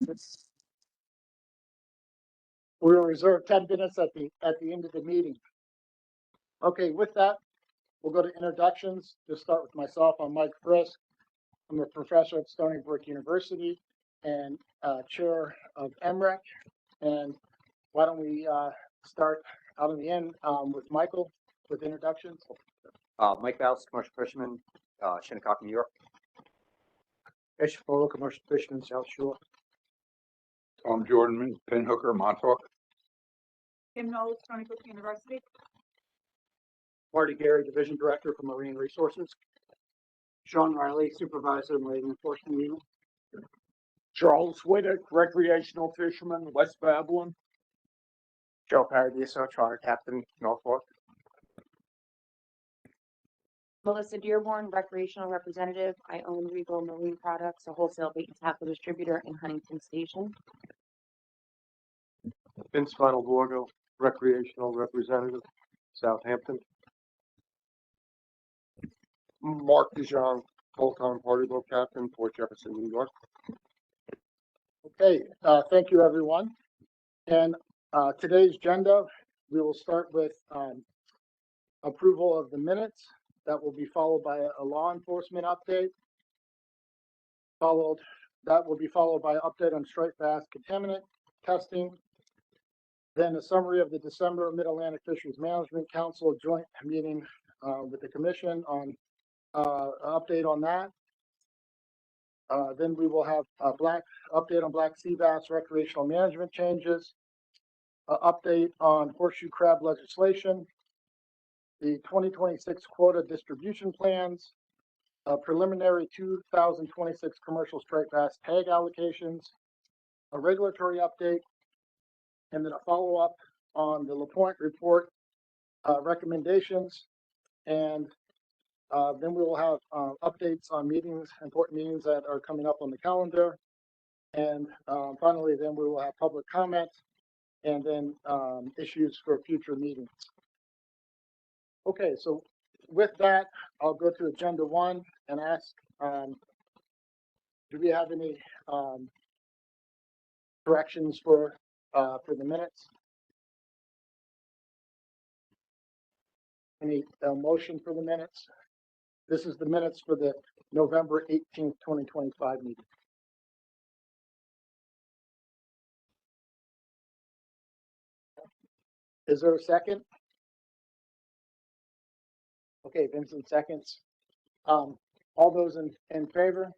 We will reserve 10 minutes at the end of the meeting. Okay, with that, we'll go to introductions. Just start with myself. I'm Mike Frisk. I'm a professor at Stony Brook University and chair of MRAC. And why don't we start out in the end with Michael with introductions. Mike Valls, commercial fisherman, Shinnecock, New York. Fish Polo, commercial fisherman, South Shore. Tom Jordan, pinhooker, Montauk. Kim Knowles, Stony Brook University. Marty Gary, division director for Marine Resources. Sean Riley, supervisor, Marine Enforcement Unit. Charles Whittick, recreational fisherman, West Babylon. Joe Paradiso, charter captain, Norfolk. Melissa Dearborn, recreational representative. I own Regal Marine Products, a wholesale bait and tackle distributor in Huntington Station. Vince Borgo, recreational representative, Southampton. Mark Dijon, full-time party boat captain, Port Jefferson, New York. Okay, thank you, everyone. And today's agenda, we will start with approval of the minutes. That will be followed by a law enforcement update. That will be followed by an update on striped bass contaminant testing. Then a summary of the December Mid-Atlantic Fisheries Management Council joint meeting with the commission on an update on that. Then we will have a update on black sea bass recreational management changes, an update on horseshoe crab legislation, the 2026 quota distribution plans, preliminary 2026 commercial striped bass tag allocations, a regulatory update, and then a follow-up on the LaPointe report recommendations, and then we will have updates on meetings, important meetings that are coming up on the calendar. And finally, then we will have public comment and then issues for future meetings. Okay, so with that, I'll go to agenda 1 and ask, do we have any corrections for the minutes? Any motion for the minutes? This is the minutes for the November 18th, 2025 meeting. Is there a second? Okay, Vincent seconds. All those in favor?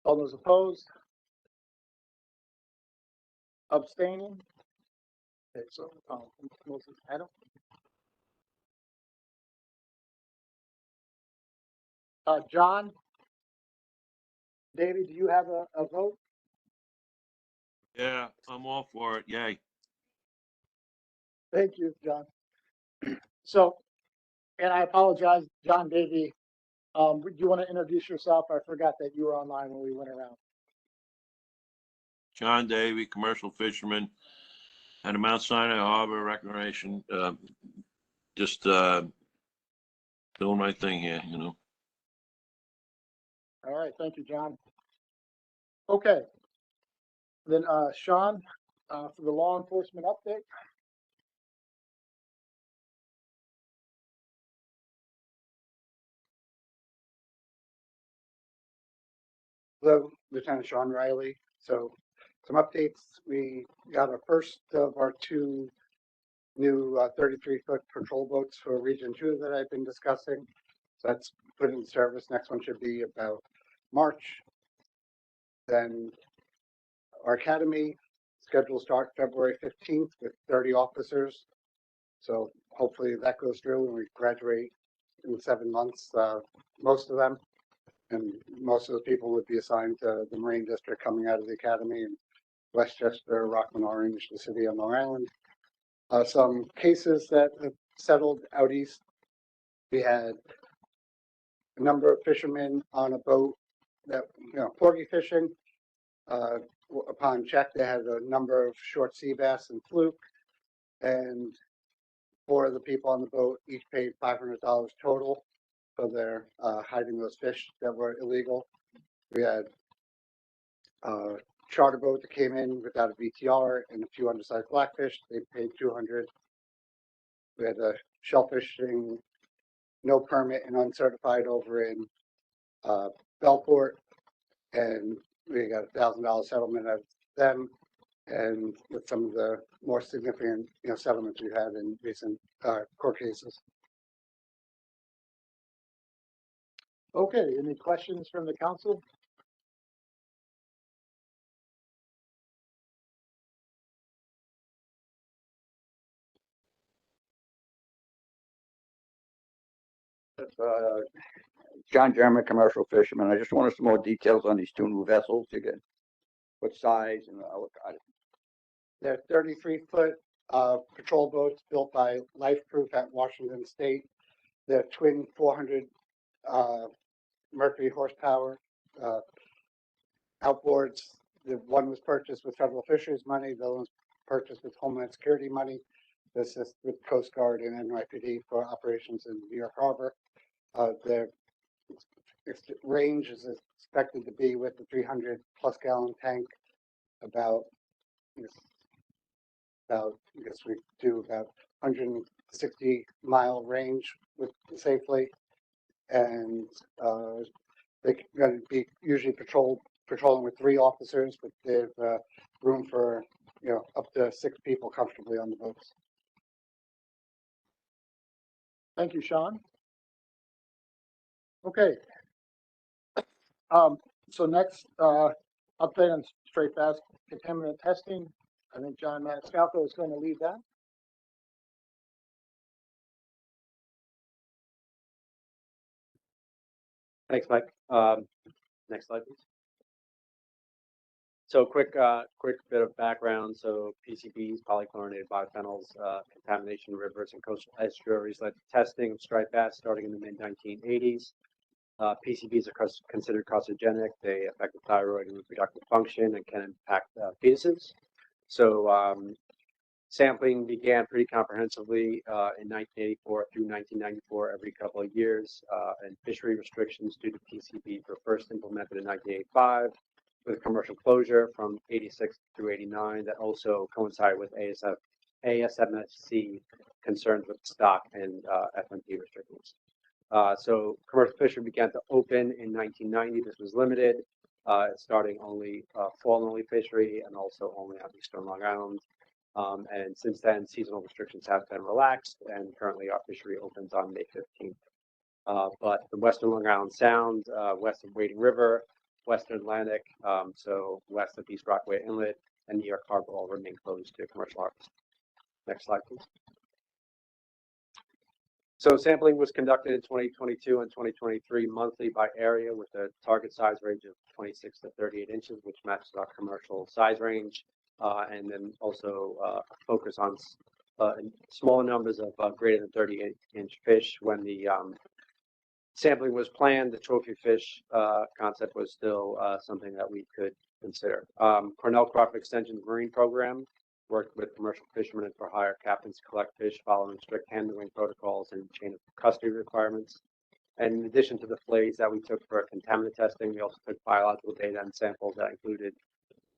All those opposed? Abstaining? Okay, so Adam? John? Davey, do you have a vote? Yeah, I'm all for it. Yay. Thank you, John. So, and I apologize, John Davey. Do you want to introduce yourself? I forgot that you were online when we went around. John Davey, commercial fisherman at Mount Sinai Harbor Recreation. Just doing my thing here, you know. All right, thank you, John. Okay. Then Sean, for the law enforcement update. Hello, Lieutenant Sean Riley. So some updates. We got our first of our 2 new 33-foot patrol boats for Region 2 that I've been discussing. So that's put in service. Next one should be about March. Then our academy schedule start February 15th with 30 officers. So hopefully that goes through and we graduate in 7 months, most of them. And most of the people would be assigned to the Marine District coming out of the academy in Westchester, Rockland Orange, the city of Long Island. Some cases that have settled out east. We had a number of fishermen on a boat that, porgy fishing. Upon check, they had a number of short sea bass and fluke. And 4 of the people on the boat each paid $500 total for their hiding those fish that were illegal. We had charter boat that came in without a VTR and a few undersized blackfish. They paid 200. We had a shellfishing, no permit and uncertified over in Bellport, and we got $1,000 settlement out of them. And with some of the more significant, settlements we had in recent court cases. Okay, any questions from the council? John Jeremy, commercial fisherman. I just wanted some more details on these two new vessels again. What size and They're 33-foot patrol boats built by Life Proof at Washington State. They're twin 400 Mercury horsepower outboards. The one was purchased with federal fisheries money. The other was purchased with Homeland Security money. This is with Coast Guard and NYPD for operations in New York Harbor. Their range is expected to be with the 300 plus gallon tank about I guess we do about 160-mile range with safely, and they're going to be usually patrolling with 3 officers, but there's room for up to 6 people comfortably on the boats. Thank you, Sean. Okay. So next, update on straight bass contaminant testing. I think John Maniscalco is going to lead that. Thanks, Mike. Next slide, please. So quick bit of background. So PCBs, polychlorinated biphenyls, contamination in rivers and coastal estuaries led to testing of striped bass starting in the mid-1980s. PCBs are considered carcinogenic. They affect the thyroid and reproductive function and can impact fetuses. So sampling began pretty comprehensively in 1984 through 1994, every couple of years, and fishery restrictions due to PCB were first implemented in 1985 with commercial closure from 86 through 89 that also coincided with ASMSC concerns with stock and FMP restrictions. So commercial fishery began to open in 1990. This was limited, starting only fall-only fishery and also only on Eastern Long Island. And since then, seasonal restrictions have been relaxed, and currently our fishery opens on May 15th. But the Western Long Island Sound, west of Wading River, Western Atlantic, so west of East Rockaway Inlet, and New York Harbor all remain closed to commercial harvest. Next slide, please. So sampling was conducted in 2022 and 2023 monthly by area with a target size range of 26 to 38 inches, which matches our commercial size range. And then also focus on smaller numbers of greater than 30-inch fish. When the sampling was planned, the trophy fish concept was still something that we could consider. Cornell Crawford Extension Marine Program worked with commercial fishermen and for hire captains to collect fish following strict handling protocols and chain of custody requirements. And in addition to the flays that we took for contaminant testing, we also took biological data and samples that included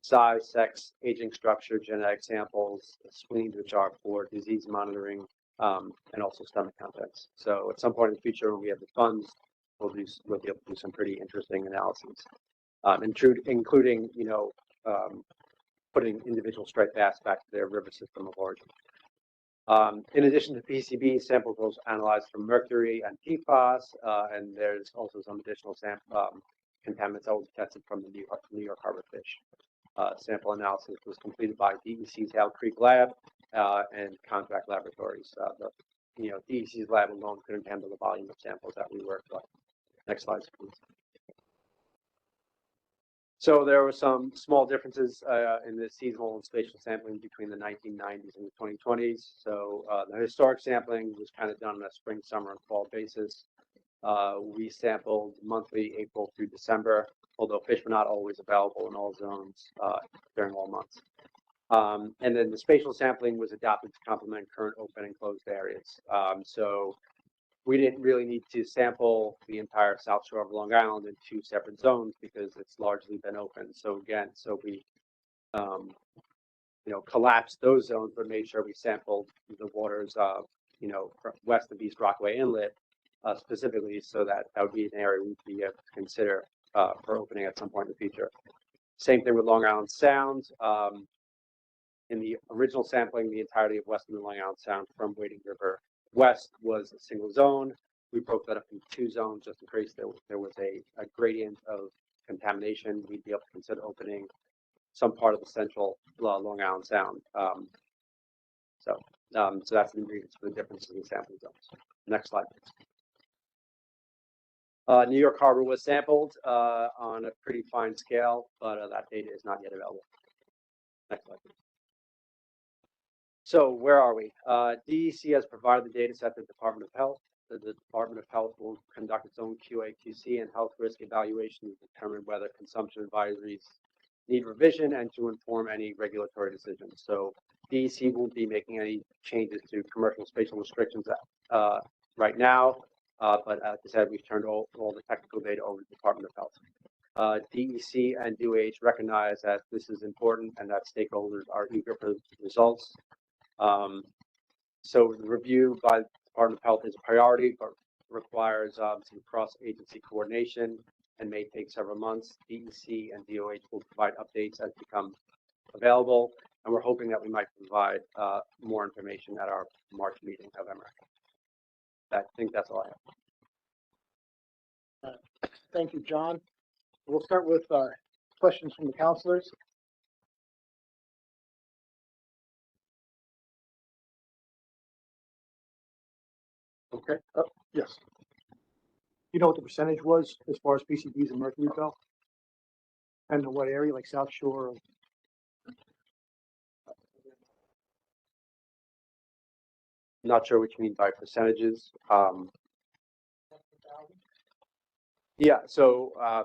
size, sex, aging structure, genetic samples, spleens, which are for disease monitoring, and also stomach contents. So at some point in the future, when we have the funds, we'll be able to do some pretty interesting analyses, including putting individual striped bass back to their river system of origin. In addition to PCB, samples were analyzed for mercury and PFAS, and there's also some additional contaminants that was tested from the New York Harbor fish. Sample analysis was completed by DEC's Hale Creek Lab and contract laboratories. DEC's lab alone couldn't handle the volume of samples that we worked with. Next slide, please. So there were some small differences in the seasonal and spatial sampling between the 1990s and the 2020s. So the historic sampling was kind of done on a spring, summer, and fall basis. We sampled monthly, April through December, although fish were not always available in all zones during all months. And then the spatial sampling was adopted to complement current open and closed areas. So we didn't really need to sample the entire south shore of Long Island in two separate zones because it's largely been open. So again, we, collapsed those zones, but made sure we sampled the waters, west of East Rockaway Inlet, specifically, so that would be an area we'd be able to consider for opening at some point in the future. Same thing with Long Island Sound. In the original sampling, the entirety of western Long Island Sound from Wading River west was a single zone. We broke that up into two zones just in case there was a gradient of contamination. We'd be able to consider opening some part of the central Long Island Sound. So that's the ingredients for the differences in sampling zones. Next slide, please. New York Harbor was sampled on a pretty fine scale, but that data is not yet available. Next slide, please. So where are we? DEC has provided the data set to the Department of Health. The Department of Health will conduct its own QA/QC and health risk evaluation to determine whether consumption advisories need revision and to inform any regulatory decisions. So DEC won't be making any changes to commercial spatial restrictions right now. But as I said, we've turned all the technical data over to the Department of Health. DEC and DOH recognize that this is important and that stakeholders are eager for results. So the review by the Department of Health is a priority, but requires some cross-agency coordination and may take several months. DEC and DOH will provide updates as become available, and we're hoping that we might provide more information at our March meeting of MRAC. I think that's all I have. Thank you, John. We'll start with questions from the counselors. Okay, yes. You know what the percentage was as far as PCBs and mercury fell? And in what area, like South Shore? Not sure what you mean by percentages. Yeah, so I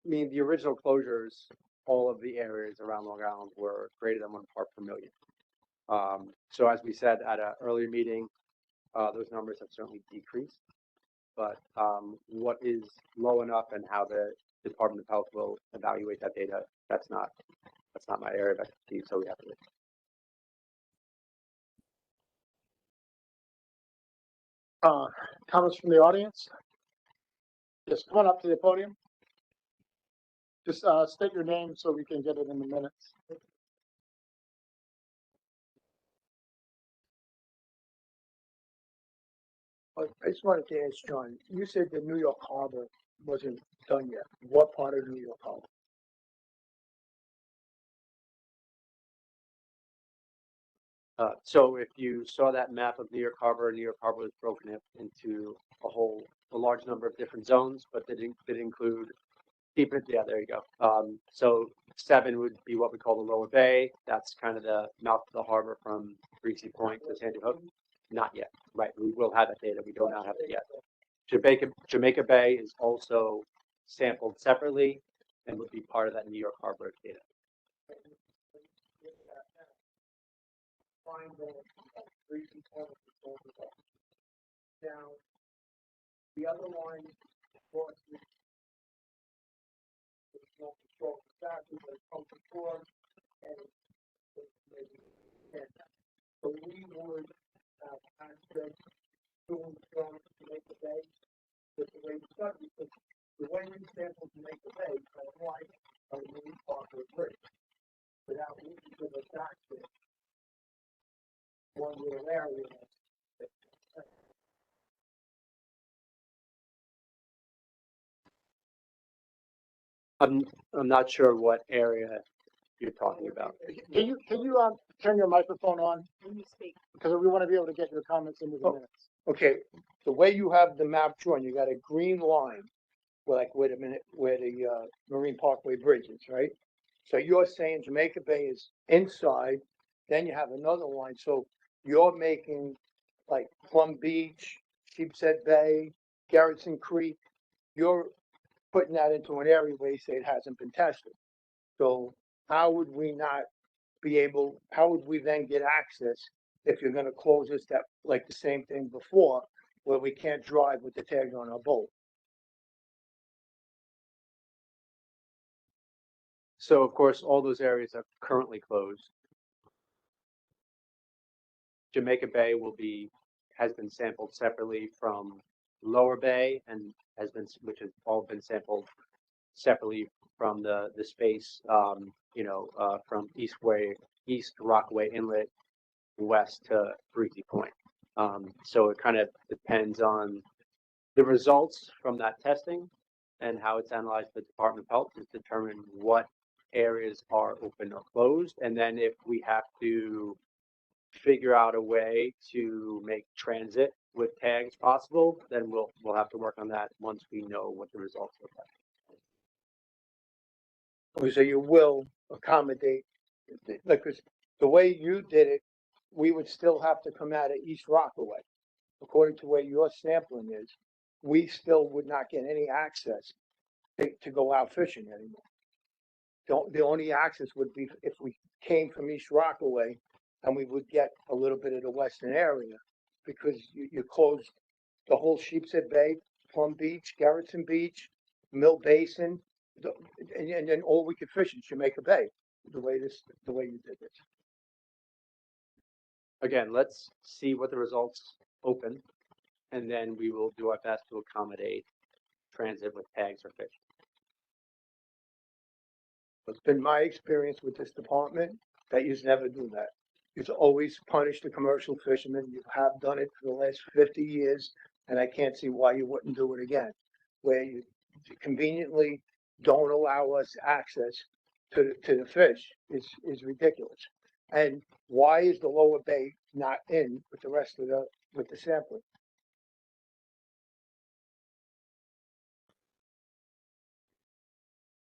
mean, the original closures, all of the areas around Long Island were greater than 1 part per million. So as we said at an earlier meeting, those numbers have certainly decreased. But what is low enough and how the Department of Health will evaluate that data, that's not my area of expertise, so we have to wait. Comments from the audience? Yes, come on up to the podium. Just state your name so we can get it in the minutes. I just wanted to ask John, you said the New York Harbor wasn't done yet. What part of New York Harbor? So if you saw that map of New York Harbor was broken up into a large number of different zones, but did include yeah, there you go. So 7 would be what we call the lower bay. That's kind of the mouth of the harbor from Greasy Point to Sandy Hook. Not yet, right? We will have that data. We do not have it yet. Jamaica Bay is also sampled separately and would be part of that New York Harbor data. Now, the other line, of course, is not control exactly, but it comes before, and so we would have access to Jamaica Bay with the way we study, because the way we sample Jamaica Bay, kind of like on the Marine Parkway Bridge, without looking to the access one little area. I'm not sure what area you're talking about. Can you turn your microphone on? When you speak. Because we want to be able to get your comments into the minutes. Okay, the way you have the map drawn, you got a green line, where the Marine Parkway Bridge is, right? So you're saying Jamaica Bay is inside, then you have another line, so you're making like Plum Beach, Sheepshead Bay, Garrison Creek, you're putting that into an area where you say it hasn't been tested. So how would we then get access if you're gonna close this, that, like the same thing before, where we can't drive with the tags on our boat. So of course, all those areas are currently closed. Jamaica Bay has been sampled separately from Lower Bay and which has all been sampled separately from the space, from East Rockaway Inlet, west to Breezy Point. So it kind of depends on the results from that testing and how it's analyzed by the Department of Health to determine what areas are open or closed. And then if we have to figure out a way to make transit with tags possible, then we'll have to work on that once we know what the results look like. So you will accommodate, like, 'cause the way you did it, we would still have to come out of East Rockaway. According to where your sampling is, we still would not get any access to go out fishing anymore. The only access would be if we came from East Rockaway and we would get a little bit of the western area, because you closed the whole Sheepshead Bay, Plum Beach, Garrettson Beach, Mill Basin, and then all we could fish is Jamaica Bay, the way you did this. Again, let's see what the results open, and then we will do our best to accommodate transit with tags or fish. It's been my experience with this department that you never do that. You always punish the commercial fishermen. You have done it for the last 50 years, and I can't see why you wouldn't do it again. Where you conveniently don't allow us access to the fish is ridiculous. And why is the lower bay not in with the rest of with the sampling?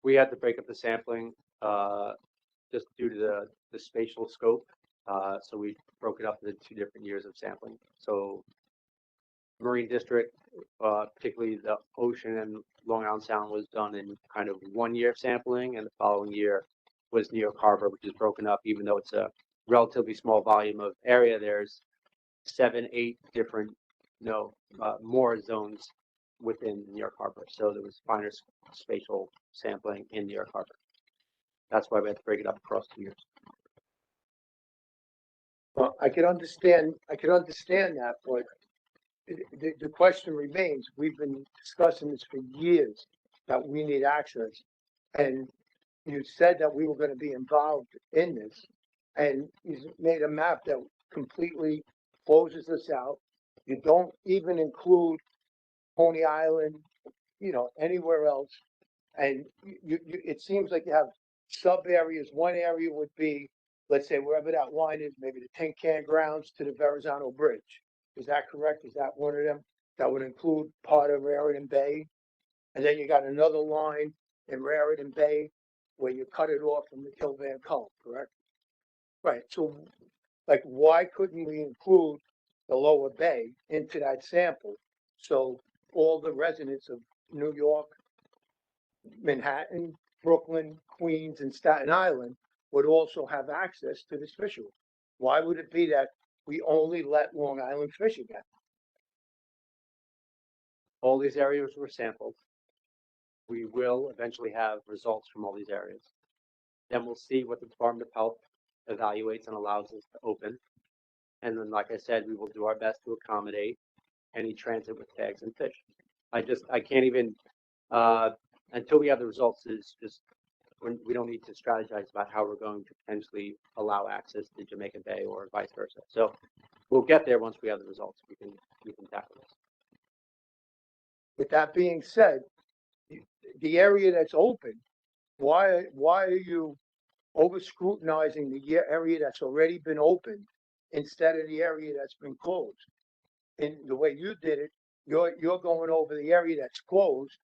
We had to break up the sampling just due to the spatial scope. So we broke it up into 2 different years of sampling. So Marine District, particularly the Ocean and Long Island Sound, was done in kind of 1 year of sampling, and the following year was New York Harbor, which is broken up. Even though it's a relatively small volume of area, there's 7, 8 different, more zones within New York Harbor. So there was finer spatial sampling in New York Harbor. That's why we had to break it up across 2 years. Well, I can understand that, but the question remains, we've been discussing this for years, that we need access. And you said that we were gonna be involved in this, and you made a map that completely closes us out. You don't even include Coney Island, anywhere else. And it seems like you have sub areas. One area would be, let's say, wherever that line is, maybe the Tin Can Grounds to the Verrazano Bridge. Is that correct? Is that one of them? That would include part of Raritan Bay? And then you got another line in Raritan Bay where you cut it off from the Kilvan Culp, correct? Right, so, like, why couldn't we include the lower bay into that sample? So all the residents of New York, Manhattan, Brooklyn, Queens, and Staten Island would also have access to this fishery. Why would it be that we only let Long Island fish again? All these areas were sampled. We will eventually have results from all these areas. Then we'll see what the Department of Health evaluates and allows us to open. And then, like I said, we will do our best to accommodate any transit with tags and fish. I can't even, until we have the results, we don't need to strategize about how we're going to potentially allow access to Jamaica Bay or vice versa. So we'll get there once we have the results. We can tackle this. With that being said, the area that's open, why are you over scrutinizing the area that's already been opened instead of the area that's been closed? And the way you did it, you're going over the area that's closed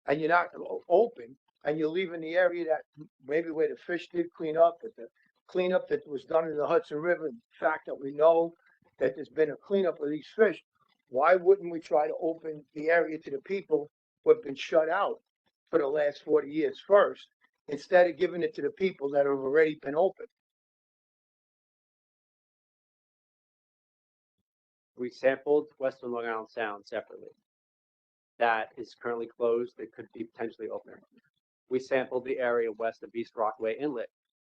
and you're not open, and you're leaving the area that maybe where the fish did clean up, but the cleanup that was done in the Hudson River, the fact that we know that there's been a cleanup of these fish, why wouldn't we try to open the area to the people who have been shut out for the last 40 years first, instead of giving it to the people that have already been open? We sampled Western Long Island Sound separately. That is currently closed. It could be potentially open. We sampled the area west of East Rockaway Inlet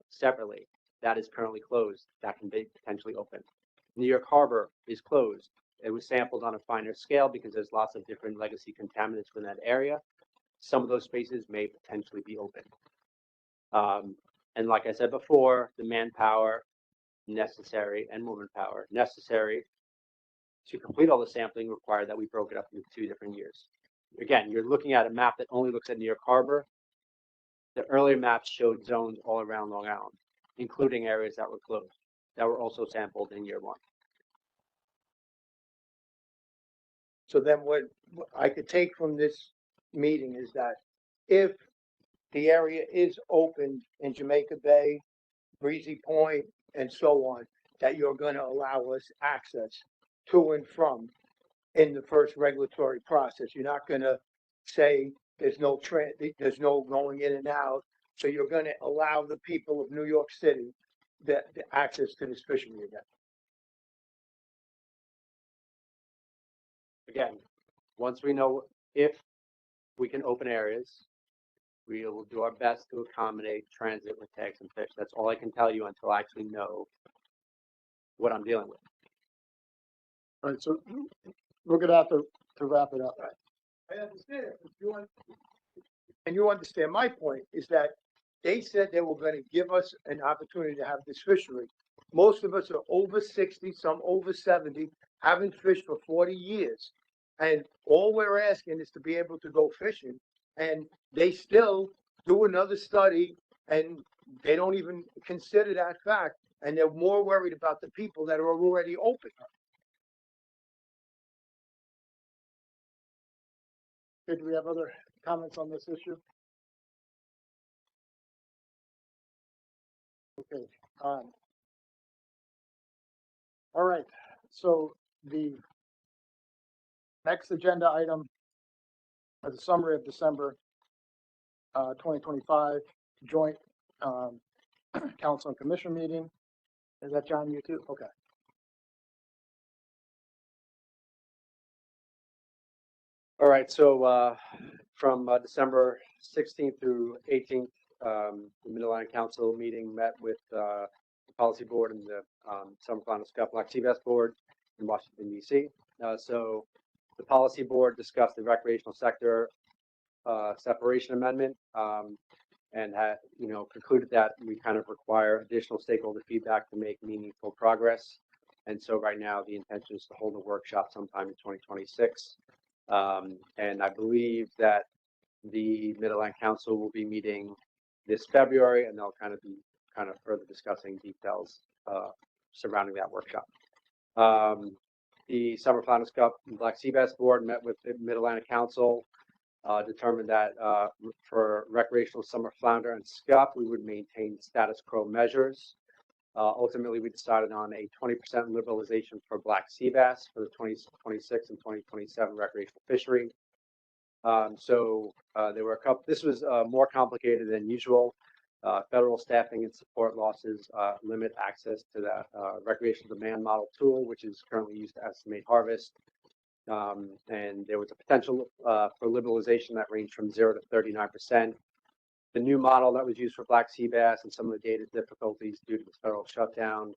separately. That is currently closed. That can be potentially open. New York Harbor is closed. It was sampled on a finer scale because there's lots of different legacy contaminants in that area. Some of those spaces may potentially be open. And like I said before, the manpower necessary and woman power necessary to complete all the sampling required that we broke it up into 2 different years. Again, you're looking at a map that only looks at New York Harbor. The earlier maps showed zones all around Long Island, including areas that were closed, that were also sampled in year 1. So then what I could take from this meeting is that if the area is open in Jamaica Bay, Breezy Point, and so on, that you're gonna allow us access to and from in the first regulatory process. You're not gonna say there's no there's no going in and out. So you're gonna allow the people of New York City the access to this fishery again. Again, once we know if we can open areas, we will do our best to accommodate transit with tags and fish. That's all I can tell you until I actually know what I'm dealing with. All right, so we're gonna have to wrap it up. I understand, and you understand my point is that they said they were gonna give us an opportunity to have this fishery. Most of us are over 60, some over 70, haven't fished for 40 years. And all we're asking is to be able to go fishing. And they still do another study and they don't even consider that fact. And they're more worried about the people that are already open. Okay, do we have other comments on this issue? Okay, all right, so the next agenda item is a summary of December 2025 joint council and commission meeting. Is that John, you too? Okay. All right, so from December 16th through 18th, the Mid-Atlantic Council meeting met with the policy board and the Summer Flannel Scup Black Sea Bass Board in Washington, D.C. So the policy board discussed the recreational sector separation amendment and had, concluded that we kind of require additional stakeholder feedback to make meaningful progress. And so right now the intention is to hold a workshop sometime in 2026. And I believe that the Mid-Atlantic Council will be meeting this February, and they'll kind of be further discussing details surrounding that workshop. The Summer Flannel Scup Black Sea Bass Board met with the Mid-Atlantic Council, determined that for recreational summer flounder and scup, we would maintain status quo measures. Ultimately, we decided on a 20% liberalization for black sea bass for the 2026 and 2027 recreational fishery. So there were a couple. This was more complicated than usual. Federal staffing and support losses limit access to the recreational demand model tool, which is currently used to estimate harvest. And there was a potential for liberalization that ranged from 0 to 39%. The new model that was used for black sea bass and some of the data difficulties due to the federal shutdown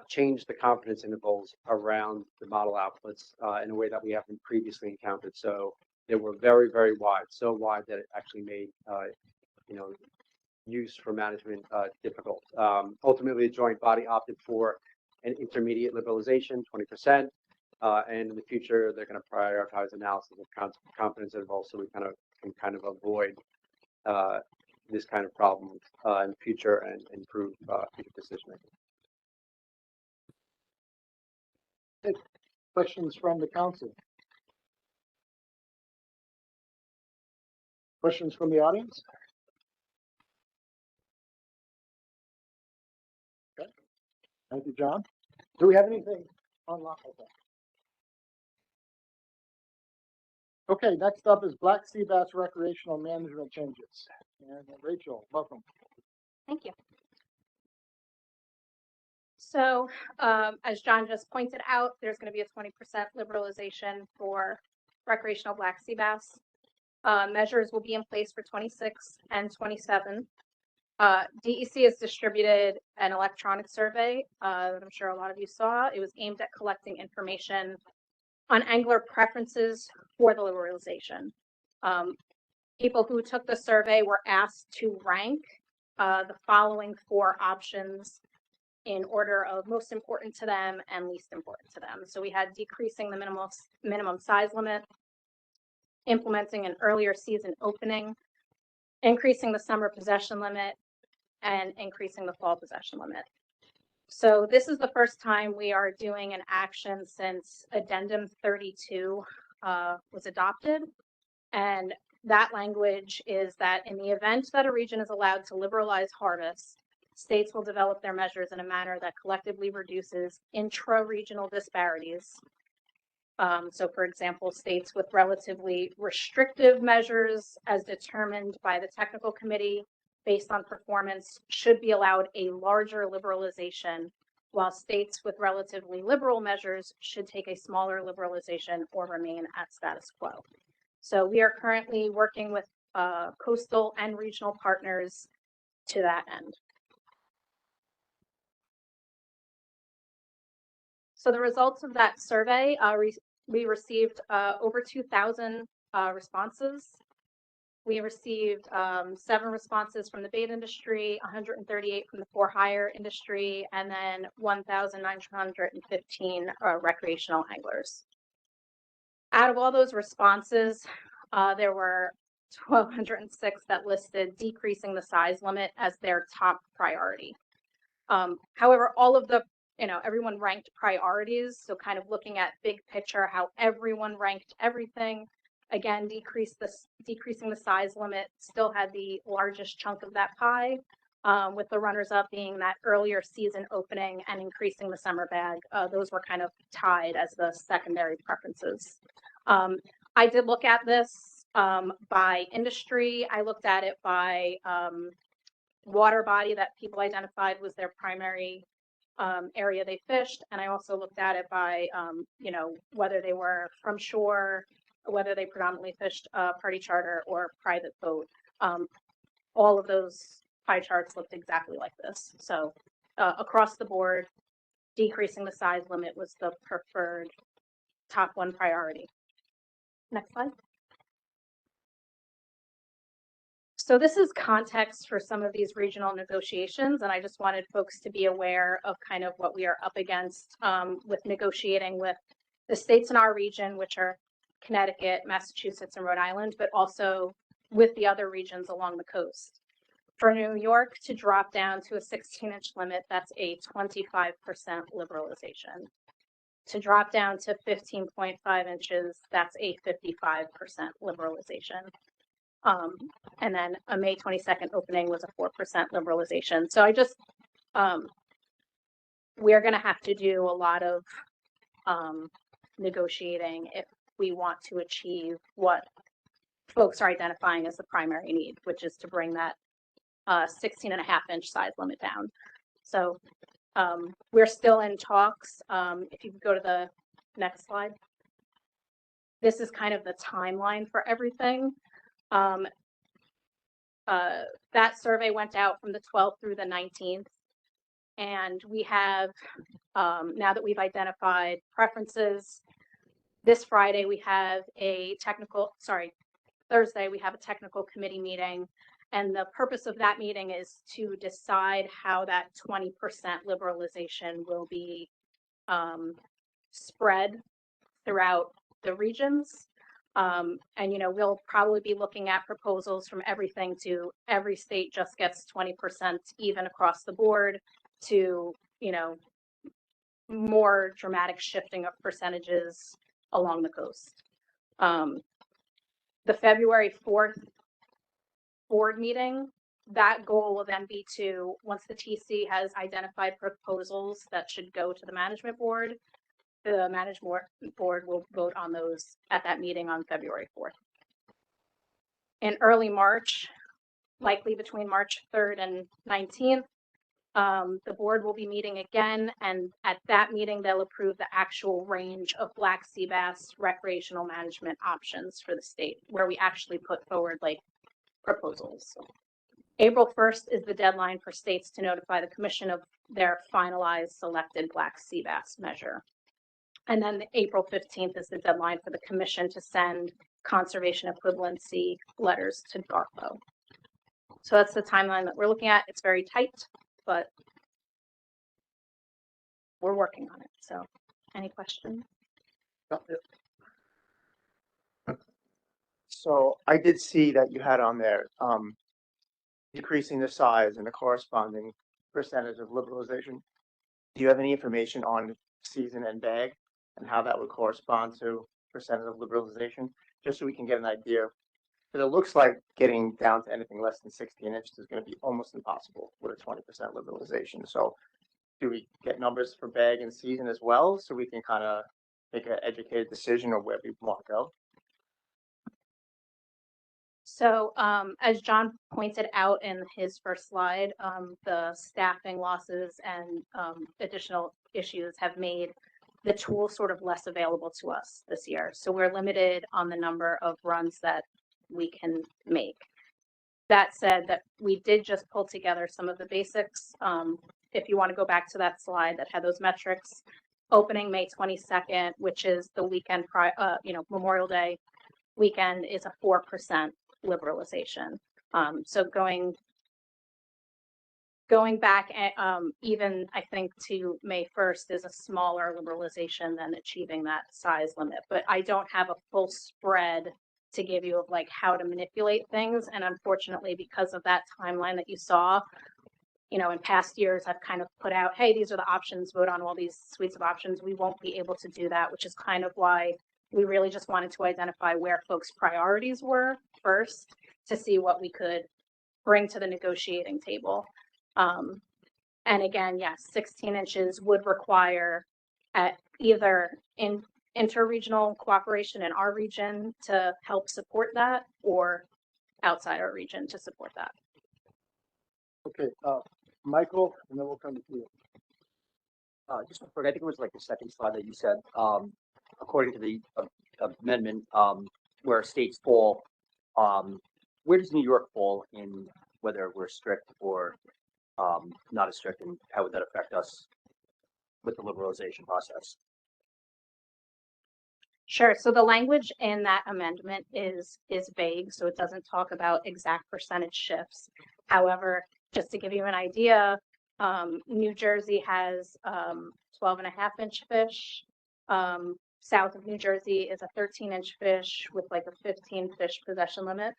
changed the confidence intervals around the model outputs in a way that we haven't previously encountered. So they were very, very wide, so wide that it actually made use for management difficult. Ultimately, the joint body opted for an intermediate liberalization, 20%. And in the future, they're going to prioritize analysis of confidence intervals so we can avoid this kind of problem in the future and improve future decision making. Questions from the council? Questions from the audience? Okay. Thank you, John. Do we have anything online? Okay, next up is Black Sea Bass recreational management changes. And Rachel, welcome. Thank you. So, as John just pointed out, there's going to be a 20% liberalization for recreational black sea bass. Measures will be in place for 26 and 27. DEC has distributed an electronic survey that I'm sure a lot of you saw. It was aimed at collecting information on angler preferences for the liberalization. People who took the survey were asked to rank the following 4 options in order of most important to them and least important to them. So we had decreasing the minimum size limit, implementing an earlier season opening, increasing the summer possession limit, and increasing the fall possession limit. So this is the first time we are doing an action since Addendum 32 was adopted. And that language is that in the event that a region is allowed to liberalize harvest, states will develop their measures in a manner that collectively reduces intra-regional disparities. So for example, states with relatively restrictive measures as determined by the technical committee based on performance should be allowed a larger liberalization, while states with relatively liberal measures should take a smaller liberalization or remain at status quo. So we are currently working with coastal and regional partners to that end. So the results of that survey, we received over 2,000 responses. We received 7 responses from the bait industry, 138 from the for-hire industry, and then 1,915 recreational anglers. Out of all those responses, there were 1,206 that listed decreasing the size limit as their top priority. However, all of the, everyone ranked priorities. So kind of looking at big picture, how everyone ranked everything. Again, decreasing the size limit still had the largest chunk of that pie, with the runners up being that earlier season opening and increasing the summer bag. Those were kind of tied as the secondary preferences. I did look at this by industry. I looked at it by water body that people identified was their primary area they fished. And I also looked at it by, whether they were from shore, whether they predominantly fished party charter or private boat. All of those pie charts looked exactly like this. So across the board, decreasing the size limit was the preferred top 1 priority. Next slide. So this is context for some of these regional negotiations, and I just wanted folks to be aware of kind of what we are up against with negotiating with the states in our region, which are Connecticut, Massachusetts, and Rhode Island, but also with the other regions along the coast. For New York to drop down to a 16-inch limit, that's a 25% liberalization. To drop down to 15.5 inches, that's a 55% liberalization. And then a May 22nd opening was a 4% liberalization. So I just, we're going to have to do a lot of negotiating if we want to achieve what folks are identifying as the primary need, which is to bring that 16.5-inch size limit down. So we're still in talks. If you could go to the next slide. This is kind of the timeline for everything. That survey went out from the 12th through the 19th. And we have, now that we've identified preferences, this Friday we have a Thursday we have a technical committee meeting. And the purpose of that meeting is to decide how that 20% liberalization will be spread throughout the regions. And, we'll probably be looking at proposals from everything to every state just gets 20% even across the board to, more dramatic shifting of percentages along the coast. The February 4th board meeting, that goal will then be to, once the TC has identified proposals that should go to the management board, the management board will vote on those at that meeting on February 4th. In early March, likely between March 3rd and 19th, The board will be meeting again, and at that meeting, they'll approve the actual range of black sea bass recreational management options for the state, where we actually put forward like proposals. April 1st is the deadline for states to notify the commission of their finalized selected black sea bass measure. And then April 15th is the deadline for the commission to send conservation equivalency letters to GARPO. So that's the timeline that we're looking at. It's very tight, but we're working on it. So any questions? So I did see that you had on there, decreasing the size and the corresponding percentage of liberalization. Do you have any information on season and bag and how that would correspond to percentage of liberalization? Just so we can get an idea. Because it looks like getting down to anything less than 16 inches is going to be almost impossible with a 20% liberalization. So do we get numbers for bag and season as well, so we can kind of make an educated decision of where we want to go? So as John pointed out in his first slide, the staffing losses and additional issues have made the tool sort of less available to us this year. So we're limited on the number of runs that we can make. That said, that we did just pull together some of the basics. If you want to go back to that slide that had those metrics, opening May 22nd, which is the weekend Memorial Day weekend, is a 4% liberalization. So going back even I think to May 1st is a smaller liberalization than achieving that size limit. But I don't have a full spread to give you of like how to manipulate things. And unfortunately, because of that timeline that you saw, in past years, I've kind of put out, hey, these are the options, vote on all these suites of options. We won't be able to do that, which is kind of why we really just wanted to identify where folks' priorities were first to see what we could bring to the negotiating table. And again, yes, 16 inches would require either interregional cooperation in our region to help support that, or outside our region to support that. Okay, Michael, and then we'll come to you. Just I think it was like the second slide that you said, according to the amendment, where states fall, where does New York fall in whether we're strict or not as strict, and how would that affect us with the liberalization process? Sure. So the language in that amendment is vague, so it doesn't talk about exact percentage shifts. However, just to give you an idea, New Jersey has 12.5-inch fish. South of New Jersey is a 13-inch fish with like a 15 fish possession limit.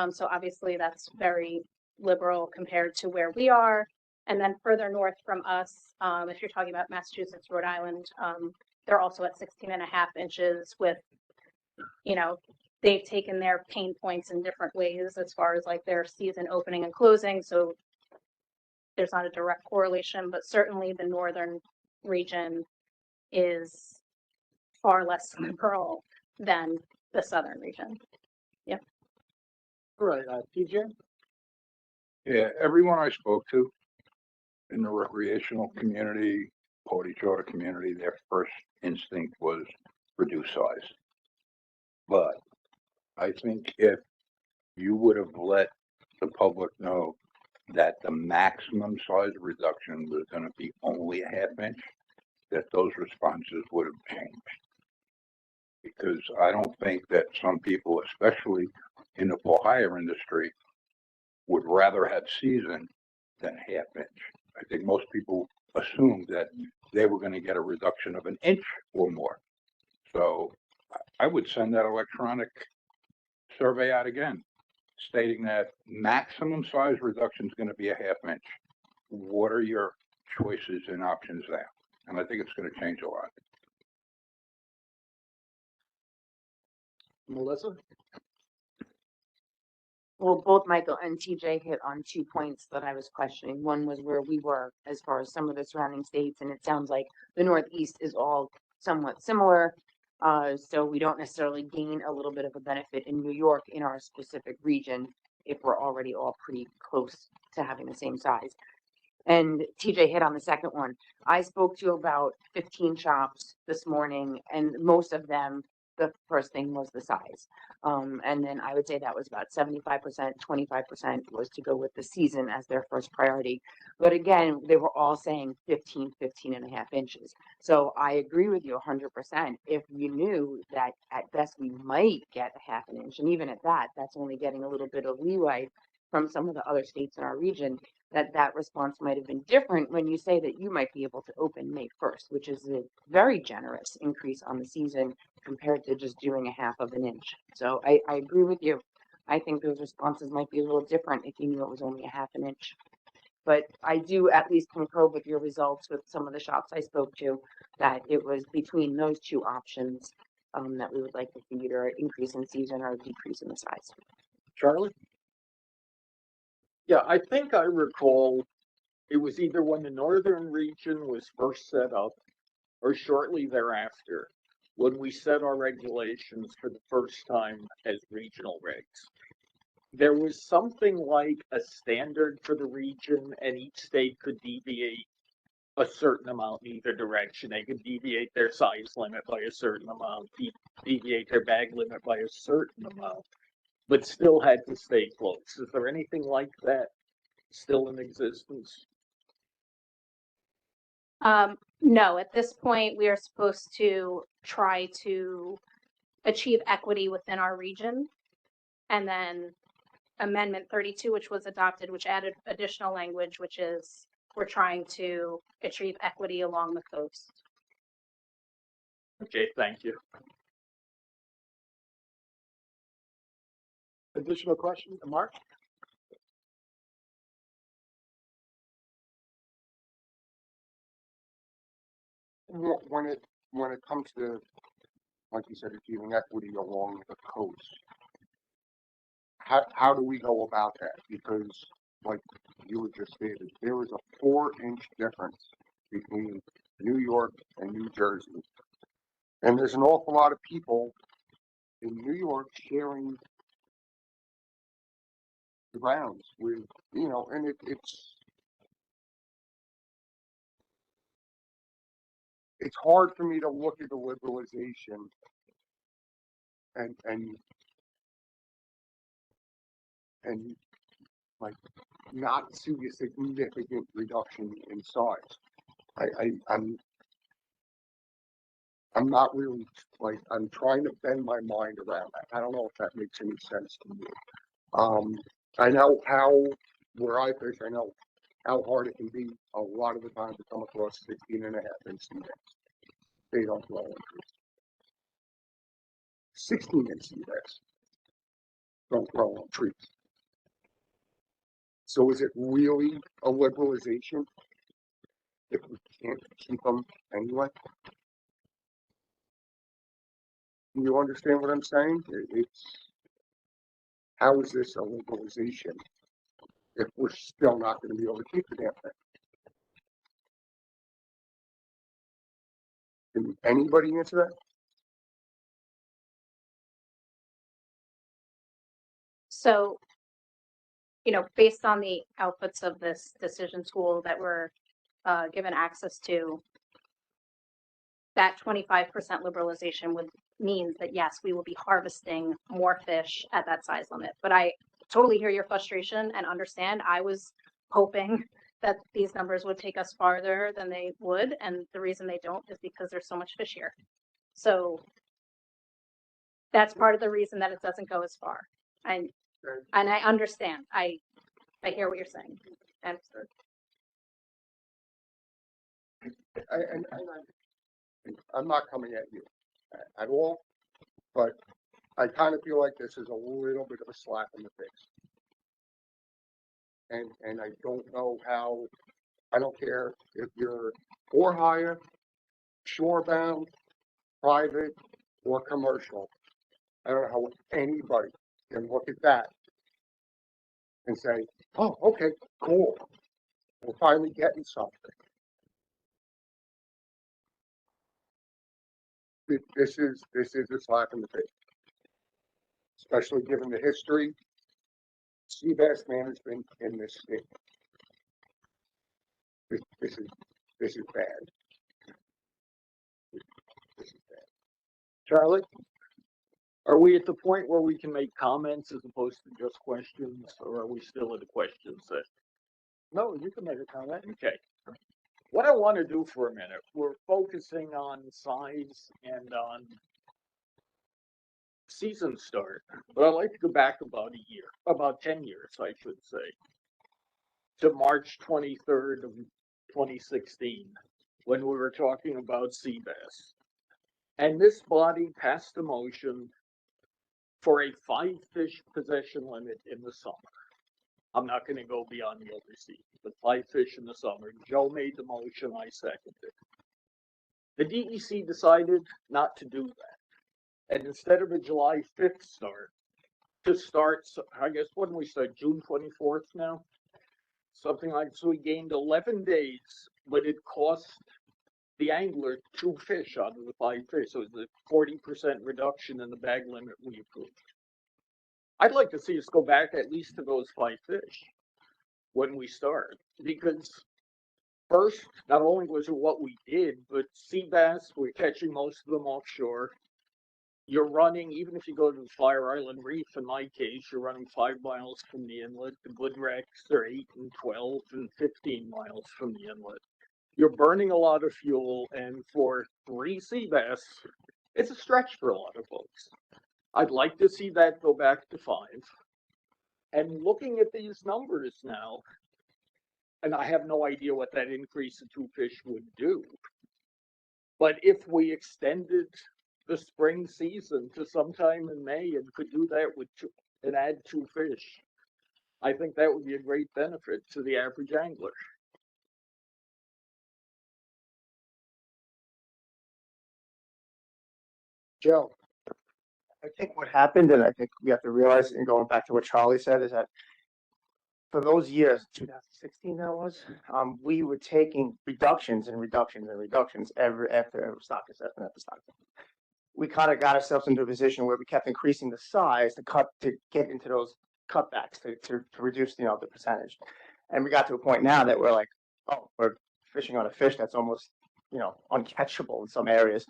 So obviously that's very liberal compared to where we are. And then further north from us, if you're talking about Massachusetts, Rhode Island, they're also at 16.5 inches with, they've taken their pain points in different ways as far as like their season opening and closing. So there's not a direct correlation, but certainly the northern region is far less liberal than the southern region. Yeah. All right, TJ? Yeah, everyone I spoke to in the recreational community, party charter community, their first instinct was reduce size. But I think if you would have let the public know that the maximum size reduction was going to be only a half-inch, that those responses would have changed. Because I don't think that some people, especially in the for-hire industry, would rather have season than half-inch. I think most people assumed that they were going to get a reduction of an inch or more. So I would send that electronic survey out again, stating that maximum size reduction is going to be a half-inch. What are your choices and options there? And I think it's going to change a lot. Melissa? Well, both Michael and TJ hit on 2 points that I was questioning. One was where we were as far as some of the surrounding states, and it sounds like the Northeast is all somewhat similar. So we don't necessarily gain a little bit of a benefit in New York in our specific region if we're already all pretty close to having the same size. And TJ hit on the second one. I spoke to about 15 shops this morning, and most of them, the first thing was the size. And then I would say that was about 75%, 25% was to go with the season as their first priority. But again, they were all saying 15, 15.5 inches. So I agree with you 100%. If you knew that at best we might get a half an inch, and even at that, that's only getting a little bit of leeway from some of the other states in our region, that response might have been different when you say that you might be able to open May 1st, which is a very generous increase on the season compared to just doing a half of an inch. So I agree with you. I think those responses might be a little different if you knew it was only a half an inch. But I do at least concur with your results with some of the shops I spoke to, that it was between those two options that we would like to see either an increase in season or a decrease in the size. Charlie? Yeah, I think I recall it was either when the northern region was first set up or shortly thereafter when we set our regulations for the first time as regional regs. There was something like a standard for the region, and each state could deviate a certain amount in either direction. They could deviate their size limit by a certain amount, deviate their bag limit by a certain amount, but still had to stay close. Is there anything like that still in existence? No, at this point, we are supposed to try to achieve equity within our region. And then Amendment 32, which was adopted, which added additional language, which is we're trying to achieve equity along the coast. Okay, thank you. Additional question, Mark? When it comes to, like you said, achieving equity along the coast, how do we go about that? Because, like you had just stated, there is a 4-inch difference between New York and New Jersey. And there's an awful lot of people in New York sharing the grounds with, and it's hard for me to look at the liberalization and like not see a significant reduction in size. I'm not really, like, I'm trying to bend my mind around that. I don't know if that makes any sense to you. I know where I fish, I know how hard it can be a lot of the time to come across 16.5-inch sea bass. They don't grow on trees. 16-inch sea bass don't grow on trees. So is it really a liberalization if we can't keep them anyway? Do you understand what I'm saying? How is this a liberalization if we're still not going to be able to keep the damn thing? Can anybody answer that? So, based on the outputs of this decision tool that we're given access to, that 25% liberalization would means that yes, we will be harvesting more fish at that size limit. But I totally hear your frustration and understand. I was hoping that these numbers would take us farther than they would, and the reason they don't is because there's so much fish here. So that's part of the reason that it doesn't go as far. And I understand. I hear what you're saying. I understand. I'm not coming at you at all, but I kind of feel like this is a little bit of a slap in the face. And I don't know how, I don't care if you're for hire, shorebound, private, or commercial. I don't know how anybody can look at that and say, oh, okay, cool. We're finally getting something. This is a slap in the face, especially given the history sea bass management in this state. This is bad. Charlie? Are we at the point where we can make comments as opposed to just questions, or are we still at the question session? No, you can make a comment. Okay. What I want to do for a minute, we're focusing on size and on season start, but I'd like to go back about a year, about 10 years, I should say, to March 23rd of 2016, when we were talking about sea bass. And this body passed a motion for a 5-fish possession limit in the summer. I'm not going to go beyond the other season, but 5 fish in the summer. Joe made the motion, I seconded. The DEC decided not to do that. And instead of a July 5th start, to start, I guess, when we start, June 24th now? Something like, so we gained 11 days, but it cost the angler 2 fish out of the 5 fish. So it was a 40% reduction in the bag limit we approved. I'd like to see us go back at least to those 5 fish when we start, because first, not only was it what we did, but sea bass, we're catching most of them offshore. You're running, even if you go to the Fire Island Reef, in my case, you're running 5 miles from the inlet. The good wrecks are 8 and 12 and 15 miles from the inlet. You're burning a lot of fuel, and for 3 sea bass, it's a stretch for a lot of folks. I'd like to see that go back to 5. And looking at these numbers now, and I have no idea what that increase of 2 fish would do, but if we extended the spring season to sometime in May and could do that with and add 2 fish, I think that would be a great benefit to the average angler. Joe? I think what happened, and I think we have to realize, and going back to what Charlie said, is that for those years, 2016 that was, we were taking reductions and reductions and reductions every stock assessment after stock assessment. We kind of got ourselves into a position where we kept increasing the size to get into those cutbacks to reduce, the percentage. And we got to a point now that we're like, oh, we're fishing on a fish that's almost, uncatchable in some areas.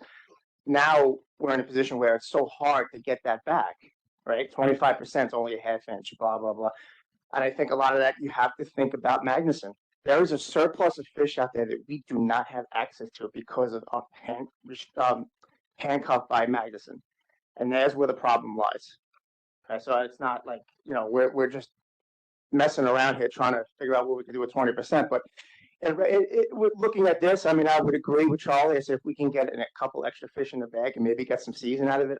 Now we're in a position where it's so hard to get that back, right? 25% is only a half inch, blah, blah, blah. And I think a lot of that you have to think about Magnuson. There is a surplus of fish out there that we do not have access to because of handcuffed by Magnuson. And there's where the problem lies. Okay, so it's not like, we're just messing around here trying to figure out what we can do with 20%. But looking at this, I mean, I would agree with Charlie. As if we can get a couple extra fish in the bag and maybe get some season out of it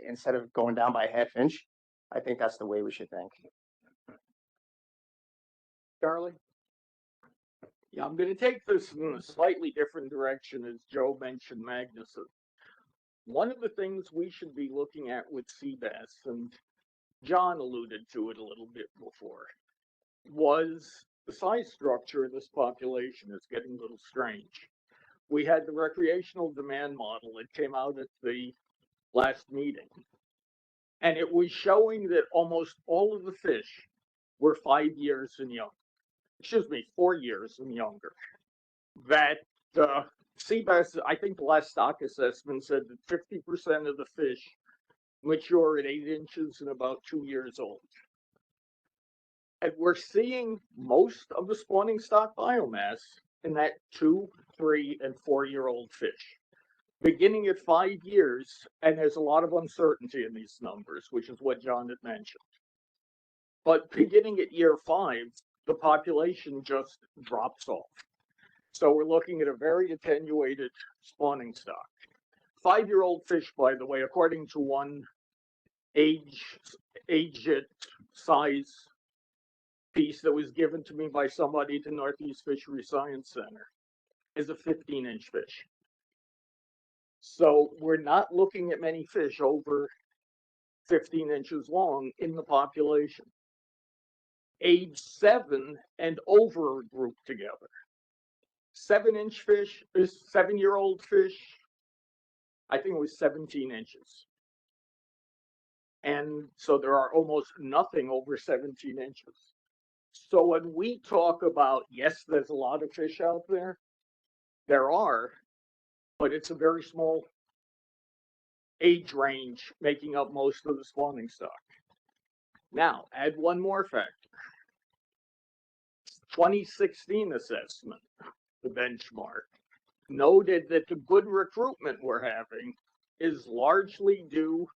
instead of going down by a half inch, I think that's the way we should think. Charlie? Yeah, I'm going to take this in a slightly different direction, as Joe mentioned Magnuson. One of the things we should be looking at with sea bass, and John alluded to it a little bit before, was the size structure of this population is getting a little strange. We had the recreational demand model that came out at the last meeting, and it was showing that almost all of the fish were 5 years and younger. 4 years and younger. That sea bass, I think the last stock assessment said that 50% of the fish mature at 8 inches and about 2 years old. And we're seeing most of the spawning stock biomass in that 2, 3, and 4-year-old fish. Beginning at 5 years, and there's a lot of uncertainty in these numbers, which is what John had mentioned. But beginning at year 5, the population just drops off. So we're looking at a very attenuated spawning stock. 5-year-old fish, by the way, according to one age it size piece that was given to me by somebody at the Northeast Fisheries Science Center, is a 15-inch fish. So we're not looking at many fish over 15 inches long in the population. Age 7 and over are grouped together. 7-inch fish is 7-year-old fish. I think it was 17 inches. And so there are almost nothing over 17 inches. So when we talk about, yes, there's a lot of fish out there, there are, but it's a very small age range making up most of the spawning stock. Now, add one more factor. 2016 assessment, the benchmark, noted that the good recruitment we're having is largely due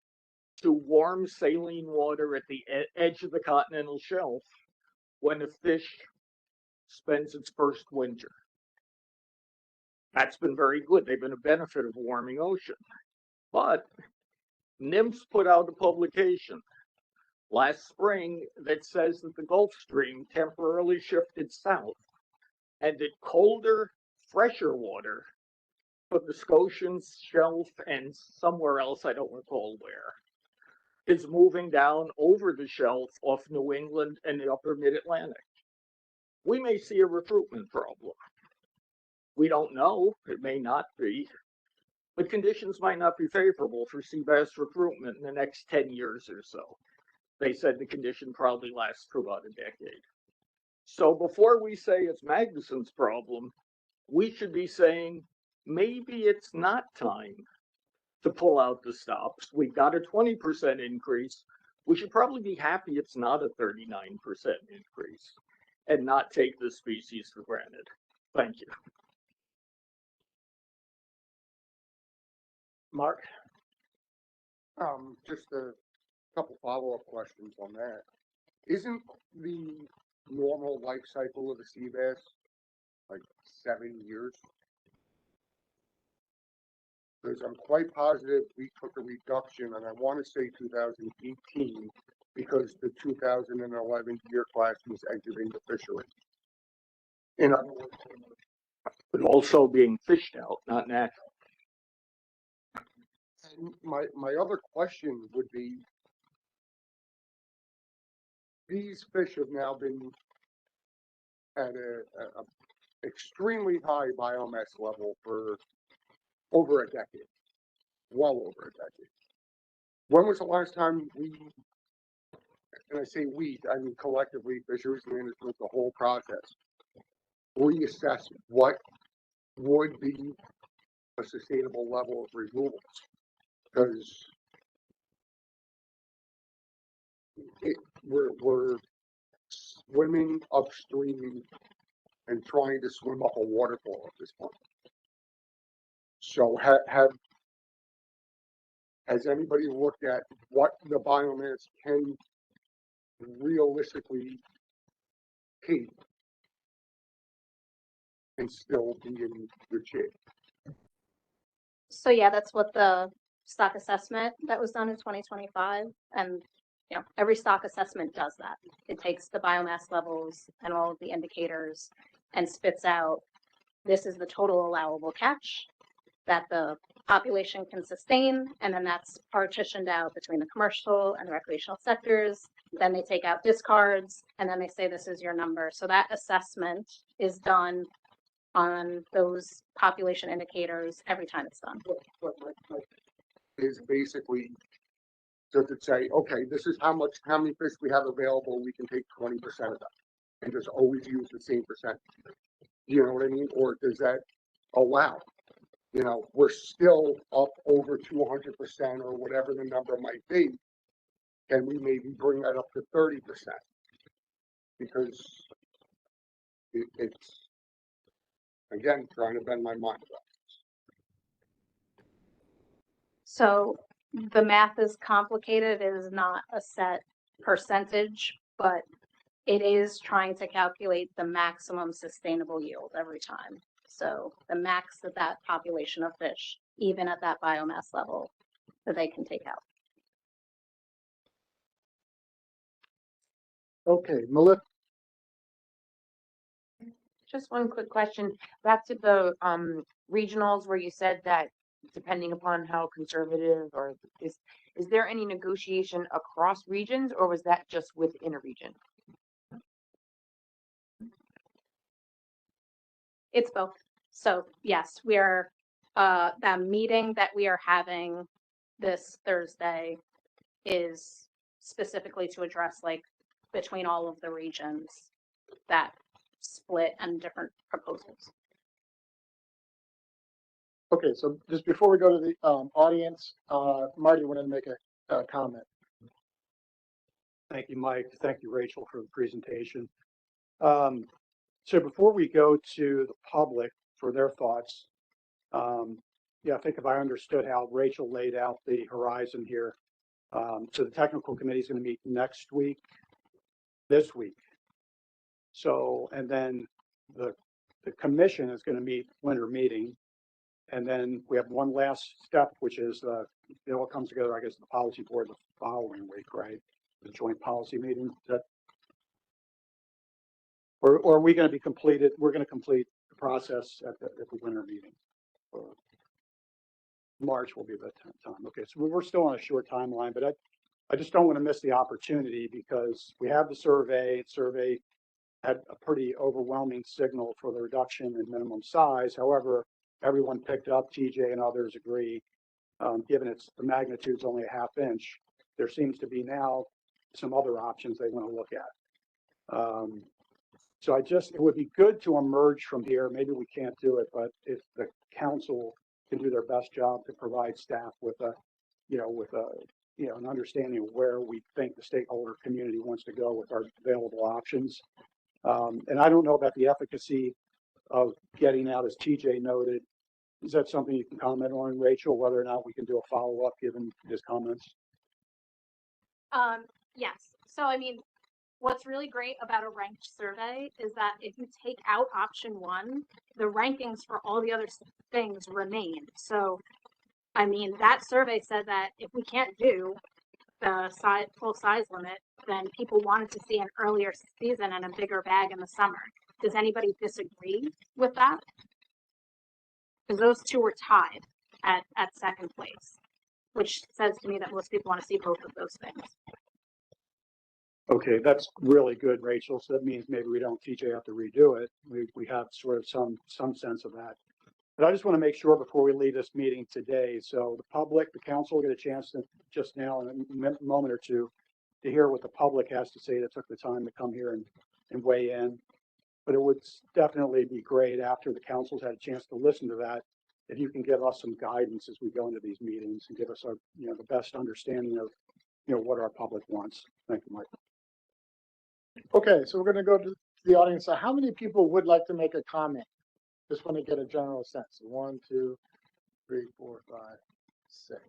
to warm saline water at the edge of the continental shelf when a fish spends its first winter. That's been very good. They've been a benefit of a warming ocean. But NIMS put out a publication last spring that says that the Gulf Stream temporarily shifted south and that colder, fresher water from the Scotian Shelf and somewhere else, I don't recall where, is moving down over the shelf off New England and the upper mid-Atlantic. We may see a recruitment problem. We don't know, it may not be, but conditions might not be favorable for sea bass recruitment in the next 10 years or so. They said the condition probably lasts for about a decade. So before we say it's Magnuson's problem, we should be saying maybe it's not time to pull out the stops. We got a 20% increase. We should probably be happy it's not a 39% increase and not take the species for granted. Thank you. Mark? Just a couple follow-up questions on that. Isn't the normal life cycle of the sea bass like 7 years? Because I'm quite positive we took a reduction, and I want to say 2018, because the 2011 year class was exiting the fishery. In other words, But also being fished out, not natural. my other question would be, these fish have now been at a extremely high biomass level for over a decade, well over a decade. When was the last time we, and I say we, I mean collectively, fisheries management, the whole process, reassess what would be a sustainable level of removals? Because we're swimming upstream and trying to swim up a waterfall at this point. So has anybody looked at what the biomass can realistically keep and still be in good shape? So yeah, that's what the stock assessment that was done in 2025, and every stock assessment does that. It takes the biomass levels and all of the indicators and spits out, this is the total allowable catch that the population can sustain, and then that's partitioned out between the commercial and the recreational sectors. Then they take out discards, and then they say this is your number. So that assessment is done on those population indicators every time it's done. Is basically, does it say, okay, this is how many fish we have available, we can take 20% of them and just always use the same percent? You know what I mean? Or does that allow, we're still up over 200% or whatever the number might be, and we maybe bring that up to 30%? Because it's, again, trying to bend my mind about. So the math is complicated. It is not a set percentage, but it is trying to calculate the maximum sustainable yield every time. So the max of that population of fish, even at that biomass level, that they can take out. Okay, Melissa, Just one quick question, back to the regionals where you said that depending upon how conservative or is there any negotiation across regions, or was that just within a region? It's both. So yes, we are, that meeting that we are having this Thursday is specifically to address like between all of the regions that split and different proposals. Okay, so just before we go to the audience, Marty wanted to make a comment. Thank you, Mike. Thank you, Rachel, for the presentation. So before we go to the public for their thoughts, yeah, I think if I understood how Rachel laid out the horizon here, so the technical committee is going to meet next week, this week. So, and then the commission is going to meet winter meeting. And then we have one last step, which is, it all comes together, I guess, the policy board the following week, right? The joint policy meeting, is that, or are we going to be completed? We're going to complete the process at the winter meeting. Or March will be the time. Okay, so we're still on a short timeline, but I just don't want to miss the opportunity because we have the survey. Survey had a pretty overwhelming signal for the reduction in minimum size. However, everyone picked up, TJ and others agree, given the magnitude's only a half inch, there seems to be now some other options they want to look at. So it would be good to emerge from here. Maybe we can't do it, but if the council can do their best job to provide staff with an understanding of where we think the stakeholder community wants to go with our available options. And I don't know about the efficacy of getting out, as TJ noted. Is that something you can comment on, Rachel, whether or not we can do a follow-up given his comments? Yes. So, I mean, what's really great about a ranked survey is that if you take out option one, the rankings for all the other things remain. So, I mean, that survey said that if we can't do the full size limit, then people wanted to see an earlier season and a bigger bag in the summer. Does anybody disagree with that? Because those two were tied at second place, which says to me that most people want to see both of those things. Okay, that's really good, Rachel. So that means maybe we don't TJ have to redo it. We have sort of some sense of that. But I just want to make sure before we leave this meeting today, so the public, the council will get a chance to just now in a moment or two to hear what the public has to say that took the time to come here and weigh in. But it would definitely be great after the council's had a chance to listen to that, if you can give us some guidance as we go into these meetings and give us our, the best understanding of, what our public wants. Thank you, Mike. Okay, so we're going to go to the audience. So how many people would like to make a comment? Just want to get a general sense. 1, 2, 3, 4, 5, 6.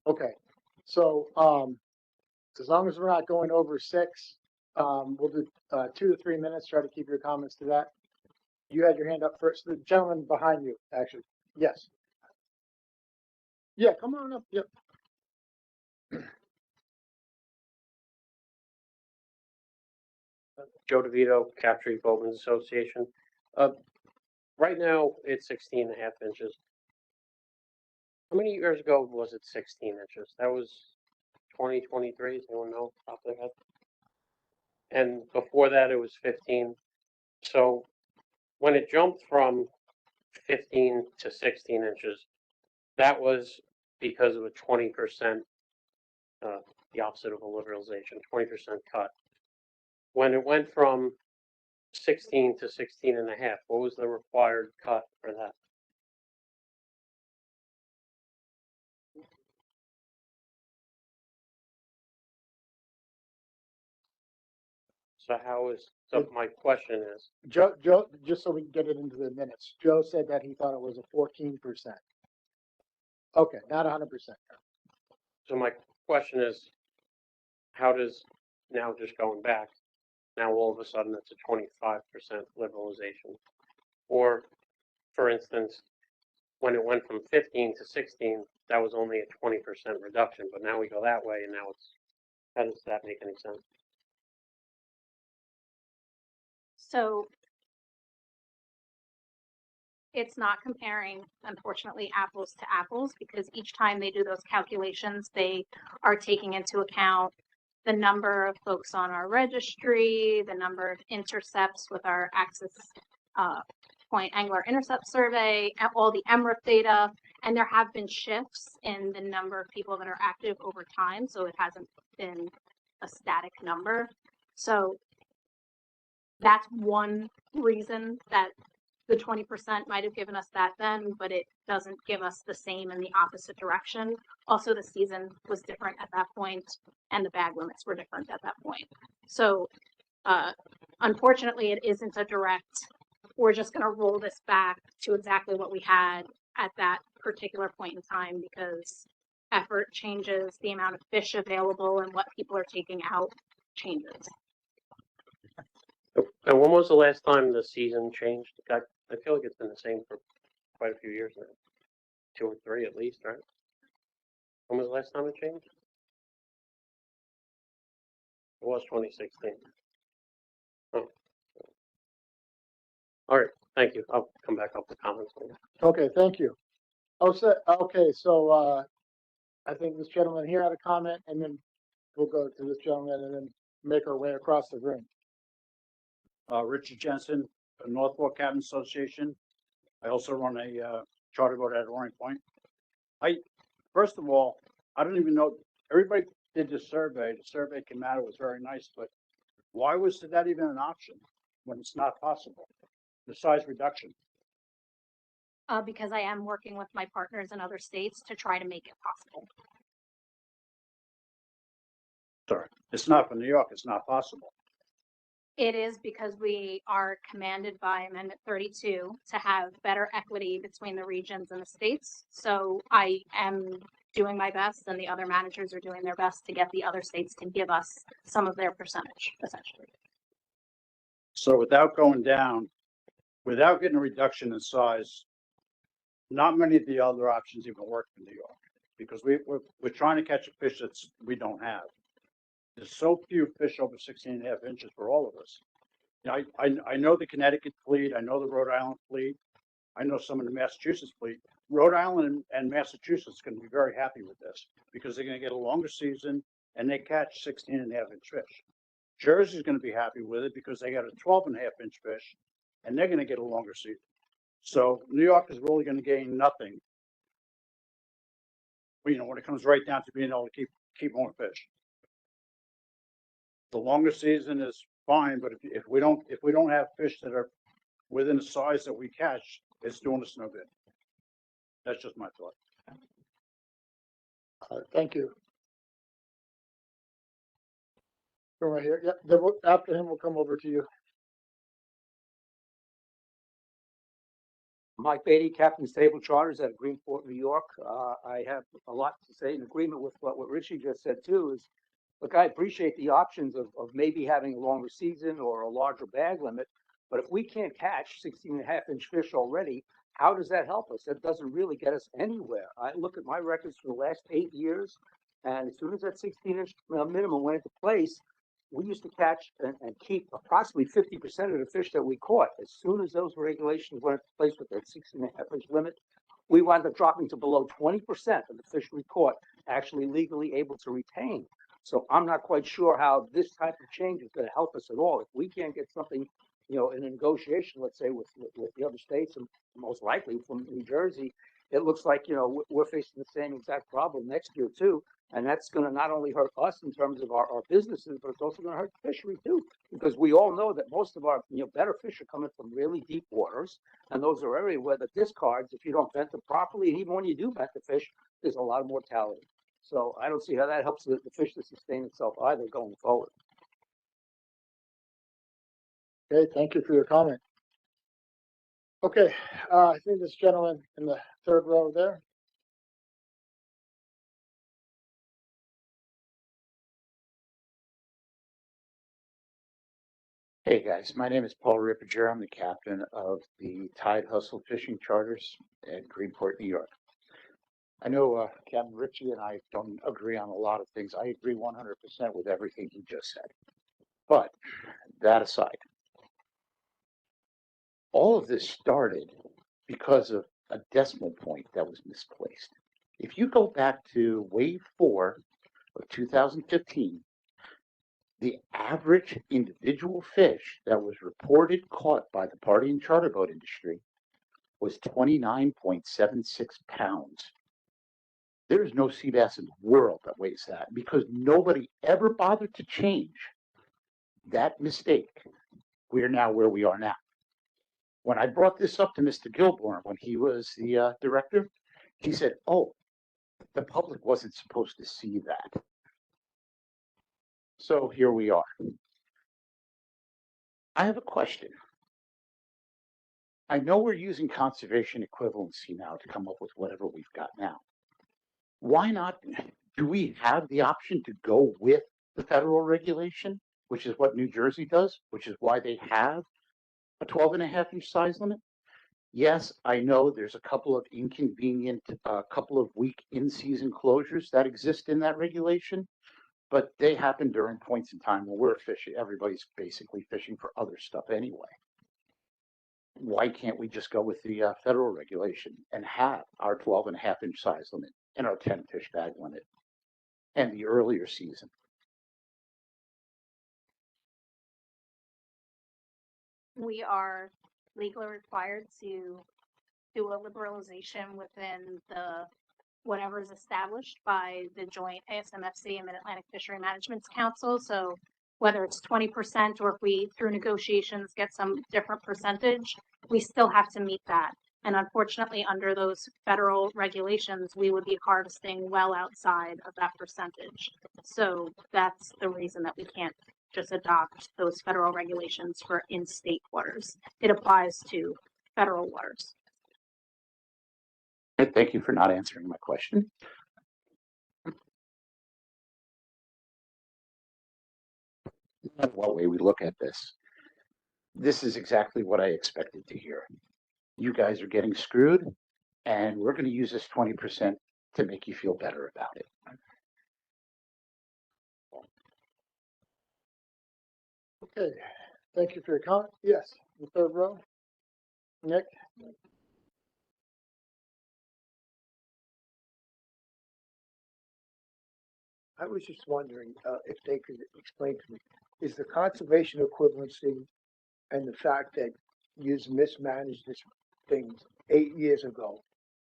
Okay, so as long as we're not going over 6, we'll do 2 to 3 minutes. Try to keep your comments to that. You had your hand up first. The gentleman behind you, actually. Yes. Yeah, come on up. Yep. Joe DeVito, Captree Boatman's Association. Right now, it's 16 and a half inches. How many years ago was it 16 inches? That was 2023, does anyone know off their head? And before that, it was 15. So when it jumped from 15 to 16 inches, that was because of a 20%, the opposite of a liberalization, 20% cut. When it went from 16 to 16 and a half, what was the required cut for that? So my question is, Joe, just so we can get it into the minutes, Joe said that he thought it was a 14%. Okay, not 100%. so my question is, how does, now just going back, now all of a sudden it's a 25% liberalization? Or, for instance, when it went from 15 to 16, that was only a 20% reduction, but now we go that way and now how does that make any sense? So it's not comparing, unfortunately, apples to apples, because each time they do those calculations, they are taking into account the number of folks on our registry, the number of intercepts with our access point angler intercept survey, all the MRAC data, and there have been shifts in the number of people that are active over time, so it hasn't been a static number. So that's one reason that the 20% might have given us that then, but it doesn't give us the same in the opposite direction. Also, the season was different at that point, and the bag limits were different at that point. So, unfortunately, it isn't a direct, we're just going to roll this back to exactly what we had at that particular point in time, because effort changes, the amount of fish available and what people are taking out changes. And when was the last time the season changed? I feel like it's been the same for quite a few years now. 2 or 3 at least, right? When was the last time it changed? It was 2016. Oh. All right, thank you. I'll come back up with comments later. Okay, thank you. Okay, so, I think this gentleman here had a comment, and then we'll go to this gentleman and then make our way across the room. Richard Jensen, Norfolk Captain Association. I also run a charter boat at Roaring Point. First of all, I don't even know, everybody did the survey. The survey came out, it was very nice, but why was that even an option when it's not possible? The size reduction. Because I am working with my partners in other states to try to make it possible. Sorry, it's not for New York, it's not possible. It is because we are commanded by Amendment 32 to have better equity between the regions and the states. So I am doing my best, and the other managers are doing their best to get the other states to give us some of their percentage, essentially. So without going down, without getting a reduction in size, not many of the other options even work for New York, because we're trying to catch a fish we don't have. There's so few fish over 16.5 inches for all of us. You know, I know the Connecticut fleet, I know the Rhode Island fleet, I know some of the Massachusetts fleet. Rhode Island and Massachusetts can be very happy with this because they're going to get a longer season and they catch 16.5-inch fish. Jersey's going to be happy with it because they got a 12.5-inch fish and they're going to get a longer season. So New York is really going to gain nothing, you know, when it comes right down to being able to keep more fish. The longer season is fine, but if we don't have fish that are within the size that we catch, it's doing us no good. That's just my thought. Thank you. Go right here. Yep. Then after him, we'll come over to you. Mike Beatty, Captain Stable Charters at Greenport, New York. I have a lot to say in agreement with what Richie just said too. Is look, I appreciate the options of maybe having a longer season or a larger bag limit, but if we can't catch 16.5-inch fish already, how does that help us? That doesn't really get us anywhere. I look at my records for the last 8 years, and as soon as that 16-inch minimum went into place, we used to catch and keep approximately 50% of the fish that we caught. As soon as those regulations went into place with that 16.5-inch limit, we wound up dropping to below 20% of the fish we caught actually legally able to retain. So I'm not quite sure how this type of change is going to help us at all. If we can't get something, you know, in a negotiation, let's say with the other states, and most likely from New Jersey, it looks like, you know, we're facing the same exact problem next year too. And that's going to not only hurt us in terms of our businesses, but it's also going to hurt the fishery too, because we all know that most of our, you know, better fish are coming from really deep waters, and those are areas where the discards, if you don't vent them properly, and even when you do vent the fish, there's a lot of mortality. So I don't see how that helps the fish to sustain itself either going forward. Okay, thank you for your comment. Okay, I think this gentleman in the third row there. Hey guys, my name is Paul Rippiger. I'm the captain of the Tide Hustle Fishing Charters at Greenport, New York. I know Captain Ritchie and I don't agree on a lot of things. I agree 100% with everything he just said. But that aside, all of this started because of a decimal point that was misplaced. If you go back to wave 4 of 2015, the average individual fish that was reported caught by the party and charter boat industry was 29.76 pounds. There is no sea bass in the world that weighs that because nobody ever bothered to change that mistake we're now where we are now. When I brought this up to Mr. Gilborn, when he was the director, he said, oh, the public wasn't supposed to see that. So here we are. I have a question. I know we're using conservation equivalency now to come up with whatever we've got now. Why not? Do we have the option to go with the federal regulation, which is what New Jersey does, which is why they have a 12.5-inch size limit? Yes, I know there's a couple of inconvenient, couple of weak in-season closures that exist in that regulation, but they happen during points in time when we're fishing. Everybody's basically fishing for other stuff anyway. Why can't we just go with the federal regulation and have our 12.5-inch size limit and our 10 fish bag limit and the earlier season? We are legally required to do a liberalization within the whatever is established by the joint ASMFC and Mid-Atlantic Fishery Management Council. So whether it's 20% or if we, through negotiations, get some different percentage, we still have to meet that. And unfortunately, under those federal regulations, we would be harvesting well outside of that percentage. So that's the reason that we can't just adopt those federal regulations for in-state waters. It applies to federal waters. Thank you for not answering my question. No matter what way we look at this, this is exactly what I expected to hear. You guys are getting screwed, and we're going to use this 20% to make you feel better about it. Okay, thank you for your comment. Yes, the third row. Nick? I was just wondering, if they could explain to me, is the conservation equivalency and the fact that you've mismanaged this thing 8 years ago,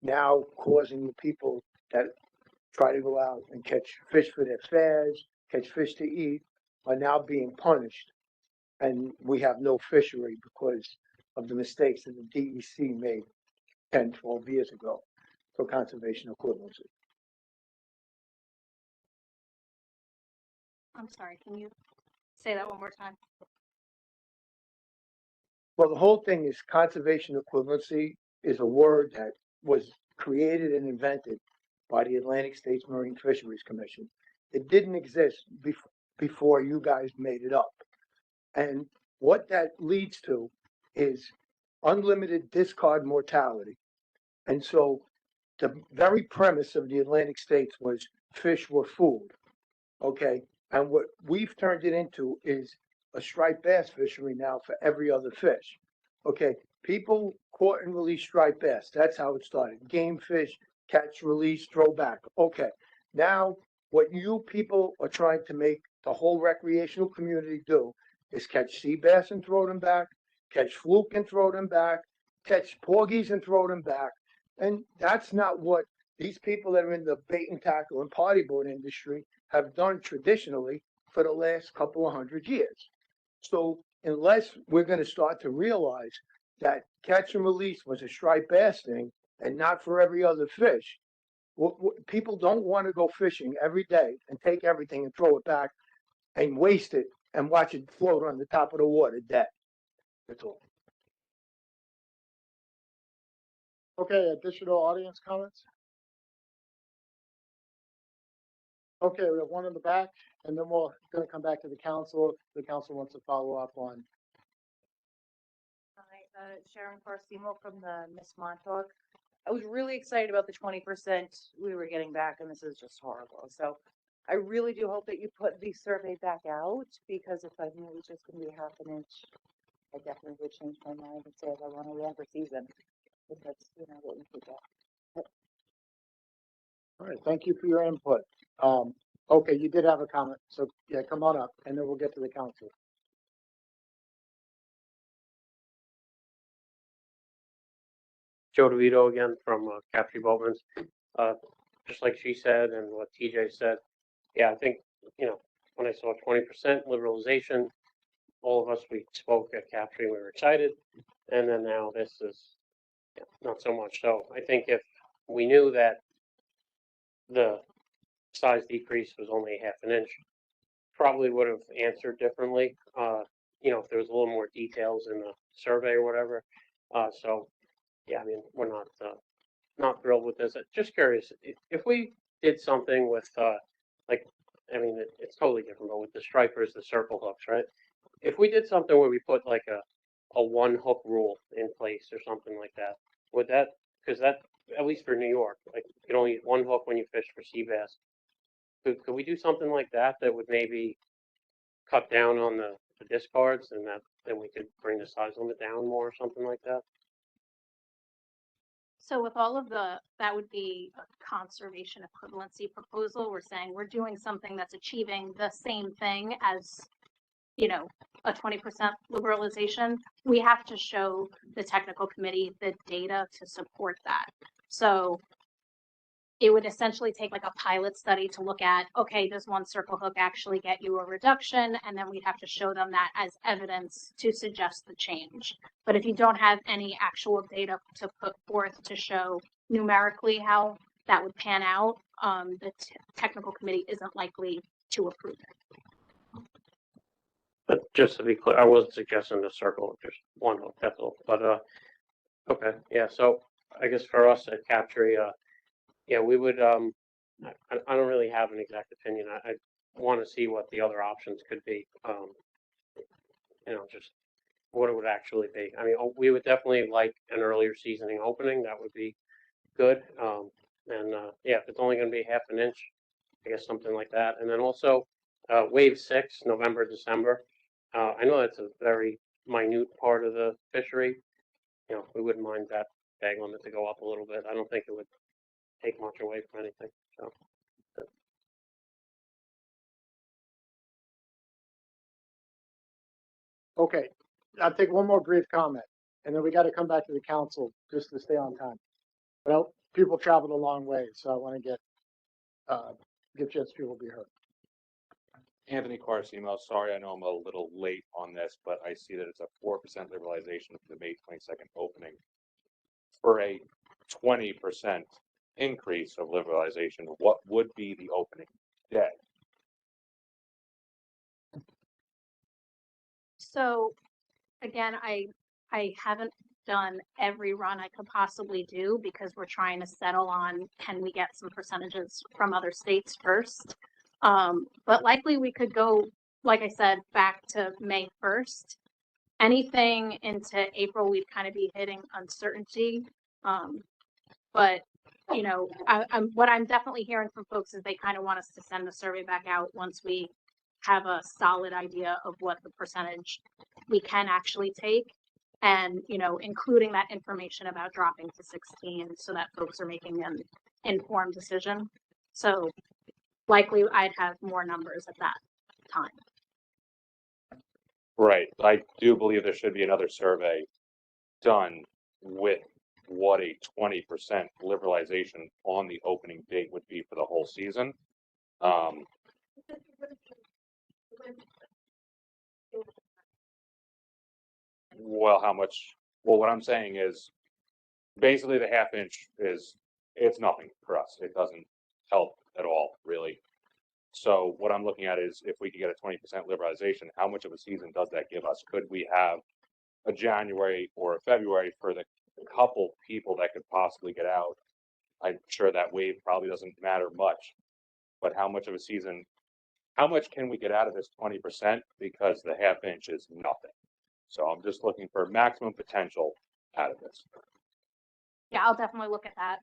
now causing the people that try to go out and catch fish for their fairs, catch fish to eat, are now being punished, and we have no fishery because of the mistakes that the DEC made 10, 12 years ago for conservation equivalency? I'm sorry, can you say that one more time? Well, the whole thing is conservation equivalency is a word that was created and invented by the Atlantic States Marine Fisheries Commission. It didn't exist before you guys made it up. And what that leads to is unlimited discard mortality. And so the very premise of the Atlantic States was fish were food. Okay. And what we've turned it into is a striped bass fishery now for every other fish. Okay. People caught and release striped bass. That's how it started. Game fish, catch, release, throw back. Okay. Now, what you people are trying to make the whole recreational community do is catch sea bass and throw them back, catch fluke and throw them back, catch porgies and throw them back. And that's not what these people that are in the bait and tackle and party boat industry have done traditionally for the last couple of 100 years. So unless we're going to start to realize that catch and release was a striped bass thing and not for every other fish, people don't want to go fishing every day and take everything and throw it back and waste it and watch it float on the top of the water dead. That's all. Okay, additional audience comments? Okay, we have one in the back, and then we're gonna come back to the council if the council wants to follow up on. Hi, Sharon Farsimo from the Miss Montauk. I was really excited about the 20% we were getting back, and this is just horrible. So I really do hope that you put the survey back out, because if I knew it was just gonna be 1/2 inch, I definitely would change my mind and say I want a longer season. But that's, what we could get. All right, thank you for your input. Okay, you did have a comment, so yeah, come on up, and then we'll get to the council. Joe DeVito again from Capri Boatman's. Just like she said and what TJ said, yeah, I think, when I saw 20% liberalization, all of us, we spoke at Captree, we were excited, and then now this is not so much. So I think if we knew that the size decrease was only half an inch, probably would have answered differently. If there was a little more details in the survey or whatever. So yeah, I mean, we're not thrilled with this. Just curious, if we did something with it's totally different, but with the stripers, the circle hooks, right? If we did something where we put like a one hook rule in place or something like that, would that, because that, at least for New York, like you can only use one hook when you fish for sea bass. Could we do something like that that would maybe cut down on the discards, and then we could bring the size limit down more or something like that? So with all of that would be a conservation equivalency proposal. We're saying we're doing something that's achieving the same thing as, a 20% liberalization. We have to show the technical committee the data to support that. So it would essentially take like a pilot study to look at, okay, does one circle hook actually get you a reduction? And then we'd have to show them that as evidence to suggest the change. But if you don't have any actual data to put forth to show numerically how that would pan out, the technical committee isn't likely to approve it. But just to be clear, I wasn't suggesting the circle hook, just one hook, that's all. But okay, yeah. So I guess for us at Captree, yeah, we would. I don't really have an exact opinion. I want to see what the other options could be. Just what it would actually be. I mean, we would definitely like an earlier seasoning opening. That would be good. Yeah, if it's only going to be half an inch, I guess something like that. And then also, wave 6, November, December. I know that's a very minute part of the fishery. We wouldn't mind that bag limit to go up a little bit. I don't think it would take much away from anything. So. Okay, I'll take one more brief comment, and then we got to come back to the council just to stay on time. Well, people traveled a long way, so I want to get chance people to be heard. Anthony Carsimo, sorry, I know I'm a little late on this, but I see that it's a 4% liberalization for the May 22nd opening. For a 20% increase of liberalization, what would be the opening day? So again, I haven't done every run I could possibly do because we're trying to settle on, can we get some percentages from other states first? But likely we could go, like I said, back to May 1st. Anything into April, we'd kind of be hitting uncertainty. But what I'm definitely hearing from folks is they kind of want us to send the survey back out once we have a solid idea of what the percentage we can actually take, and including that information about dropping to 16 so that folks are making an informed decision. So likely I'd have more numbers at that time. Right. I do believe there should be another survey done with what a 20% liberalization on the opening date would be for the whole season. Well, how much? Well, what I'm saying is basically the half inch it's nothing for us. It doesn't help at all, really. So what I'm looking at is if we could get a 20% liberalization, how much of a season does that give us? Could we have a January or a February for the couple people that could possibly get out? I'm sure that wave probably doesn't matter much, but how much of a season, how much can we get out of this 20%? Because the half inch is nothing. So I'm just looking for maximum potential out of this. Yeah, I'll definitely look at that.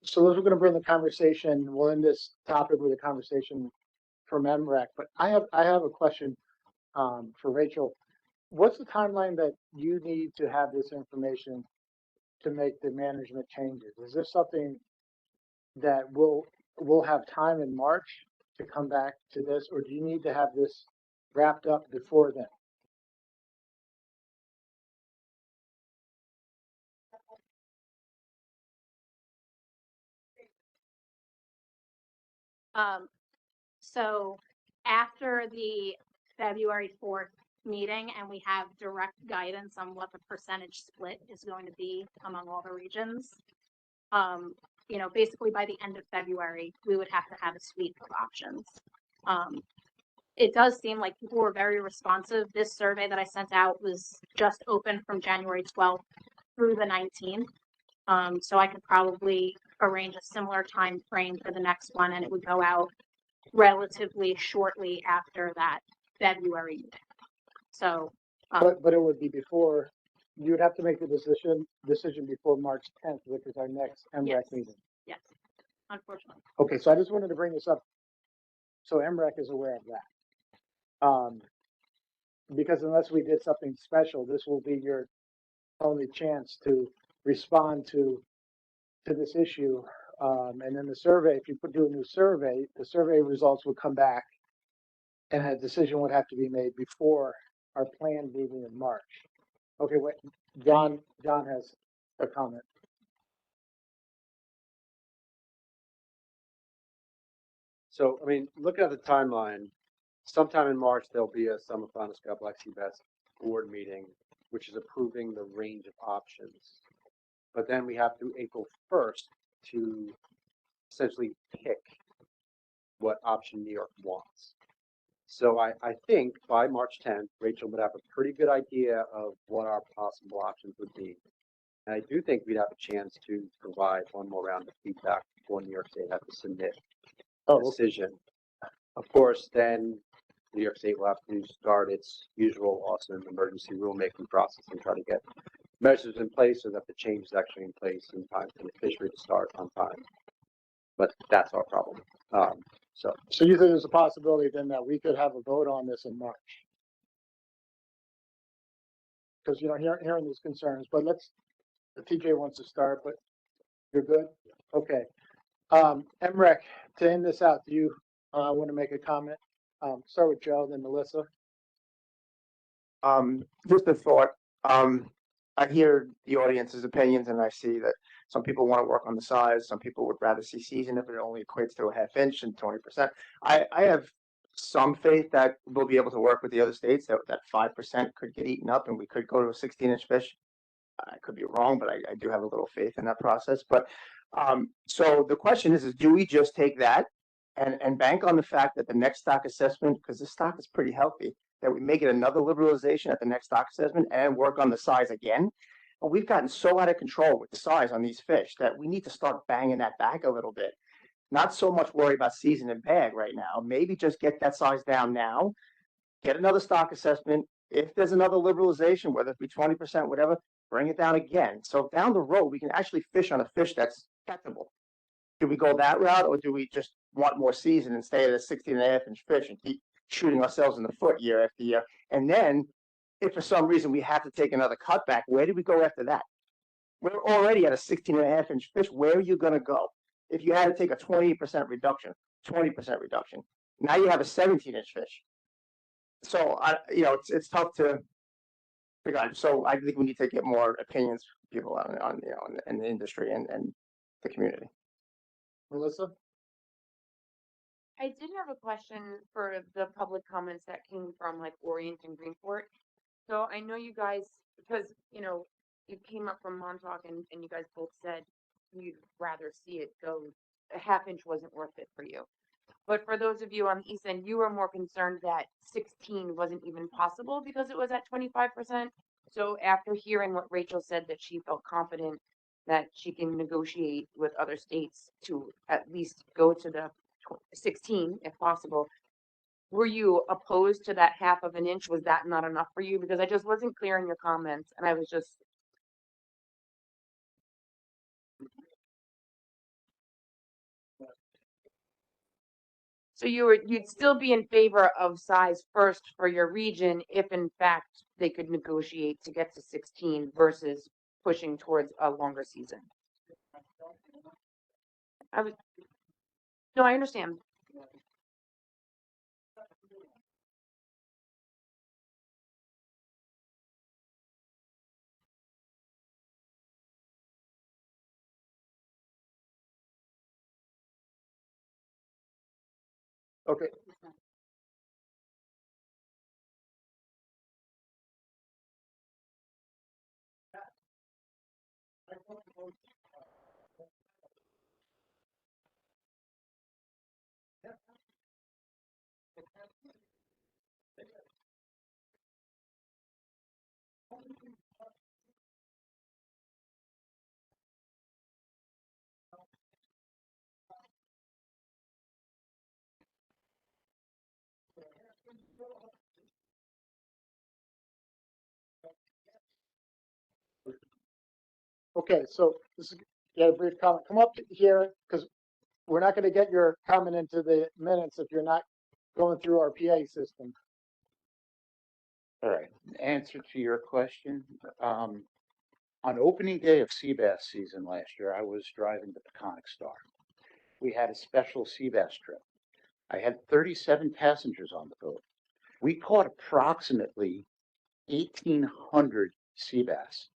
So we're going to bring the conversation. We'll end this topic with a conversation from MRAC. But I have a question for Rachel. What's the timeline that you need to have this information to make the management changes? Is this something that we'll have time in March to come back to this, or do you need to have this wrapped up before then? So after the February 4th meeting and we have direct guidance on what the percentage split is going to be among all the regions, basically by the end of February, we would have to have a suite of options. It does seem like people were very responsive. This survey that I sent out was just open from January 12th through the 19th. So I could probably arrange a similar time frame for the next one, and it would go out relatively shortly after that February meeting. So, But it would be before, you would have to make the decision before March 10th, which is our next MRAC yes, meeting. yes, unfortunately. Okay, so I just wanted to bring this up, so MRAC is aware of that. Because unless we did something special, this will be your only chance to respond to this issue. And then the survey, if you do a new survey, the survey results would come back and a decision would have to be made before our planned meeting in March. Okay, wait, John has a comment. So, I mean, looking at the timeline, sometime in March, there'll be a Summer Finals Cup Black Sea Bass board meeting, which is approving the range of options. But then we have to April 1st to essentially pick what option New York wants. So I think by March 10th, Rachel would have a pretty good idea of what our possible options would be. And I do think we'd have a chance to provide one more round of feedback before New York State has to submit a decision. Of course, then New York State will have to start its usual awesome emergency rulemaking process and try to get measures in place so that the change is actually in place in time for the fishery to start on time. But that's our problem. So you think there's a possibility then that we could have a vote on this in March? Because, hearing these concerns, but TJ wants to start, but you're good? Okay. MREC, to end this out, do you want to make a comment? Start with Joe, then Melissa. Just a thought. I hear the audience's opinions and I see that some people want to work on the size. Some people would rather see season if it only equates to a half inch and 20%. I have some faith that we'll be able to work with the other states that 5% could get eaten up and we could go to a 16-inch fish. I could be wrong, but I do have a little faith in that process. But so the question is do we just take that and bank on the fact that the next stock assessment, because the stock is pretty healthy, that we make it another liberalization at the next stock assessment and work on the size again? But we've gotten so out of control with the size on these fish that we need to start banging that back a little bit. Not so much worry about season and bag right now. Maybe just get that size down now, get another stock assessment. If there's another liberalization, whether it be 20%, whatever, bring it down again. So down the road, we can actually fish on a fish that's catchable. Do we go that route or do we just want more season and stay at a 16.5-inch fish and keep shooting ourselves in the foot year after year? And then if for some reason we have to take another cutback, where do we go after that? We're already at a 16.5-inch fish. Where are you going to go? If you had to take a 20% reduction, 20% reduction, now you have a 17-inch fish. So it's tough to figure out. So I think we need to get more opinions from people on in the industry and the community. Melissa? I did have a question for the public comments that came from like Orient and Greenport. So I know you guys, because you came up from Montauk and you guys both said you'd rather see it go, a half inch wasn't worth it for you. But for those of you on the east end, you were more concerned that 16 wasn't even possible because it was at 25%. So after hearing what Rachel said, that she felt confident that she can negotiate with other states to at least go to the 16 if possible. Were you opposed to that half of an inch? Was that not enough for you? Because I just wasn't clear in your comments and I was just. So you'd still be in favor of size first for your region if in fact they could negotiate to get to 16 versus pushing towards a longer season. No, I understand. Okay. Okay, so this is, yeah, a brief comment. Come up here, because we're not gonna get your comment into the minutes if you're not going through our PA system. All right, answer to your question, on opening day of sea bass season last year, I was driving the Peconic Star. We had a special sea bass trip. I had 37 passengers on the boat. We caught approximately 1,800 sea bass.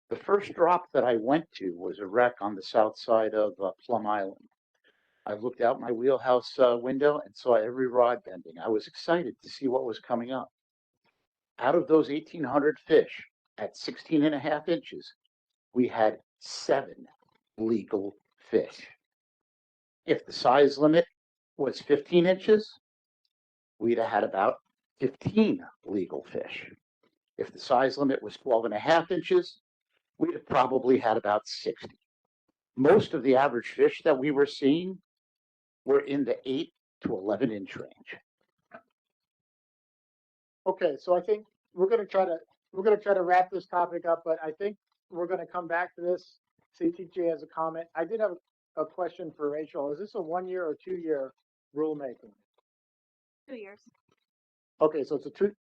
The first drop that I went to was a wreck on the south side of Plum Island. I looked out my wheelhouse window and saw every rod bending. I was excited to see what was coming up. Out of those 1,800 fish at 16 and a half inches, we had 7 legal fish. If the size limit was 15 inches, we'd have had about 15 legal fish. If the size limit was 12 and a half inches, we'd have probably had about 60. Most of the average fish that we were seeing were in the 8 to 11 inch range. Okay, so I think we're gonna try to wrap this topic up, but I think we're gonna come back to this. CTJ has a comment. I did have a question for Rachel. Is this a 1-year or 2-year rulemaking? 2 years. Okay, so it's a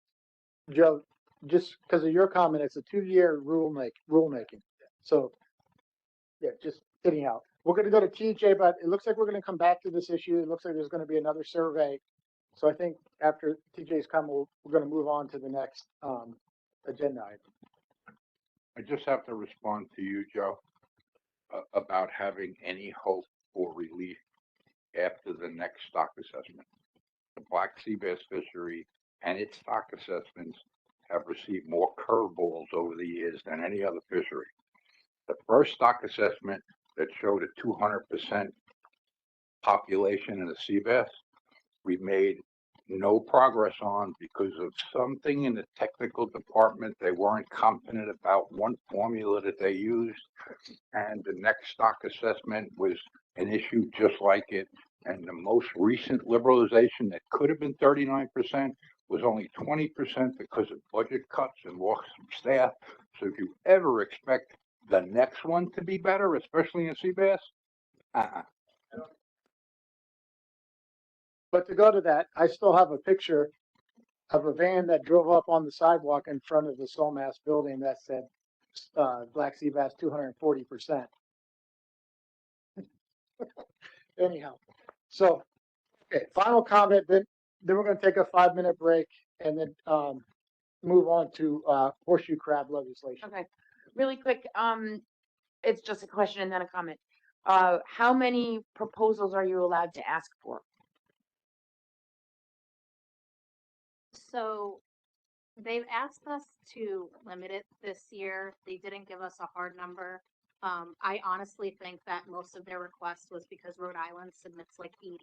Joe, just because of your comment, it's a 2-year rulemaking. So, yeah, just sitting out. We're gonna go to TJ, but it looks like we're gonna come back to this issue. It looks like there's gonna be another survey. So I think after TJ's comment, we're gonna move on to the next, agenda item. I just have to respond to you, Joe, about having any hope for relief after the next stock assessment. The black sea bass fishery and its stock assessments have received more curveballs over the years than any other fishery. The first stock assessment that showed a 200% population in the sea bass, we made no progress on because of something in the technical department. They weren't confident about one formula that they used, and the next stock assessment was an issue just like it. And the most recent liberalization that could have been 39% was only 20% because of budget cuts and loss of staff. So if you ever expect the next one to be better, especially in sea bass, But to go to that, I still have a picture of a van that drove up on the sidewalk in front of the Solmass building that said, Black Sea Bass 240%. Anyhow, so, okay, final comment, then we're gonna take a 5-minute break and then, move on to, horseshoe crab legislation. Okay, really quick, it's just a question and then a comment. How many proposals are you allowed to ask for? So they've asked us to limit it this year. They didn't give us a hard number. I honestly think that most of their requests was because Rhode Island submits like 80.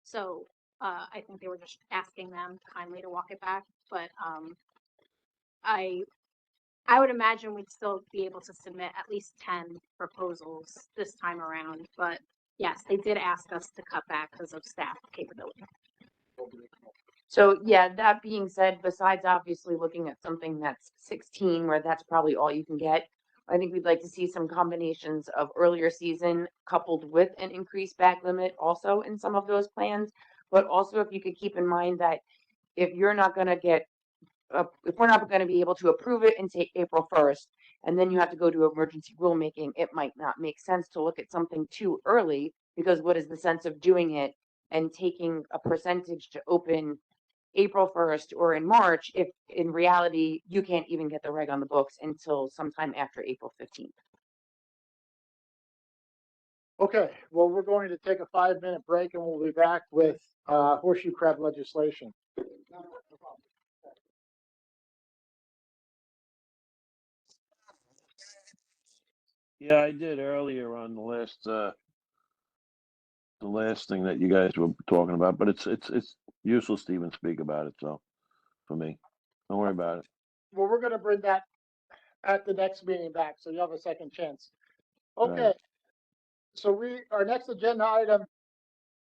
So I think they were just asking them kindly to walk it back. But I would imagine we'd still be able to submit at least 10 proposals this time around. But yes, they did ask us to cut back because of staff capability. So yeah, that being said, besides obviously looking at something that's 16, where that's probably all you can get, I think we'd like to see some combinations of earlier season coupled with an increased bag limit also in some of those plans. But also if you could keep in mind that if you're not going to get, if we're not going to be able to approve it until April 1st, and then you have to go to emergency rulemaking, it might not make sense to look at something too early, because what is the sense of doing it and taking a percentage to open April 1st or in March, if in reality you can't even get the reg on the books until sometime after April 15th. Okay, well, we're going to take a 5-minute break and we'll be back with horseshoe crab legislation. Yeah, I did earlier on the last thing that you guys were talking about, but it's useless to even speak about it. So for me, don't worry about it. Well, we're gonna bring that at the next meeting back, so you have a second chance. Okay, Right. so our next agenda item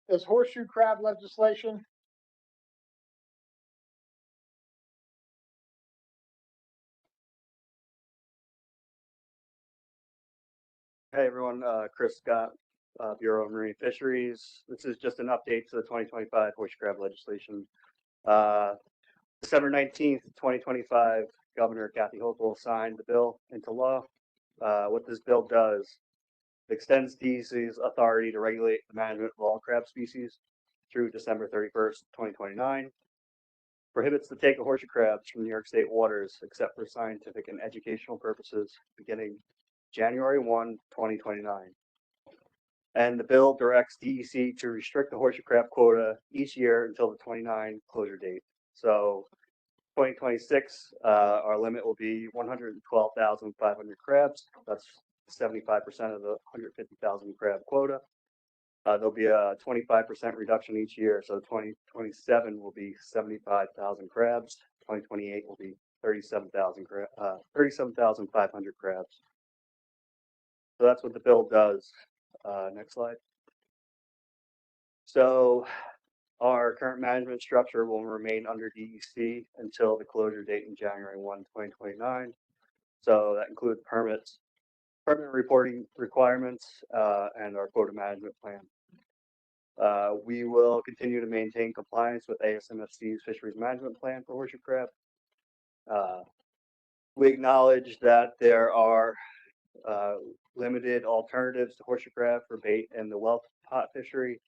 is horseshoe crab legislation. Hey everyone, Chris Scott, Bureau of Marine Fisheries. This is just an update to the 2025 horseshoe crab legislation. December 19th, 2025, Governor Kathy Hochul signed the bill into law. What this bill does, it extends DEC's authority to regulate the management of all crab species through December 31st, 2029. Prohibits the take of horseshoe crabs from New York State waters except for scientific and educational purposes beginning January 1, 2029. And the bill directs DEC to restrict the horseshoe crab quota each year until the 29 closure date. So 2026, our limit will be 112,500 crabs. That's 75% of the 150,000 crab quota. There'll be a 25% reduction each year. So 2027 will be 75,000 crabs. 2028 will be 37,500 crabs. So that's what the bill does. Next slide. So our current management structure will remain under DEC until the closure date in January 1, 2029. So that includes permits, permit reporting requirements, and our quota management plan. We will continue to maintain compliance with ASMFC's fisheries management plan for horseshoe crab. We acknowledge that there are limited alternatives to horseshoe crab for bait in the whelk pot fishery.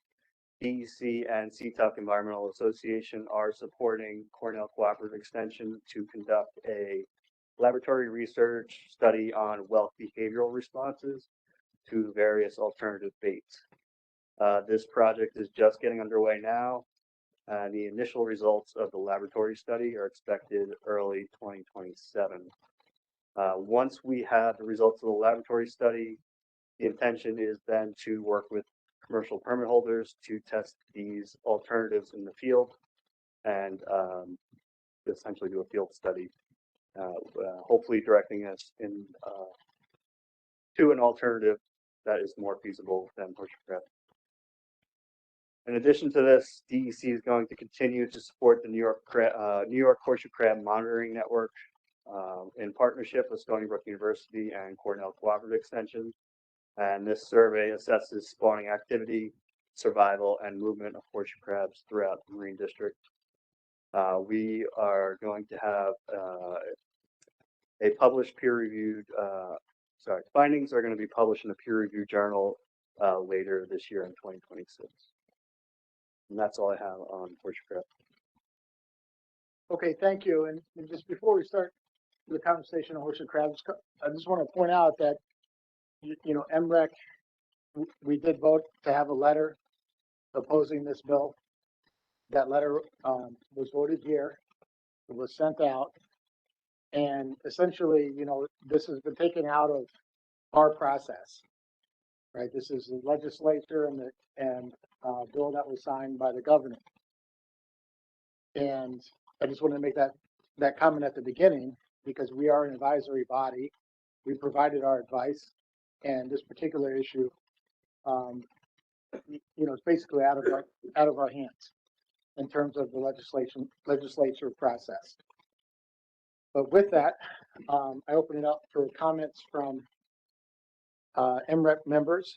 DEC and CTUC Environmental Association are supporting Cornell Cooperative Extension to conduct a laboratory research study on whelk behavioral responses to various alternative baits. This project is just getting underway now. The initial results of the laboratory study are expected early 2027. Once we have the results of the laboratory study, the intention is then to work with commercial permit holders to test these alternatives in the field and essentially do a field study, hopefully directing us in to an alternative that is more feasible than horseshoe crab. In addition to this, DEC is going to continue to support the New York Horseshoe Crab Monitoring Network in partnership with Stony Brook University and Cornell Cooperative Extension. And this survey assesses spawning activity, survival, and movement of horseshoe crabs throughout the Marine District. We are going to have a published peer-reviewed, findings are going to be published in a peer-reviewed journal later this year in 2026. And that's all I have on horseshoe crab. Okay, thank you. And just before we start the conversation on horseshoe crabs, I just want to point out that, MRAC, we did vote to have a letter opposing this bill. That letter was voted here. It was sent out. And essentially, this has been taken out of our process, right? This is the legislature and bill that was signed by the governor. And I just wanted to make that comment at the beginning because we are an advisory body. We provided our advice, and this particular issue, it's basically out of our hands in terms of the legislature process. But with that, I open it up for comments from MREC members.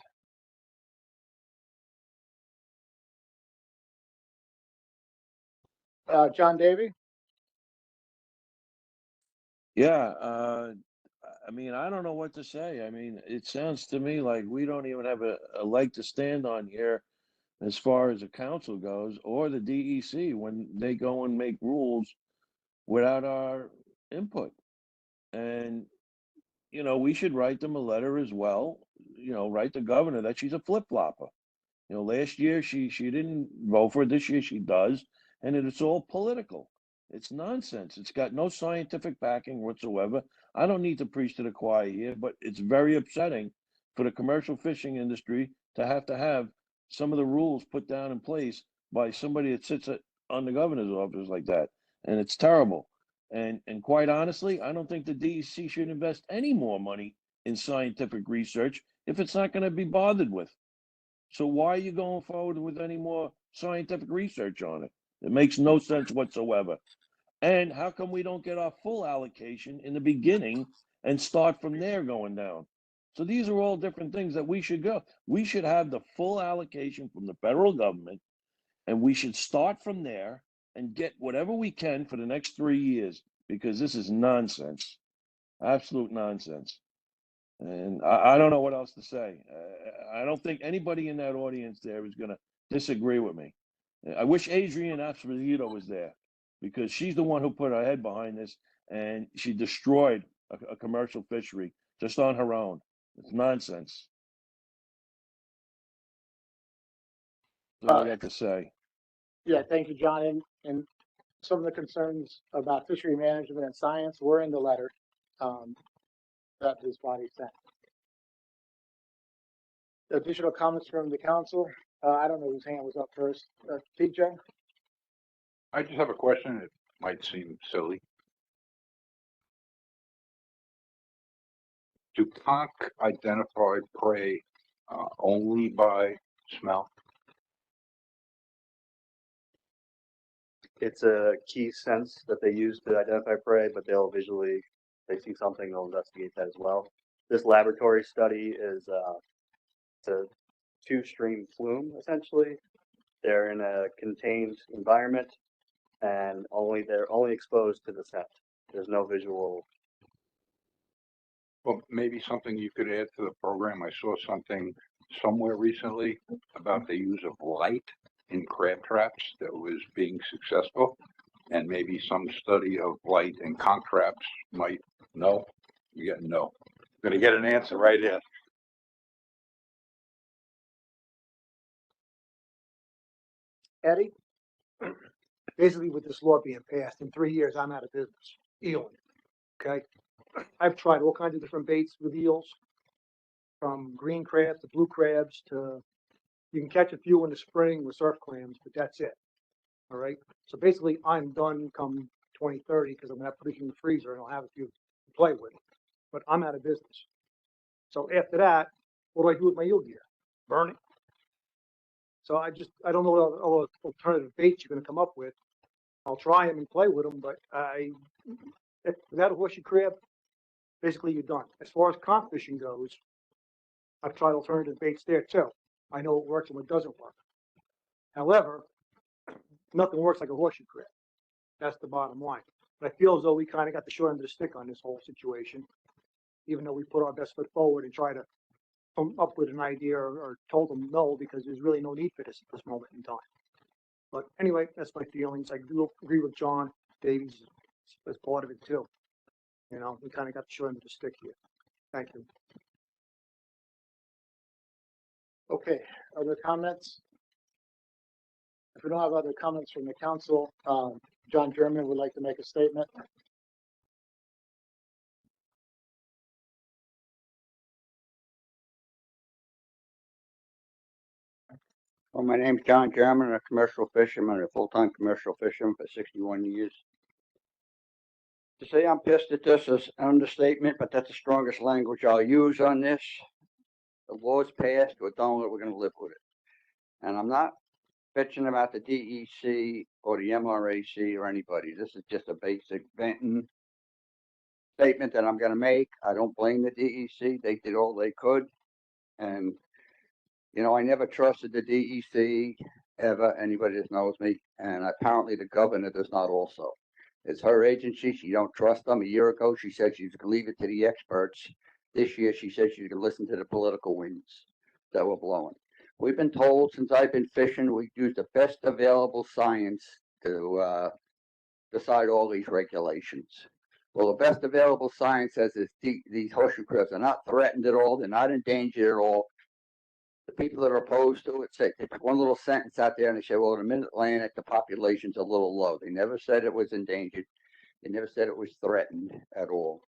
John Davy? Yeah, I mean, I don't know what to say. I mean, it sounds to me like we don't even have a leg to stand on here as far as the council goes or the DEC when they go and make rules without our input. And, you know, we should write them a letter as well, you know, write the governor that she's a flip-flopper. You know, last year she didn't vote for it, this year she does, and it's all political. It's nonsense. It's got no scientific backing whatsoever. I don't need to preach to the choir here, but it's very upsetting for the commercial fishing industry to have some of the rules put down in place by somebody that sits on the governor's office like that. And it's terrible. And quite honestly, I don't think the DEC should invest any more money in scientific research if it's not going to be bothered with. So why are you going forward with any more scientific research on it? It makes no sense whatsoever. And how come we don't get our full allocation in the beginning and start from there going down? So these are all different things that we should go. We should have the full allocation from the federal government, and we should start from there and get whatever we can for the next 3 years, because this is nonsense, absolute nonsense. And I don't know what else to say. I don't think anybody in that audience there is going to disagree with me. I wish Adrienne Esposito was there, because she's the one who put her head behind this, and she destroyed a commercial fishery just on her own. It's nonsense. That's all I got to say. Yeah, thank you, John. And some of the concerns about fishery management and science were in the letter that his body sent. Additional comments from the council? I don't know whose hand was up first. TJ? I just have a question. It might seem silly. Do conch identify prey only by smell? It's a key sense that they use to identify prey, but they'll visually, if they see something, they'll investigate that as well. This laboratory study is it's a two-stream flume, essentially. They're in a contained environment, and they're only exposed to the scent. There's no visual. Well, maybe something you could add to the program. I saw something somewhere recently about the use of light in crab traps that was being successful, and maybe some study of light in conch traps might know. You get no. Gonna get an answer right here. Eddie, basically with this law being passed, in 3 years, I'm out of business, eeling, okay? I've tried all kinds of different baits with eels, from green crabs to blue crabs to, you can catch a few in the spring with surf clams, but that's it, all right? So basically, I'm done come 2030, because I'm gonna put it in the freezer and I'll have a few to play with, but I'm out of business. So after that, what do I do with my eel gear? Burn it? So I don't know what other alternative baits you're gonna come up with. I'll try them and play with them, but without a horseshoe crab, basically you're done. As far as conch fishing goes, I've tried alternative baits there too. I know what works and what doesn't work. However, nothing works like a horseshoe crab. That's the bottom line. But I feel as though we kind of got the short end of the stick on this whole situation, even though we put our best foot forward and try to come up with an idea or told them no, because there's really no need for this at this moment in time. But anyway, that's my feelings. I do agree with John Davies as part of it too. You know, we kind of got the short end of the stick here. Thank you. Okay, other comments? If we don't have other comments from the council, John German would like to make a statement. Well, my name's John German, I'm a commercial fisherman, a full-time commercial fisherman for 61 years. To say I'm pissed at this is an understatement, but that's the strongest language I'll use on this. The law's passed, we're done with it, we're gonna live with it. And I'm not bitching about the DEC or the MRAC or anybody. This is just a basic venting statement that I'm gonna make. I don't blame the DEC, they did all they could. And you know, I never trusted the DEC ever, anybody that knows me, and apparently the governor does not also. It's her agency, she don't trust them. A year ago, she said she was gonna leave it to the experts. This year, she said she's gonna listen to the political winds that were blowing. We've been told since I've been fishing, we use the best available science to decide all these regulations. Well, the best available science says is these horseshoe crabs are not threatened at all. They're not endangered at all. The people that are opposed to it say, they put one little sentence out there and they say, well, in the mid-Atlantic, the population's a little low. They never said it was endangered. They never said it was threatened at all.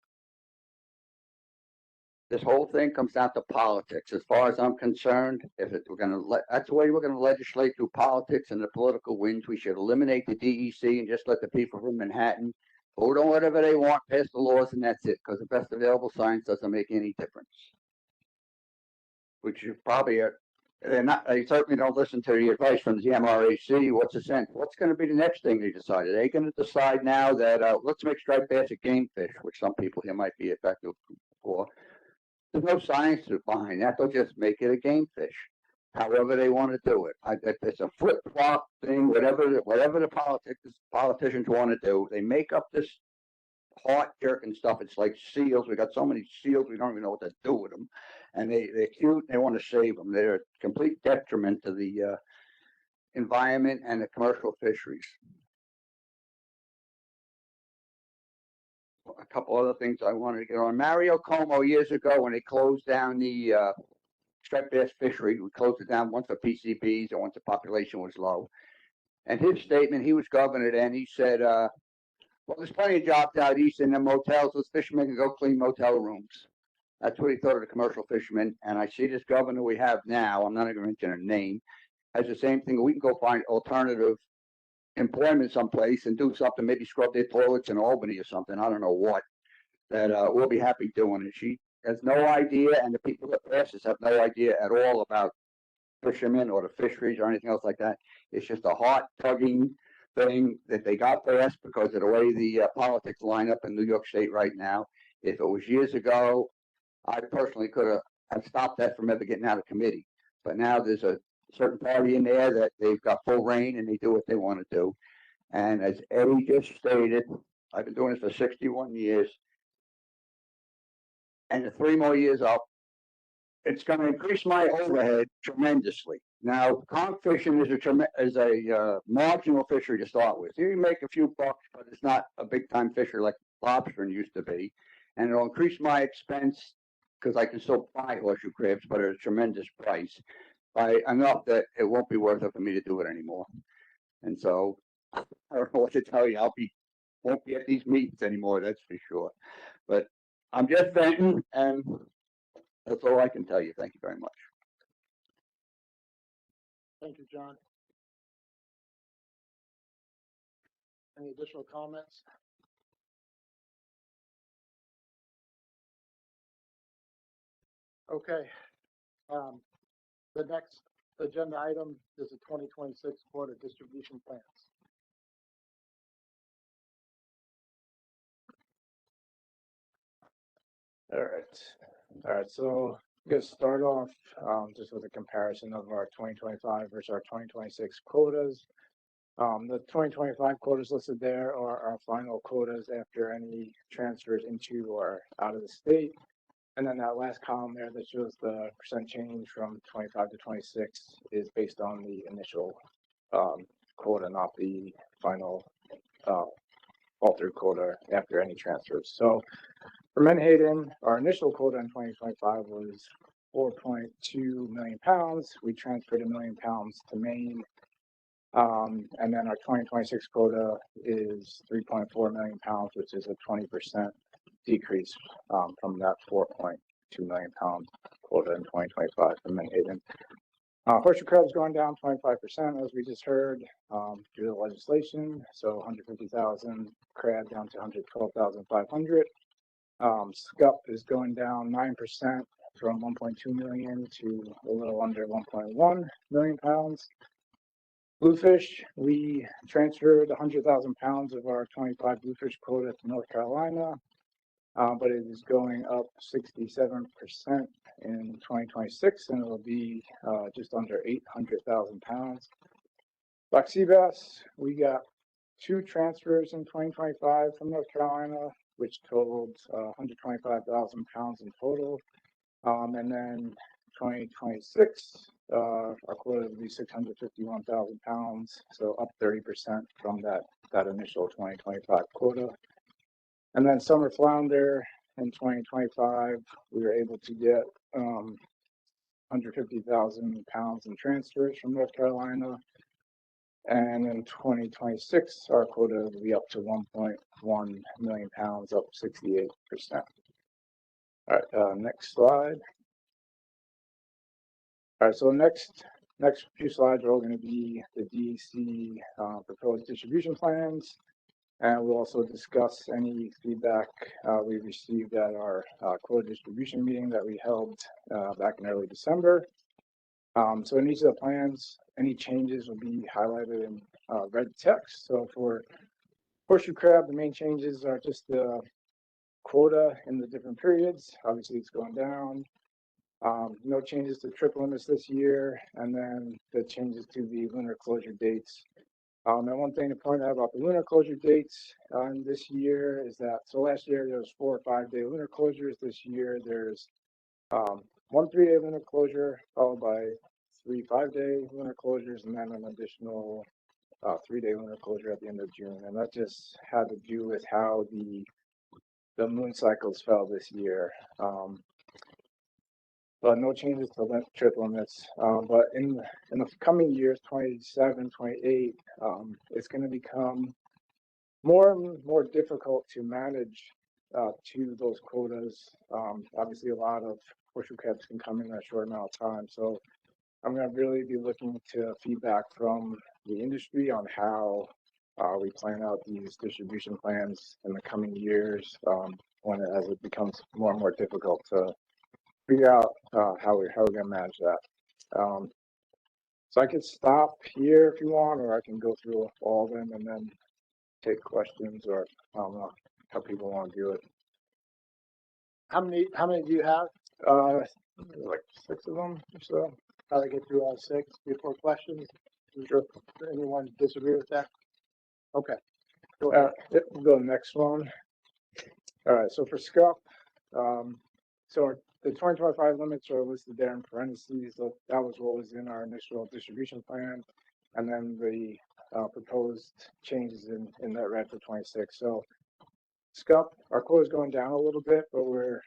This whole thing comes down to politics. As far as I'm concerned, that's the way we're gonna legislate through politics and the political winds. We should eliminate the DEC and just let the people from Manhattan vote on whatever they want, pass the laws, and that's it. Because the best available science doesn't make any difference. Which you probably are. They certainly don't listen to the advice from the MRAC. What's the sense? What's going to be the next thing they decide? Are they going to decide now that let's make striped bass a game fish, which some people here might be effective for? There's no science behind that. They'll just make it a game fish, however they want to do it. It's a flip flop thing. Whatever the politicians want to do, they make up this heart jerking stuff. It's like seals. We got so many seals, we don't even know what to do with them. And they're cute. They want to save them. They're a complete detriment to the environment and the commercial fisheries. A couple other things I wanted to get on. Mario Como years ago, when they closed down the striped bass fishery, we closed it down once for PCBs and once the population was low. And his statement, he was governor then, he said, well, there's plenty of jobs out east in the motels. Those fishermen can go clean motel rooms. That's what he thought of the commercial fishermen. And I see this governor we have now, I'm not going to mention her name, has the same thing. We can go find alternative employment someplace and do something, maybe scrub their toilets in Albany or something. I don't know what. That we'll be happy doing it. She has no idea, and the people that pass us have no idea at all about fishermen or the fisheries or anything else like that. It's just a heart-tugging thing that they got passed because of the way the politics line up in New York State right now. If it was years ago, I personally could have stopped that from ever getting out of committee. But now there's a certain party in there that they've got full reign and they do what they want to do. And as Eddie just stated, I've been doing this for 61 years. And the 3 more years up, it's going to increase my overhead tremendously. Now, conch fishing is a marginal fishery to start with. You can make a few bucks, but it's not a big-time fishery like lobstering used to be. And it'll increase my expense because I can still buy horseshoe crabs, but at a tremendous price, by enough that it won't be worth it for me to do it anymore. And so, I don't know what to tell you. Won't be at these meetings anymore, that's for sure. But I'm just venting, and that's all I can tell you. Thank you very much. Thank you, John. Any additional comments? Okay. The next agenda item is the 2026 quota distribution plans. All right. So I'm gonna start off just with a comparison of our 2025 versus our 2026 quotas. The 2025 quotas listed there are our final quotas after any transfers into or out of the state. And then that last column there that shows the percent change from 25 to 26 is based on the initial quota, not the final fall-through quota after any transfers. So for Menhaden, our initial quota in 2025 was 4.2 million pounds. We transferred 1 million pounds to Maine. And then our 2026 quota is 3.4 million pounds, which is a 20% decrease from that 4.2 million pound quota in 2025 for Menhaden. Horseshoe crabs going down 25%, as we just heard, due to legislation. So 150,000 crab down to 112,500. Scup is going down 9% from 1.2 million to a little under 1.1 million pounds. Bluefish, we transferred 100,000 pounds of our 25 bluefish quota to North Carolina, but it is going up 67% in 2026, and it'll be just under 800,000 pounds. Black sea bass, we got 2 transfers in 2025 from North Carolina, which totaled 125,000 pounds in total. And then 2026, our quota will be 651,000 pounds, so up 30% from that initial 2025 quota. And then summer flounder in 2025, we were able to get 150,000 pounds in transfers from North Carolina. And in 2026, our quota will be up to 1.1 million pounds, up 68%. All right, next slide. All right, so next few slides are all going to be the DEC proposed distribution plans, and we'll also discuss any feedback we received at our quota distribution meeting that we held back in early December. So in each of the plans, any changes will be highlighted in red text. So for horseshoe crab, the main changes are just the quota in the different periods. Obviously, it's going down. No changes to trip limits this year, and then the changes to the lunar closure dates. And one thing to point out about the lunar closure dates this year is that, so last year there was 4 or 5 day lunar closures. This year there's 1 3-day lunar closure followed by 3 5-day lunar closures, and then an additional 3-day lunar closure at the end of June. And that just had to do with how the moon cycles fell this year. But no changes to trip limits. But in the coming years, 27, 28, it's going to become more and more difficult to manage to those quotas. Obviously, a lot of horseshoe crabs can come in a short amount of time. So I'm going to really be looking to feedback from the industry on how we plan out these distribution plans in the coming years as it becomes more and more difficult to figure out how we're going to manage that. So I could stop here if you want, or I can go through all of them and then take questions, or I don't know how people want to do it. How many do you have? Like 6 of them or so. Probably get through all 6 before questions. Sure. Anyone disagree with that? Okay. Go ahead. We'll go to the next one. All right, so for scup, so the 2025 limits are listed there in parentheses. So that was what was in our initial distribution plan, and then the proposed changes in that red for 26. So scup, our quota is going down a little bit, but we're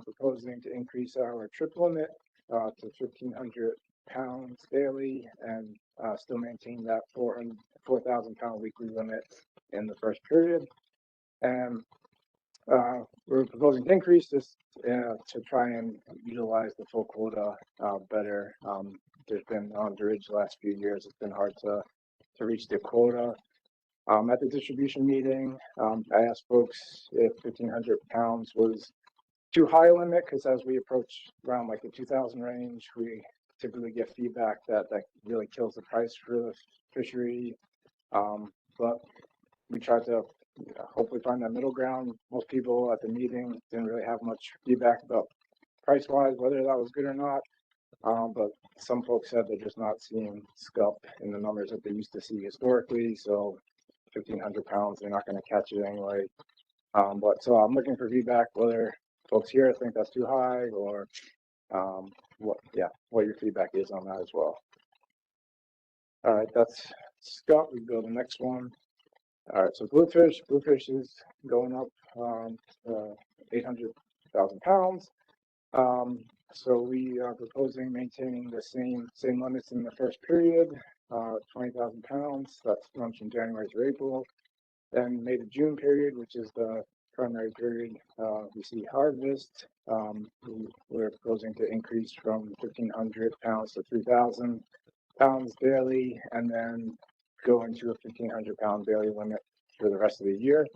proposing to increase our trip limit to 1,500 pounds daily, and still maintain that 4,000 pound weekly limit in the first period. And we're proposing to increase this to try and utilize the full quota better. There's been on the ridge the last few years, it's been hard to reach the quota. At the distribution meeting, I asked folks if 1,500 pounds was too high a limit, because as we approach around like the 2,000 range, we typically get feedback that really kills the price for the fishery. But we tried to hopefully find that middle ground. Most people at the meeting didn't really have much feedback about price wise, whether that was good or not. But some folks said they're just not seeing scup in the numbers that they used to see historically. So 1,500 pounds, they're not going to catch it anyway. But so I'm looking for feedback, whether folks here think that's too high, or what your feedback is on that as well. All right, that's scup. We can go to the next one. All right, so bluefish is going up 800,000 pounds. So we are proposing maintaining the same limits in the first period, 20,000 pounds. That's runs from January to April. Then May to June period, which is the primary period, we see harvest. We're proposing to increase from 1,500 pounds to 3,000 pounds daily, and then go into a 1,500 pound daily limit for the rest of the year.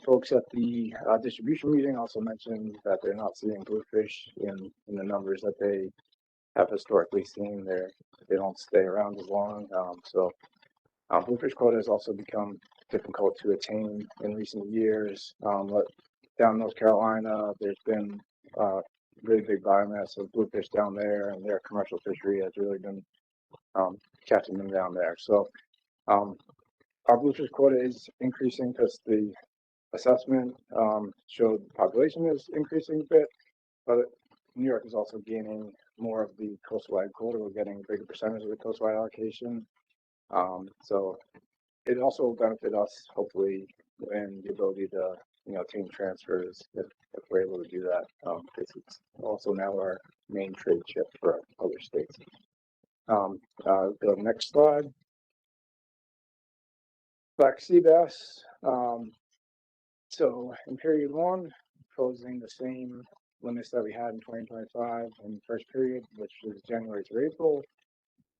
Folks at the distribution meeting also mentioned that they're not seeing bluefish in the numbers that they have historically seen. They don't stay around as long. So bluefish quota has also become difficult to attain in recent years. But down in North Carolina, there's been really big biomass of bluefish down there, and their commercial fishery has really been catching them down there. So our bluefish quota is increasing because the assessment showed the population is increasing a bit, but New York is also gaining more of the coastwide quota. We're getting a bigger percentage of the coastwide allocation. So it also will benefit us, hopefully, and the ability to, team transfers if we're able to do that. It's also now our main trade chip for other states. Go next slide. Black sea bass. So in period one, posing the same limits that we had in 2025 in the first period, which is January to April.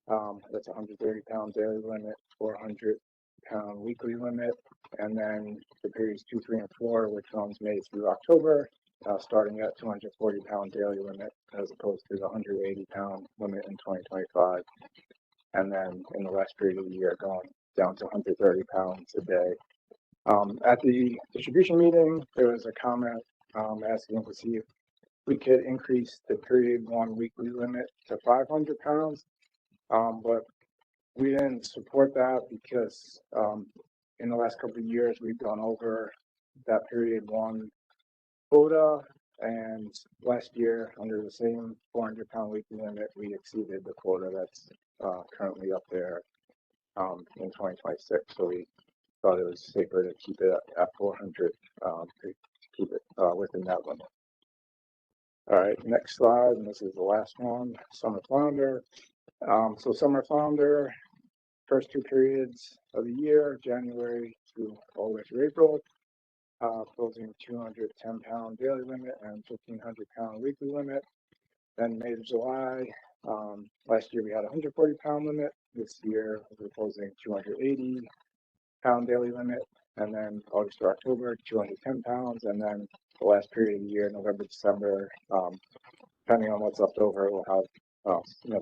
That's 130 pound daily limit, 400-pound weekly limit, and then the periods 2, 3, and 4, which runs May through October, starting at 240-pound daily limit as opposed to the 180-pound limit in 2025, and then in the last period of the year going down to 130 pounds a day. At the distribution meeting, there was a comment asking to see if we could increase the period one weekly limit to 500 pounds. But we didn't support that because in the last couple of years, we've gone over that period one quota. And last year, under the same 400-pound weekly limit, we exceeded the quota that's currently up there in 2026. So we thought it was safer to keep it at 400 to keep it within that limit. All right, next slide, and this is the last one, summer flounder. So summer flounder, first two periods of the year, January through all the way through April, closing 210-pound daily limit and 1,500-pound weekly limit. Then May to July, last year we had a 140-pound limit. This year we're closing 280-pound daily limit, and then August to October, 210 pounds, and then the last period of the year, November, December, depending on what's left over, we'll have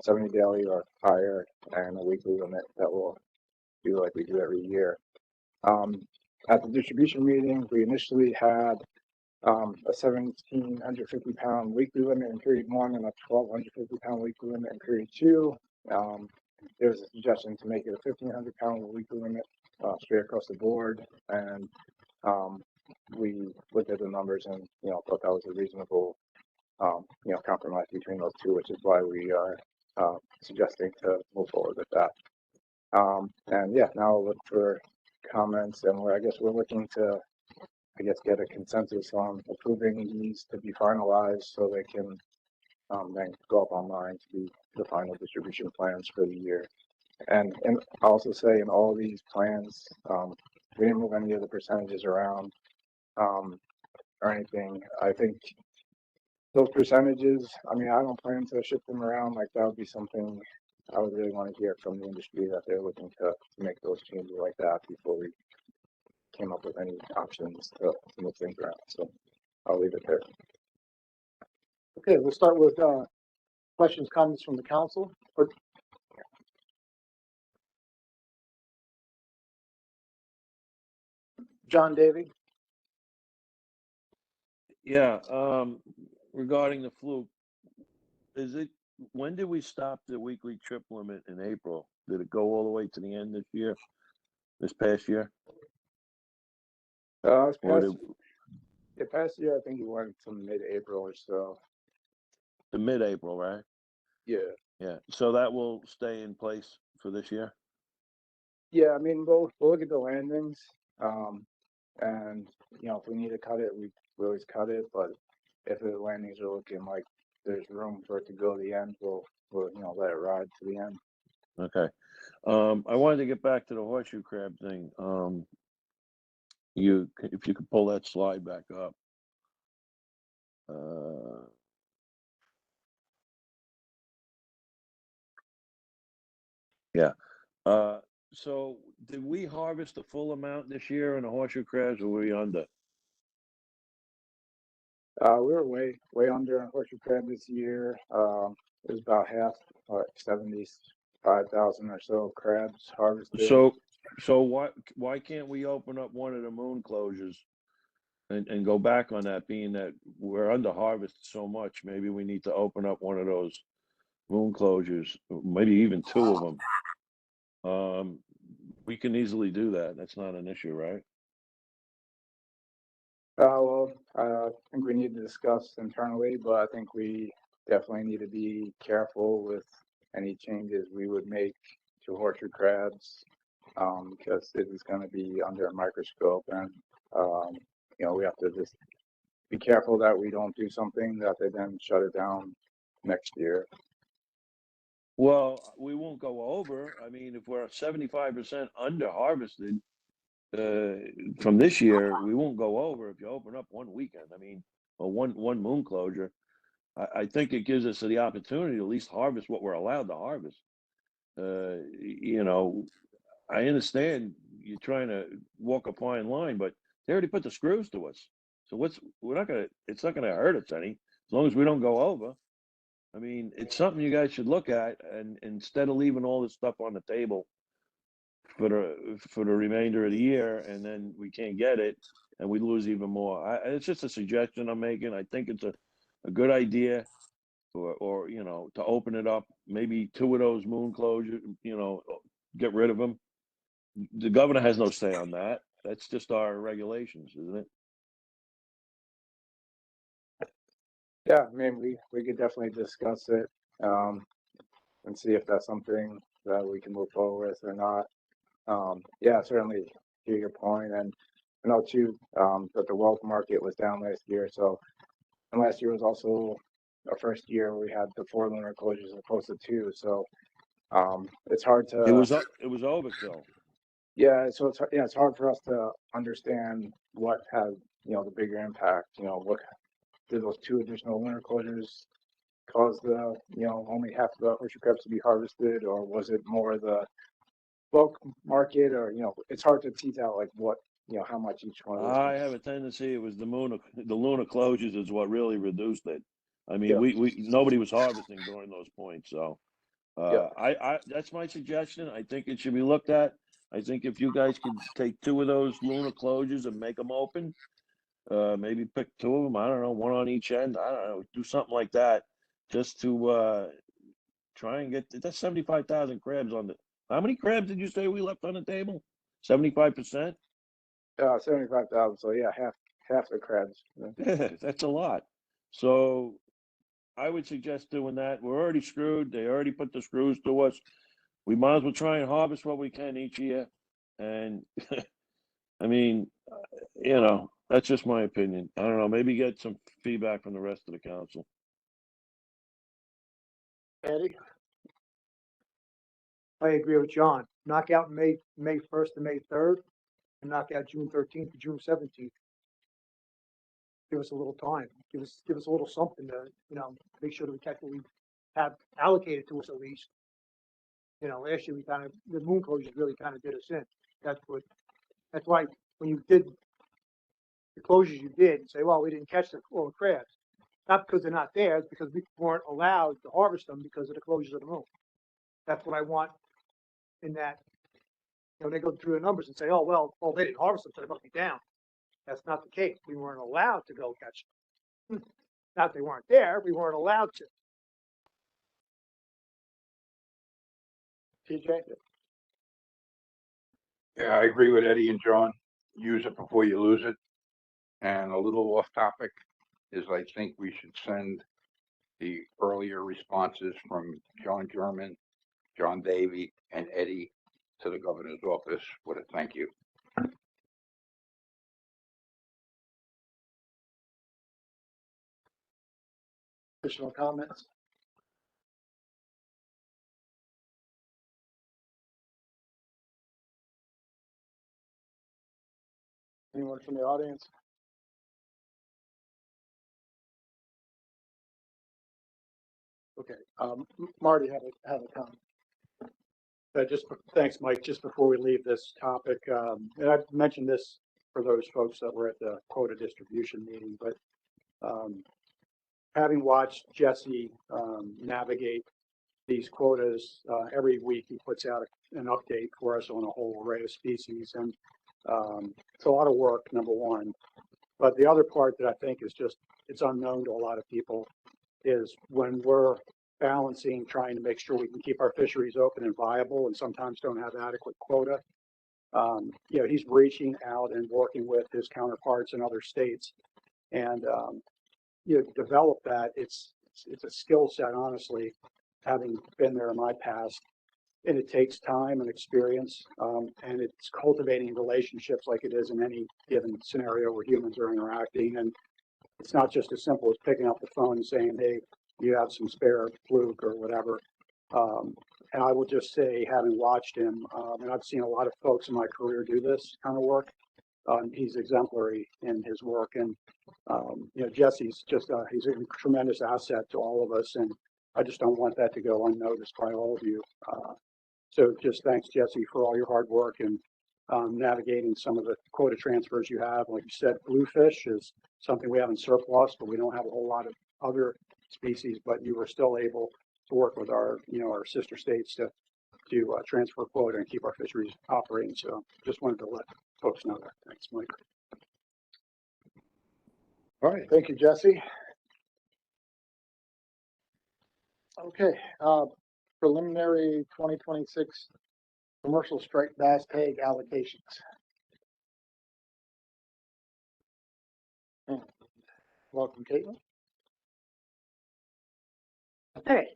70 daily or higher, and a weekly limit that we'll do like we do every year. At the distribution meeting, we initially had a 1,750-pound weekly limit in period one and a 1,250-pound weekly limit in period two. There was a suggestion to make it a 1,500-pound weekly limit straight across the board, and we looked at the numbers and thought that was a reasonable compromise between those two, which is why we are suggesting to move forward with that. And yeah, now I'll look for comments, and I guess we're looking to get a consensus on approving these to be finalized so they can then go up online to be the final distribution plans for the year. And I'll also say in all these plans, we didn't move any of the percentages around or anything. I think those percentages, I don't plan to shift them around. Like, that would be something I would really want to hear from the industry, that they're looking to make those changes like that before we came up with any options to move things around. So I'll leave it there. Okay, we'll start with questions, comments from the council. John Davy. Yeah, regarding the fluke, when did we stop the weekly trip limit in April? Did it go all the way to the end this past year? Past year, I think it went to mid-April or so. To mid-April, right? Yeah. Yeah, so that will stay in place for this year? Yeah, we'll look at the landings, and if we need to cut it, we always cut it. But if the landings are looking like there's room for it to go to the end, we'll let it ride to the end. Okay. I wanted to get back to the horseshoe crab thing. If you could pull that slide back up. Yeah. So did we harvest the full amount this year in the horseshoe crabs, or were we under? We were way under on horseshoe crab this year. It was about half, 75,000 or so crabs harvested. So why can't we open up one of the moon closures and go back on that, being that we're under harvested so much? Maybe we need to open up one of those moon closures, maybe even two of them. We can easily do that. That's not an issue, right? I think we need to discuss internally, but I think we definitely need to be careful with any changes we would make to horseshoe crabs. because it is gonna be under a microscope and, we have to just be careful that we don't do something that they then shut it down next year. Well, we won't go over. I mean, if we're 75% under harvested, from this year, we won't go over if you open up one weekend. I mean, or one moon closure. I think it gives us the opportunity to at least harvest what we're allowed to harvest. I understand you're trying to walk a fine line, but they already put the screws to us. So it's not gonna hurt us any, as long as we don't go over. I mean, it's something you guys should look at, and instead of leaving all this stuff on the table for the remainder of the year, and then we can't get it, and we lose even more. It's just a suggestion I'm making. I think it's a good idea, or to open it up, maybe 2 of those moon closures, get rid of them. The governor has no say on that. That's just our regulations, isn't it? Yeah, I mean, we could definitely discuss it, and see if that's something that we can move forward with or not. Yeah, certainly hear your point, and I know too, that the wealth market was down last year, and last year was also our first year where we had the 4 lunar closures as opposed to 2, so, it's hard to. It was overkill. Yeah, so it's hard for us to understand what had, the bigger impact, what did those 2 additional winter closures cause the, only half of the orchard crabs to be harvested, or was it more the bulk market, or, it's hard to tease out like what, how much each one of those. I have a tendency it was the lunar closures is what really reduced it. I mean, Yeah. we nobody was harvesting during those points, so Yeah. I that's my suggestion. I think it should be looked at. I think if you guys could take 2 of those lunar closures and make them open, maybe pick 2 of them. I don't know, 1 on each end. I don't know, do something like that, just to try and get that's 75,000 crabs on the. How many crabs did you say we left on the table? 75%. 75,000. So yeah, half the crabs. Yeah, that's a lot. So I would suggest doing that. We're already screwed. They already put the screws to us. We might as well try and harvest what we can each year. And I mean, that's just my opinion. I don't know. Maybe get some feedback from the rest of the council. Eddie? I agree with John. Knock out May 1st to May 3rd, and knock out June 13th to June 17th. Give us a little time. Give us a little something to, make sure that we catch what we have allocated to us at least. Last year the moon closures really kind of did us in. That's why when you did the closures you did, you say, well, we didn't catch all the crabs. Not because they're not there, it's because we weren't allowed to harvest them because of the closures of the moon. That's what I want in that, they go through the numbers and say, oh, they didn't harvest them, so they must be down. That's not the case. We weren't allowed to go catch them. Not they weren't there, we weren't allowed to. TJ? Yeah, I agree with Eddie and John. Use it before you lose it. And a little off topic is I think we should send the earlier responses from John German, John Davy, and Eddie to the governor's office with a thank you. Additional comments? Anyone from the audience? Okay, Marty had a comment. Thanks, Mike. Just before we leave this topic, and I've mentioned this for those folks that were at the quota distribution meeting, but having watched Jesse navigate these quotas, every week he puts out an update for us on a whole array of species, and it's a lot of work, number one. But the other part that I think is it's unknown to a lot of people is when we're balancing, trying to make sure we can keep our fisheries open and viable, and sometimes don't have adequate quota. He's reaching out and working with his counterparts in other states, and develop that. It's a skill set, honestly, having been there in my past. and it takes time and experience, and it's cultivating relationships like it is in any given scenario where humans are interacting. And it's not just as simple as picking up the phone and saying, hey, you have some spare fluke or whatever. And I will just say, having watched him, and I've seen a lot of folks in my career do this kind of work, he's exemplary in his work. And, Jesse's just, he's a tremendous asset to all of us. And I just don't want that to go unnoticed by all of you. So just thanks, Jesse, for all your hard work and navigating some of the quota transfers you have. Like you said, bluefish is something we have in surplus, but we don't have a whole lot of other species. But you were still able to work with our sister states to transfer quota and keep our fisheries operating. So just wanted to let folks know that. Thanks, Mike. All right, thank you, Jesse. Okay, preliminary 2026 commercial striped bass tag allocations. Welcome, Caitlin. All right,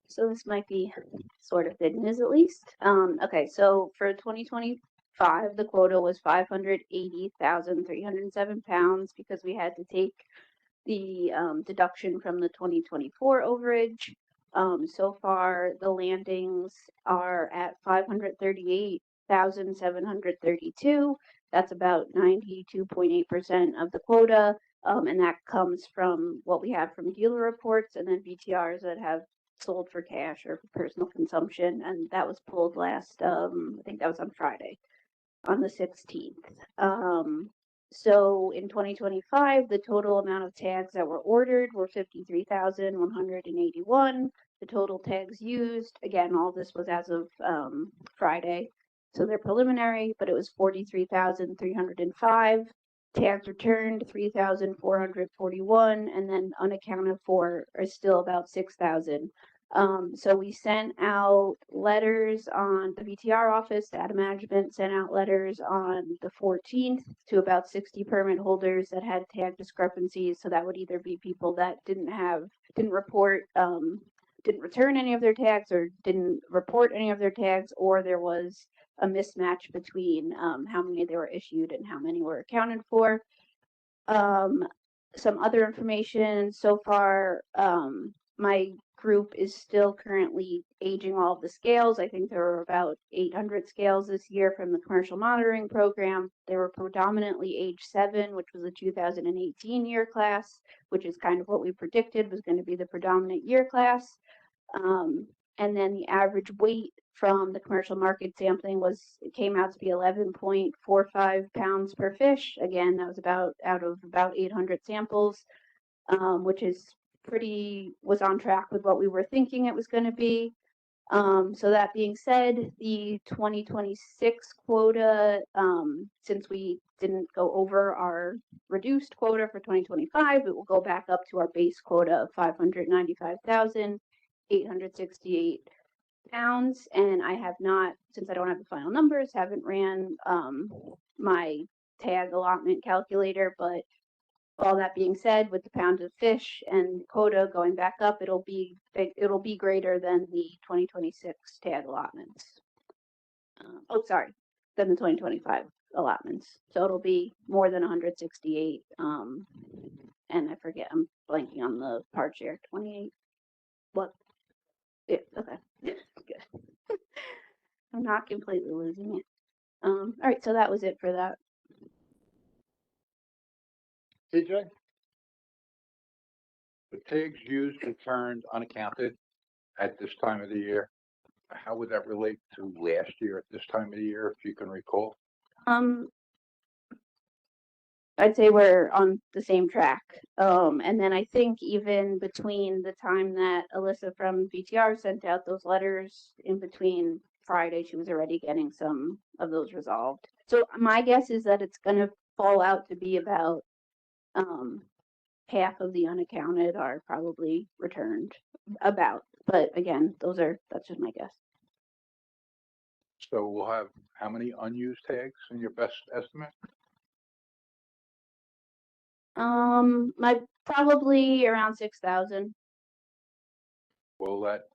so this might be sort of good news at least. Okay, so for 2025, the quota was 580,307 pounds because we had to take the deduction from the 2024 overage. So far, the landings are at 538,732. That's about 92.8% of the quota. And that comes from what we have from dealer reports and then BTRs that have sold for cash or for personal consumption. And that was pulled last, I think that was on Friday, on the 16th. So in 2025, the total amount of tags that were ordered were 53,181. The total tags used, again, all this was as of Friday, so they're preliminary, but it was 43,305. Tags returned 3,441, and then unaccounted for are still about 6,000. So we sent out letters on the VTR office, data management sent out letters on the 14th to about 60 permit holders that had tag discrepancies. So that would either be people that didn't report, didn't return any of their tags or didn't report any of their tags, or there was a mismatch between how many they were issued and how many were accounted for. Some other information so far, my group is still currently aging all of the scales. I think there were about 800 scales this year from the commercial monitoring program. They were predominantly age 7, which was the 2018 year class, which is kind of what we predicted was going to be the predominant year class. And then the average weight from the commercial market sampling came out to be 11.45 pounds per fish. Again, that was out of about 800 samples, which was on track with what we were thinking it was going to be. So that being said, the 2026 quota, since we didn't go over our reduced quota for 2025, it will go back up to our base quota of 595,868 pounds. And I have not, since I don't have the final numbers, haven't ran my tag allotment calculator, but all that being said, with the pound of fish and quota going back up, it'll be greater than the 2026 tag allotments. Than the 2025 allotments. So it'll be more than 168. And I forget, I'm blanking on the part share. 28. What? Yeah, okay. Good. I'm not completely losing it. All right, so that was it for that. TJ? The tags used, returned, unaccounted at this time of the year, how would that relate to last year at this time of the year, if you can recall? I'd say we're on the same track. And then I think even between the time that Alyssa from VTR sent out those letters, in between Friday, she was already getting some of those resolved. So my guess is that it's going to fall out to be about half of the unaccounted are probably returned about. But again, that's just my guess. So we'll have how many unused tags in your best estimate? My probably around 6,000. Will that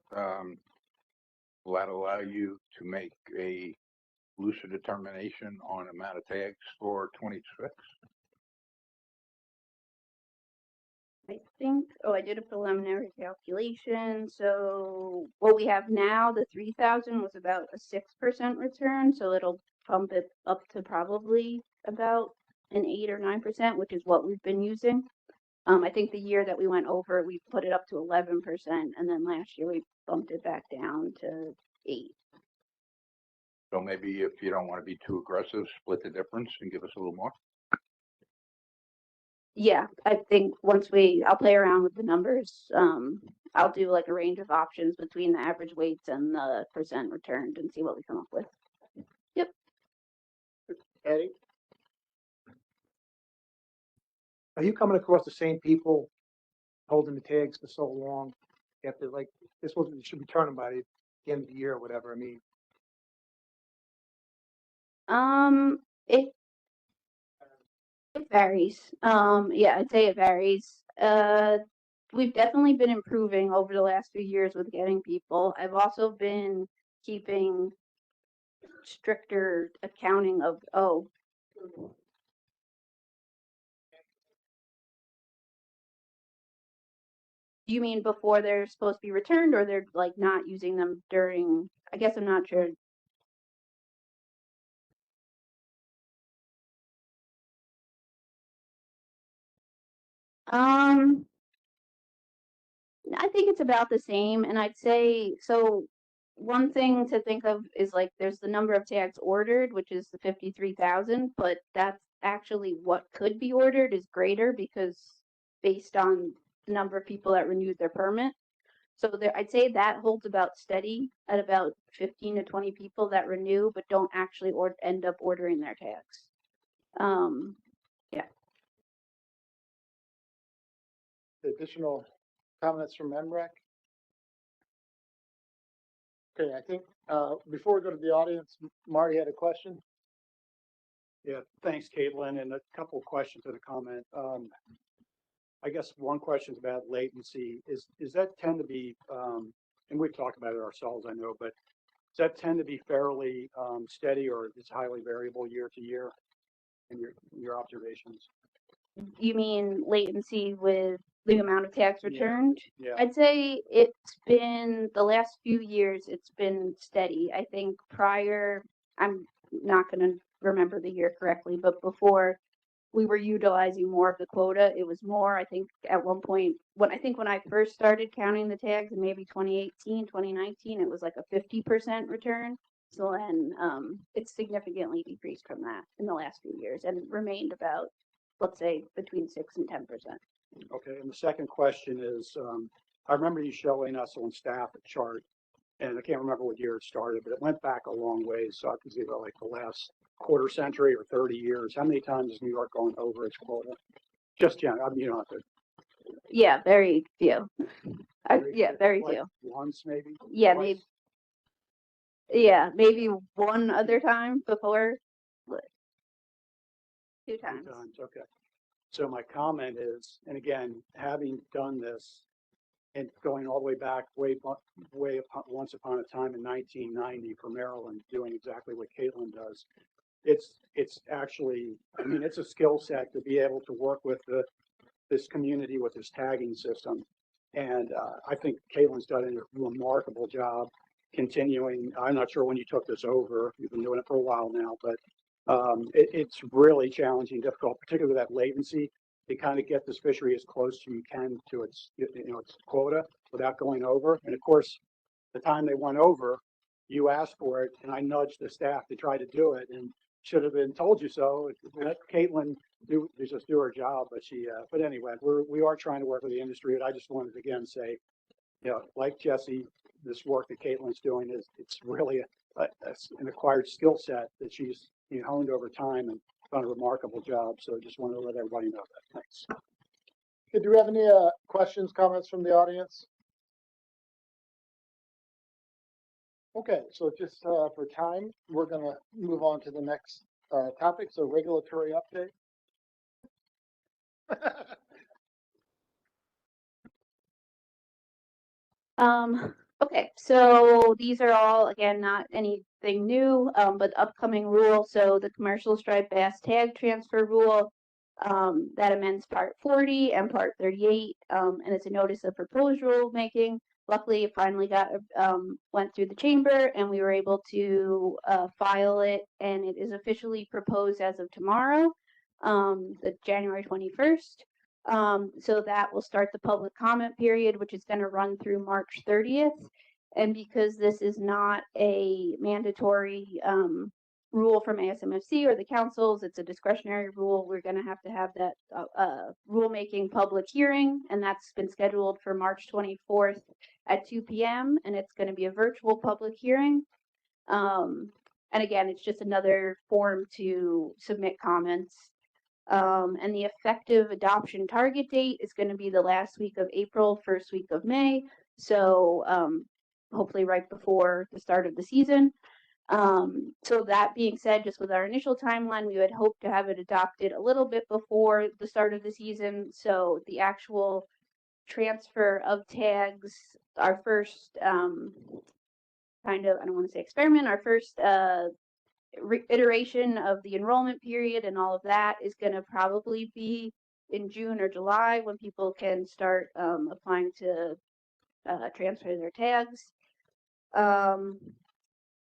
will that allow you to make a looser determination on amount of tags for 26? I think, oh, I did a preliminary calculation. So what we have now, the 3,000 was about a 6% return. So it'll pump it up to probably about an 8 or 9%, which is what we've been using. I think the year that we went over, we put it up to 11%, and then last year we bumped it back down to 8. So maybe if you don't want to be too aggressive, split the difference and give us a little more. Yeah, I think I'll play around with the numbers. I'll do like a range of options between the average weights and the percent returned and see what we come up with. Yep. Eddie? Are you coming across the same people holding the tags for so long? After like, this wasn't, it should be turning by the end of the year or whatever, I mean. It varies. Yeah, I'd say it varies. We've definitely been improving over the last few years with getting people. I've also been keeping stricter accounting of, do you mean before they're supposed to be returned, or they're like not using them during? I guess I'm not sure. Um, I think it's about the same, and I'd say so. One thing to think of is like there's the number of tags ordered, which is the 53,000, but that's actually what could be ordered is greater because based on the number of people that renewed their permit. So there, I'd say that holds about steady at about 15 to 20 people that renew but don't actually end up ordering their tags. Yeah. Additional comments from MRAC? Okay, I think, before we go to the audience, Marty had a question. Yeah, thanks, Caitlin, and a couple of questions and a comment. I guess one question is about latency. Is that tend to be, and we've talked about it ourselves, I know, but does that tend to be fairly steady, or it's highly variable year to year in your observations? You mean latency with the amount of tags returned? Yeah. I'd say it's been the last few years, it's been steady. I think prior, I'm not going to remember the year correctly, but before we were utilizing more of the quota, it was more. I think at one point, when I first started counting the tags in maybe 2018, 2019, it was like a 50% return. So then it's significantly decreased from that in the last few years and remained about, let's say, between 6 and 10%. Okay, and the second question is, I remember you showing us on staff a chart, and I can't remember what year it started, but it went back a long ways. So I could see about like the last quarter century or 30 years. How many times is New York going over its quota? Just, yeah, I mean, you don't have to. Yeah, very few. Yeah, very like few. Once maybe? Yeah, Twice? maybe. Yeah, maybe one other time before. But 2 times. 2 times, okay. So my comment is, and again, having done this and going all the way back, once upon a time in 1990 for Maryland, doing exactly what Caitlin does, it's actually, I mean, it's a skill set to be able to work with this community with this tagging system. And I think Caitlin's done a remarkable job continuing. I'm not sure when you took this over. You've been doing it for a while now, but it's really challenging, difficult, particularly with that latency, to kind of get this fishery as close as you can to its, its quota without going over. And of course, the time they went over, you asked for it, and I nudged the staff to try to do it, and should have been told you so. Let Caitlin just do her job, but but anyway, we are trying to work with the industry, and I just wanted to again say, like Jesse, this work that Caitlin's doing it's really an acquired skill set that she's honed over time and done a remarkable job. So I just wanted to let everybody know that. Thanks. Okay, do we have any questions, comments from the audience? Okay, so just for time, we're going to move on to the next topic. So regulatory update. Okay, so these are all, again, not anything new, but upcoming rule. So the commercial striped bass tag transfer rule, that amends part 40 and part 38, and it's a notice of proposed rulemaking. Luckily, it finally went through the chamber and we were able to, file it, and it is officially proposed as of tomorrow, the January 21st. So that will start the public comment period, which is going to run through March 30th. And because this is not a mandatory rule from ASMFC or the councils, it's a discretionary rule, we're going to have that rulemaking public hearing, and that's been scheduled for March 24th at 2 p.m. and it's going to be a virtual public hearing. And again, it's just another form to submit comments. And the effective adoption target date is going to be the last week of April, first week of May. So hopefully right before the start of the season. So that being said, just with our initial timeline, we would hope to have it adopted a little bit before the start of the season. So the actual transfer of tags, our first kind of, I don't want to say experiment, our first iteration of the enrollment period and all of that is going to probably be in June or July when people can start applying to transfer their tags.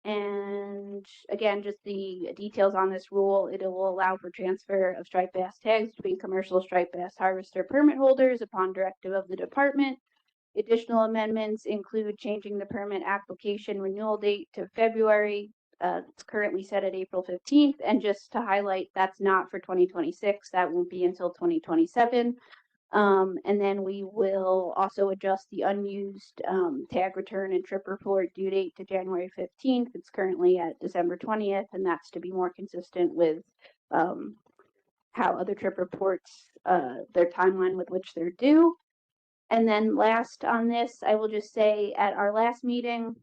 And again, just the details on this rule, it will allow for transfer of striped bass tags between commercial striped bass harvester permit holders upon directive of the department. Additional amendments include changing the permit application renewal date to February. It's currently set at April 15th. And just to highlight, that's not for 2026. That won't be until 2027. And then we will also adjust the unused tag return and trip report due date to January 15th. It's currently at December 20th, and that's to be more consistent with how other trip reports, their timeline with which they're due. And then last on this, I will just say at our last meeting,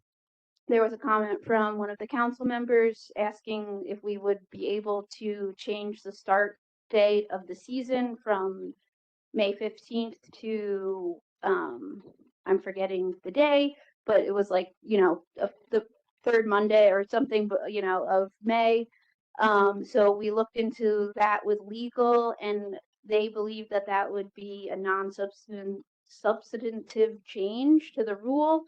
there was a comment from one of the council members asking if we would be able to change the start date of the season from May 15th to, I'm forgetting the day, but it was like, the third Monday or something, of May. So we looked into that with legal, and they believe that that would be a substantive change to the rule.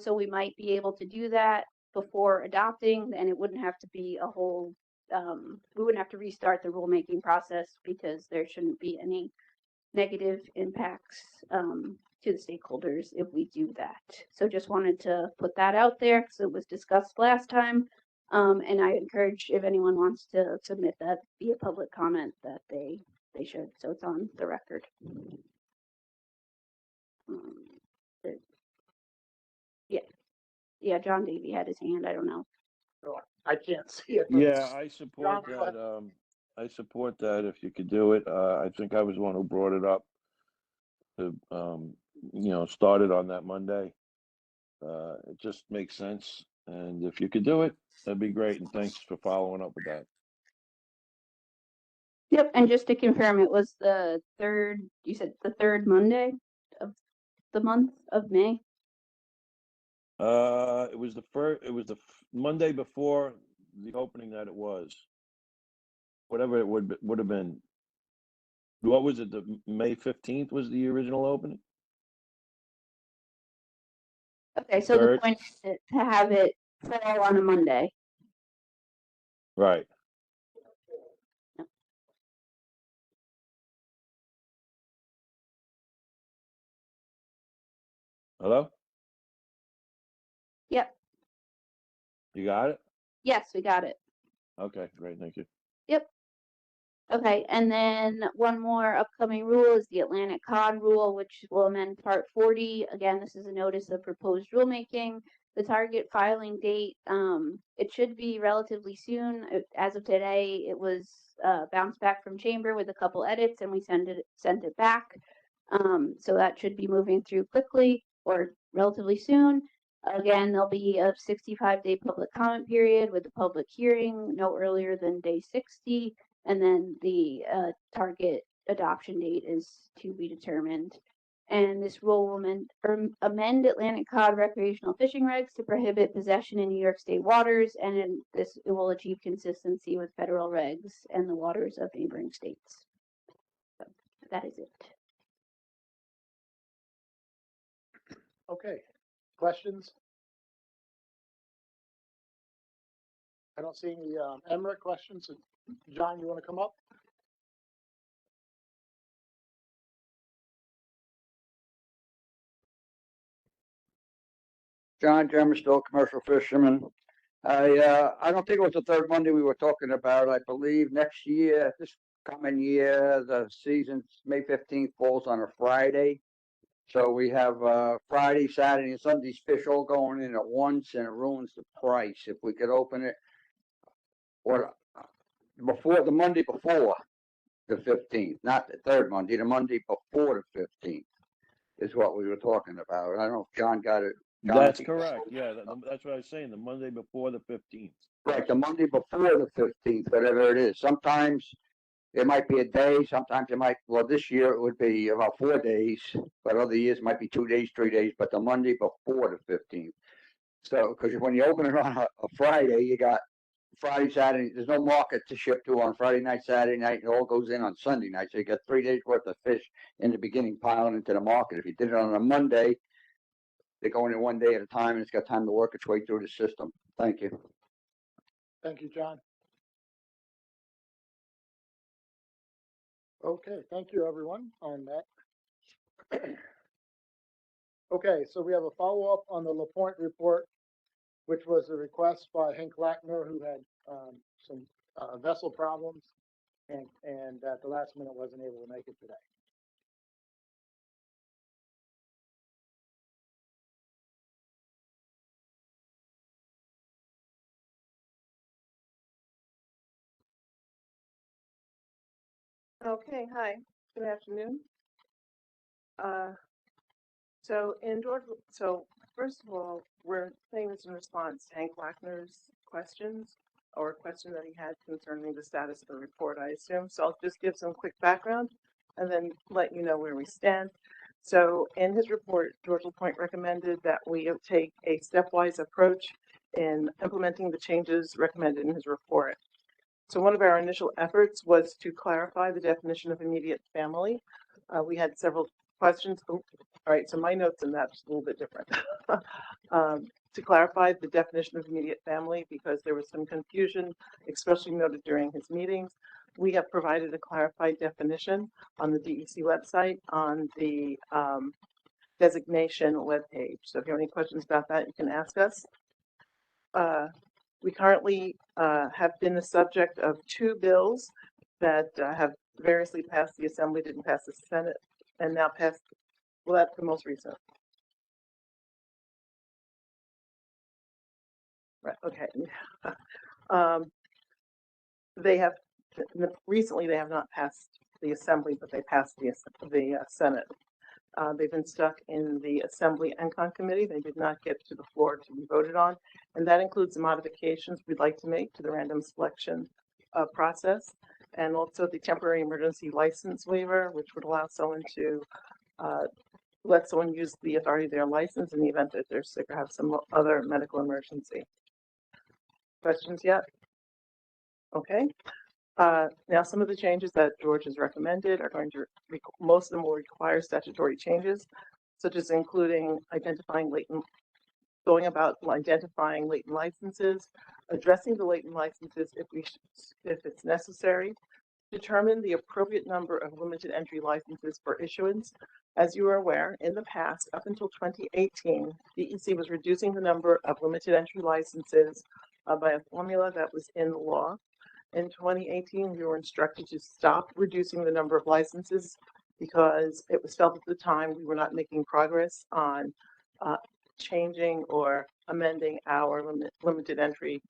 So we might be able to do that before adopting, and it wouldn't have to be a whole, we wouldn't have to restart the rulemaking process because there shouldn't be any negative impacts to the stakeholders if we do that. So just wanted to put that out there because it was discussed last time. And I encourage if anyone wants to submit that via public comment that they should. So it's on the record. Yeah, John Davy had his hand. I don't know. I can't see it. Yeah, I support that. I support that if you could do it. I think I was the one who brought it up to, start it on that Monday. It just makes sense. And if you could do it, that'd be great. And thanks for following up with that. Yep, and just to confirm, it was the third, you said the third Monday of the month of May? It was the Monday before the opening that it was. Whatever it would have been. What was it? The May 15th was the original opening? Okay, so the point is to have it fall on a Monday. Right. Hello? Yep. You got it? Yes, we got it. Okay, great. Thank you. Yep. Okay, and then one more upcoming rule is the Atlantic cod rule, which will amend part 40. Again, this is a notice of proposed rulemaking. The target filing date, it should be relatively soon. As of today, it was bounced back from chamber with a couple edits, and we sent it back. So that should be moving through quickly or relatively soon. Again, there'll be a 65-day public comment period with the public hearing no earlier than day 60. And then the target adoption date is to be determined. And this rule will amend Atlantic cod recreational fishing regs to prohibit possession in New York State waters, and it will achieve consistency with federal regs and the waters of neighboring states. So that is it. Okay, questions? I don't see any MRAC questions. John, you want to come up? John German, still commercial fisherman. I don't think it was the third Monday we were talking about. I believe next year, this coming year, the season, May 15th falls on a Friday. So we have Friday, Saturday, and Sunday's fish all going in at once, and it ruins the price. If we could open it or before the Monday before the 15th, not the third Monday, the Monday before the 15th is what we were talking about. I don't know if John got it. John, That's correct. Yeah, that's what I was saying. The Monday before the 15th. right, the Monday before the 15th, whatever it is. Sometimes it might be a day. Sometimes it might. Well, this year it would be about 4 days, but other years it might be 2 days, 3 days. But the Monday before the 15th. So, because when you open it on a Friday, you got Friday, Saturday. There's no market to ship to on Friday night, Saturday night. It all goes in on Sunday night. So you got 3 days worth of fish in the beginning piling into the market. If you did it on a Monday, they're going in 1 day at a time, and it's got time to work its way through the system. Thank you. Thank you, John. Okay, thank you, everyone, on that. Okay, so we have a follow-up on the LaPointe report, which was a request by Hank Lackner, who had some vessel problems, and at the last minute wasn't able to make it today. Okay, hi, good afternoon. So first of all, we're saying this in response to Hank Lackner's questions, or a question that he had concerning the status of the report, I assume. So I'll just give some quick background and then let you know where we stand. So in his report, George LaPointe recommended that we take a stepwise approach in implementing the changes recommended in his report. So one of our initial efforts was to clarify the definition of immediate family. We had several questions. Oh, all right, so my notes in that's a little bit different. To clarify the definition of immediate family, because there was some confusion, especially noted during his meetings. We have provided a clarified definition on the DEC website on the designation webpage. So if you have any questions about that, you can ask us. We currently have been the subject of 2 bills that have variously passed the Assembly, didn't pass the Senate, and now passed, well, that's the most recent. Right, okay. They have, recently they have not passed the Assembly, but they passed the Senate. They've been stuck in the Assembly ENCON committee. They did not get to the floor to be voted on. And that includes the modifications we'd like to make to the random selection process. And also the temporary emergency license waiver, which would allow someone to let someone use the authority of their license in the event that they're sick or have some other medical emergency. Questions yet? Okay. Now, some of the changes that George has recommended are going to, most of them will require statutory changes, such as including identifying latent, going about identifying latent licenses, addressing the latent licenses if it's necessary, determine the appropriate number of limited entry licenses for issuance. As you are aware, in the past, up until 2018, DEC was reducing the number of limited entry licenses by a formula that was in the law. In 2018, we were instructed to stop reducing the number of licenses because it was felt at the time we were not making progress on changing or amending our limited entry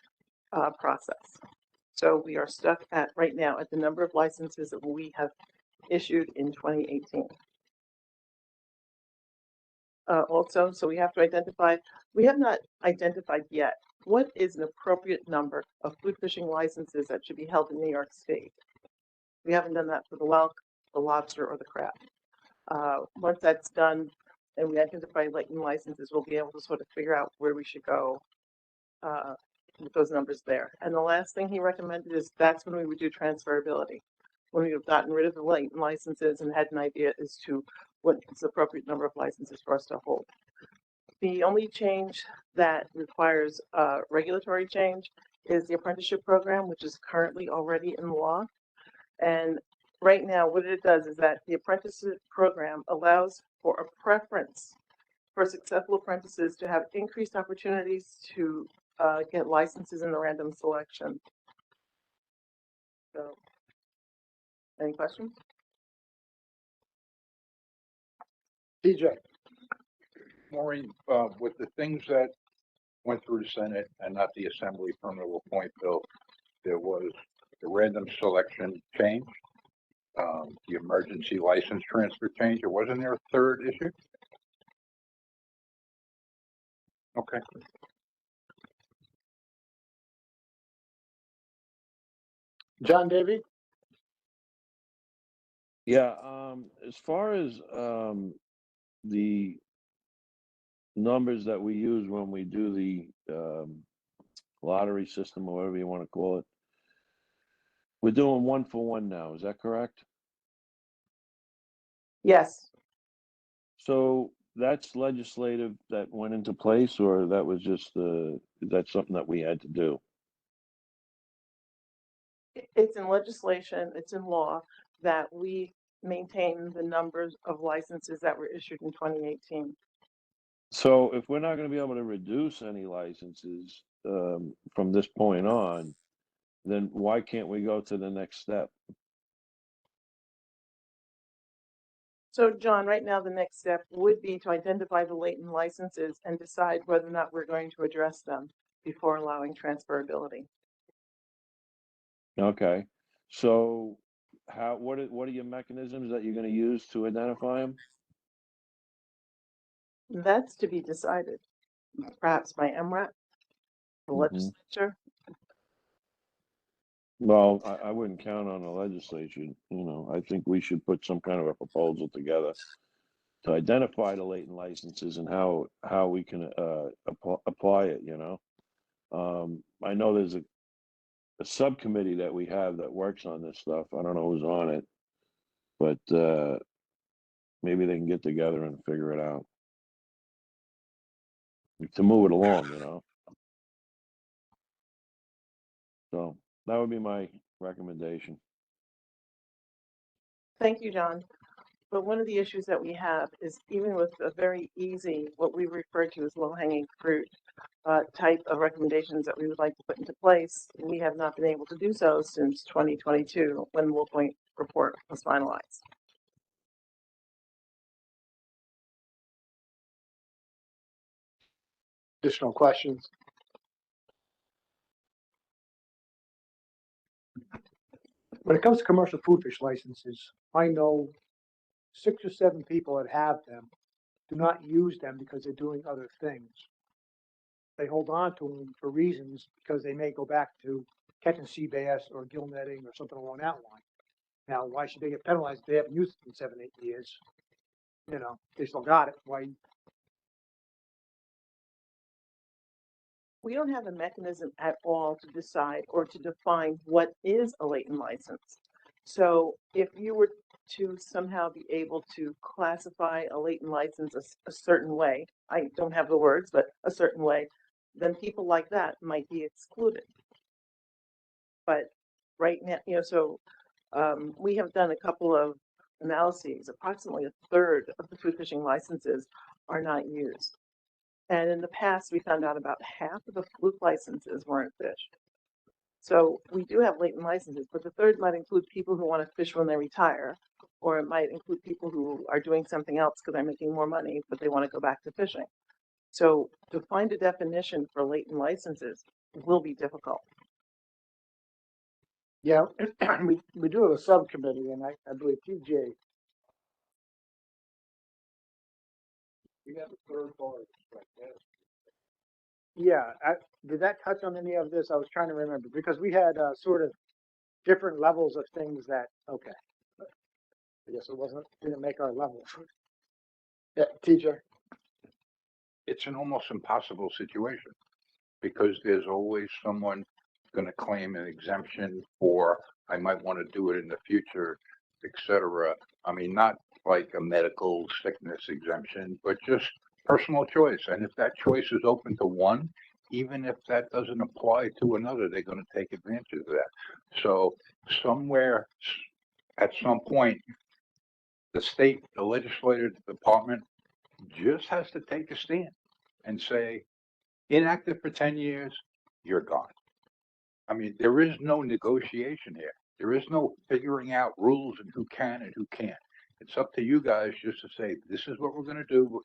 process. So we are stuck at right now at the number of licenses that we have issued in 2018. Also, so we have to identify, we have not identified yet what is an appropriate number of food fishing licenses that should be held in New York State. We haven't done that for the whelk, the lobster, or the crab. Once that's done and we identify latent licenses, we'll be able to sort of figure out where we should go with those numbers there. And the last thing he recommended is that's when we would do transferability. When we have gotten rid of the latent licenses and had an idea as to what is the appropriate number of licenses for us to hold. The only change that requires regulatory change is the apprenticeship program, which is currently already in law. And right now, what it does is that the apprenticeship program allows for a preference for successful apprentices to have increased opportunities to get licenses in the random selection. So, any questions? TJ. Maureen, with the things that went through the Senate and not the Assembly permanent appoint bill, there was the random selection change, the emergency license transfer change. Or wasn't there a third issue? Okay. John Davy. Yeah, as far as the numbers that we use when we do the lottery system or whatever you want to call it, we're doing 1-for-1 now. Is that correct? Yes. So that's legislative that went into place, or that was just is that something that we had to do? It's in legislation, it's in law that we maintain the numbers of licenses that were issued in 2018. So if we're not going to be able to reduce any licenses from this point on, then why can't we go to the next step? So John, right now, the next step would be to identify the latent licenses and decide whether or not we're going to address them before allowing transferability. Okay, so what are your mechanisms that you're going to use to identify them? That's to be decided, perhaps by MRAC, the legislature. Well, I wouldn't count on the legislature. I think we should put some kind of a proposal together to identify the latent licenses and how we can apply it. I know there's a subcommittee that we have that works on this stuff. I don't know who's on it, but maybe they can get together and figure it out to move it along. So that would be my recommendation. Thank you, John. But one of the issues that we have is even with a very easy, what we refer to as low-hanging fruit type of recommendations that we would like to put into place, we have not been able to do so since 2022 when the Will Point report was finalized. Additional questions? When it comes to commercial food fish licenses, I know 6 or 7 people that have them do not use them because they're doing other things. They hold on to them for reasons because they may go back to catching sea bass or gill netting or something along that line. Now, why should they get penalized if they haven't used it in 7, 8 years? They still got it. Why? We don't have a mechanism at all to decide or to define what is a latent license. So if you were to somehow be able to classify a latent license a certain way, I don't have the words, but a certain way, then people like that might be excluded. But right now, we have done a couple of analyses. Approximately a third of the food fishing licenses are not used. And in the past, we found out about half of the fluke licenses weren't fished. So we do have latent licenses, but the third might include people who want to fish when they retire, or it might include people who are doing something else because they're making more money, but they want to go back to fishing. So to find a definition for latent licenses will be difficult. Yeah, we do have a subcommittee, and I believe TJ. We have a third party like that. Yeah, did that touch on any of this? I was trying to remember because we had sort of different levels of things that, okay. I guess didn't make our level. Yeah, TJ. It's an almost impossible situation because there's always someone gonna claim an exemption for, I might want to do it in the future, et cetera. I mean, not like a medical sickness exemption, but just personal choice. And if that choice is open to one, even if that doesn't apply to another, they're gonna take advantage of that. So somewhere, at some point, the legislative department just has to take a stand and say, inactive for 10 years, you're gone. I mean, there is no negotiation here. There is no figuring out rules and who can and who can't. It's up to you guys just to say, this is what we're going to do. We're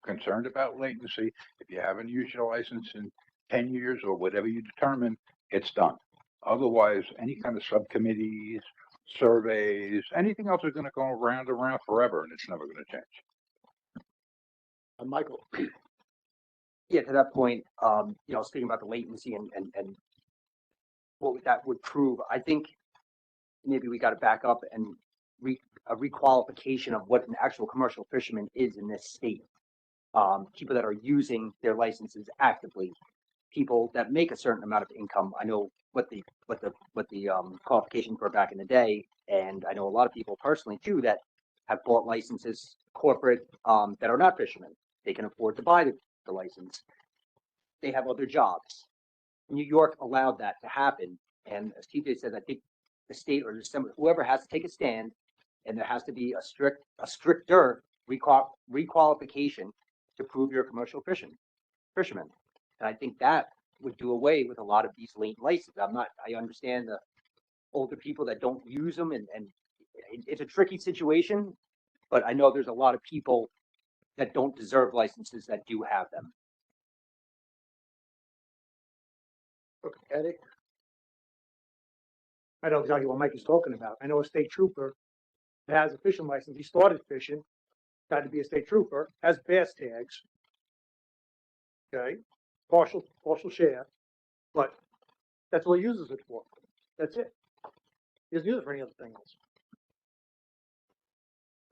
concerned about latency. If you haven't used your license in 10 years or whatever you determine, it's done. Otherwise, any kind of subcommittees, surveys, anything else is going to go around and around forever, and it's never going to change. Michael. Yeah, to that point, speaking about the latency and what that would prove, I think maybe we got to back up and a requalification of what an actual commercial fisherman is in this state. People that are using their licenses actively, people that make a certain amount of income. I know what the qualifications were back in the day, and I know a lot of people personally too that have bought licenses corporate that are not fishermen. They can afford to buy the license. They have other jobs. New York allowed that to happen, and as TJ said, I think the state or whoever has to take a stand, and there has to be a stricter requalification to prove you're a commercial fisherman. And I think that would do away with a lot of these latent licenses. I understand the older people that don't use them, and it's a tricky situation, but I know there's a lot of people that don't deserve licenses that do have them. Okay, Eddie. I know exactly what Mike is talking about. I know a state trooper that has a fishing license. He started fishing, got to be a state trooper, has bass tags. Okay, partial share, but that's what he uses it for. That's it. He doesn't use it for any other thing else.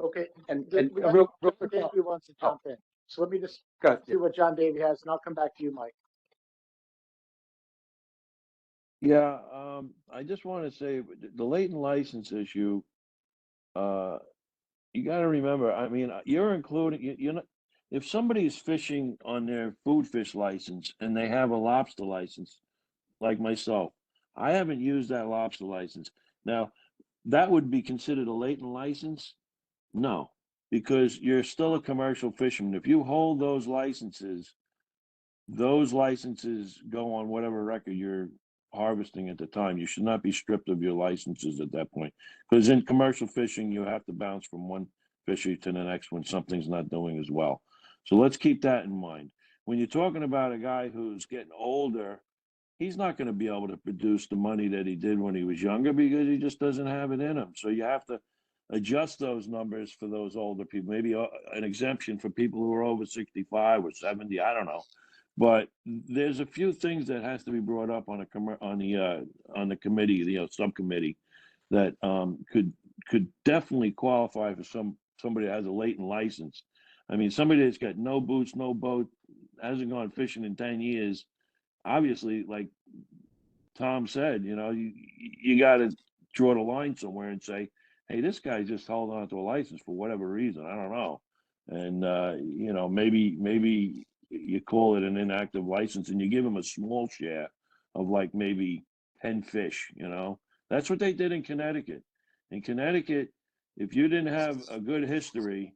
Okay, And real quick, Davey wants to jump in. So let me just see what John Davey has, and I'll come back to you, Mike. Yeah, I just want to say the latent license issue, you got to remember, I mean, you're including, you know, if somebody is fishing on their food fish license and they have a lobster license, like myself, I haven't used that lobster license. Now, that would be considered a latent license? No, because you're still a commercial fisherman. If you hold those licenses go on whatever record you're harvesting at the time. You should not be stripped of your licenses at that point. Because in commercial fishing, you have to bounce from one fishery to the next when something's not doing as well. So let's keep that in mind. When you're talking about a guy who's getting older, he's not going to be able to produce the money that he did when he was younger because he just doesn't have it in him. So you have to adjust those numbers for those older people. Maybe an exemption for people who are over 65 or 70. I don't know. But there's a few things that has to be brought up on the committee, the subcommittee, that could definitely qualify for somebody that has a latent license. I mean, somebody that's got no boots, no boat, hasn't gone fishing in 10 years. Obviously, like Tom said, you got to draw the line somewhere and say, hey, this guy just held on to a license for whatever reason. I don't know. And, maybe you call it an inactive license and you give him a small share of like maybe 10 fish, That's what they did in Connecticut. In Connecticut, if you didn't have a good history,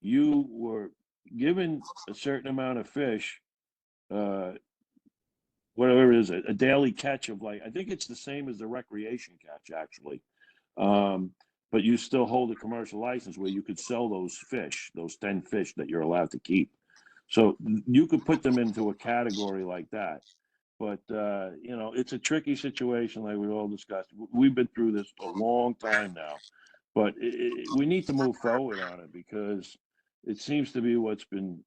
you were given a certain amount of fish, whatever it is, a daily catch of I think it's the same as the recreation catch actually. But you still hold a commercial license where you could sell those fish, those 10 fish that you're allowed to keep. So you could put them into a category like that. But, it's a tricky situation like we all discussed. We've been through this a long time now, but we need to move forward on it because it seems to be what's been,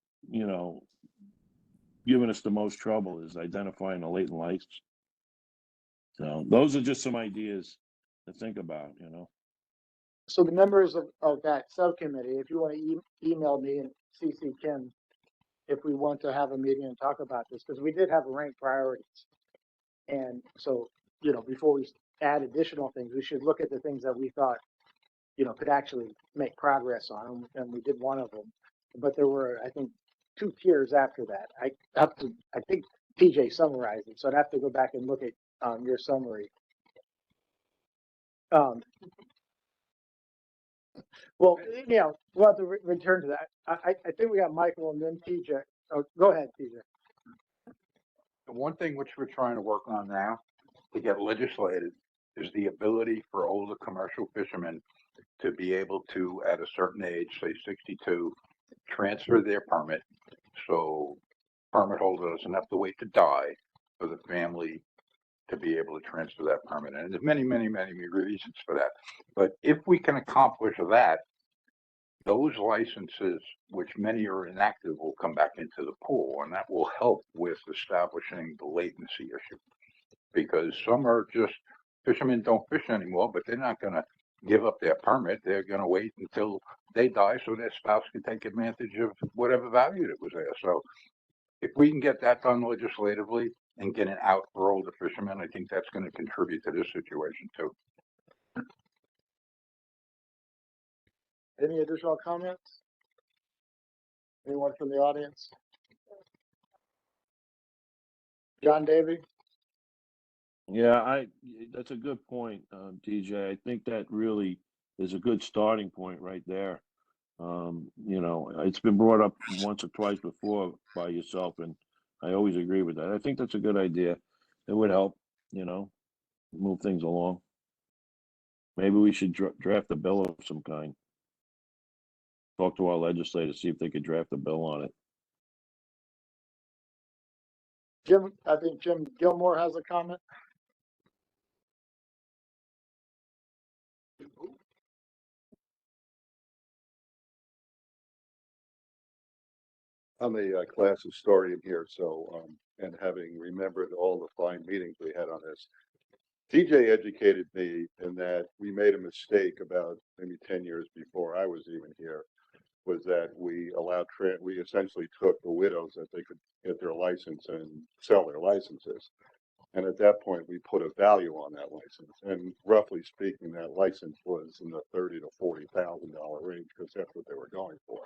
giving us the most trouble is identifying a latent license. So those are just some ideas to think about, So the members of that subcommittee, if you want to email me and CC Kim, if we want to have a meeting and talk about this, because we did have ranked priorities. And so, you know, before we add additional things, we should look at the things that we thought, you know, could actually make progress on, and we did one of them. But there were, I think, 2 tiers after that. I think TJ summarized it, so I'd have to go back and look at your summary. Well, yeah, we'll have to return to that. I think we got Michael and then TJ. Oh, go ahead, TJ. The one thing which we're trying to work on now to get legislated is the ability for older commercial fishermen to be able to, at a certain age, say 62, transfer their permit. So permit holder doesn't have to wait to die for the family to be able to transfer that permit. And there's many, many, many reasons for that. But if we can accomplish that, those licenses, which many are inactive, will come back into the pool, and that will help with establishing the latency issue. Because some are just, fishermen don't fish anymore, but they're not going to give up their permit. They're going to wait until they die so their spouse can take advantage of whatever value that was there. So if we can get that done legislatively and get it out for older fishermen, I think that's going to contribute to this situation too. Any additional comments? Anyone from the audience? John Davy? Yeah, that's a good point, DJ. I think that really is a good starting point right there. You know, it's been brought up once or twice before by yourself, and I always agree with that. I think that's a good idea. It would help, you know, move things along. Maybe we should draft a bill of some kind. Talk to our legislators, see if they could draft a bill on it. Jim, I think Jim Gilmore has a comment. I'm a class historian here, so, and having remembered all the fine meetings we had on this, TJ educated me in that we made a mistake about maybe 10 years before I was even here, was that we allowed, we essentially took the widows that they could get their license and sell their licenses. And at that point, we put a value on that license. And roughly speaking, that license was in the $30,000 to $40,000 range because that's what they were going for.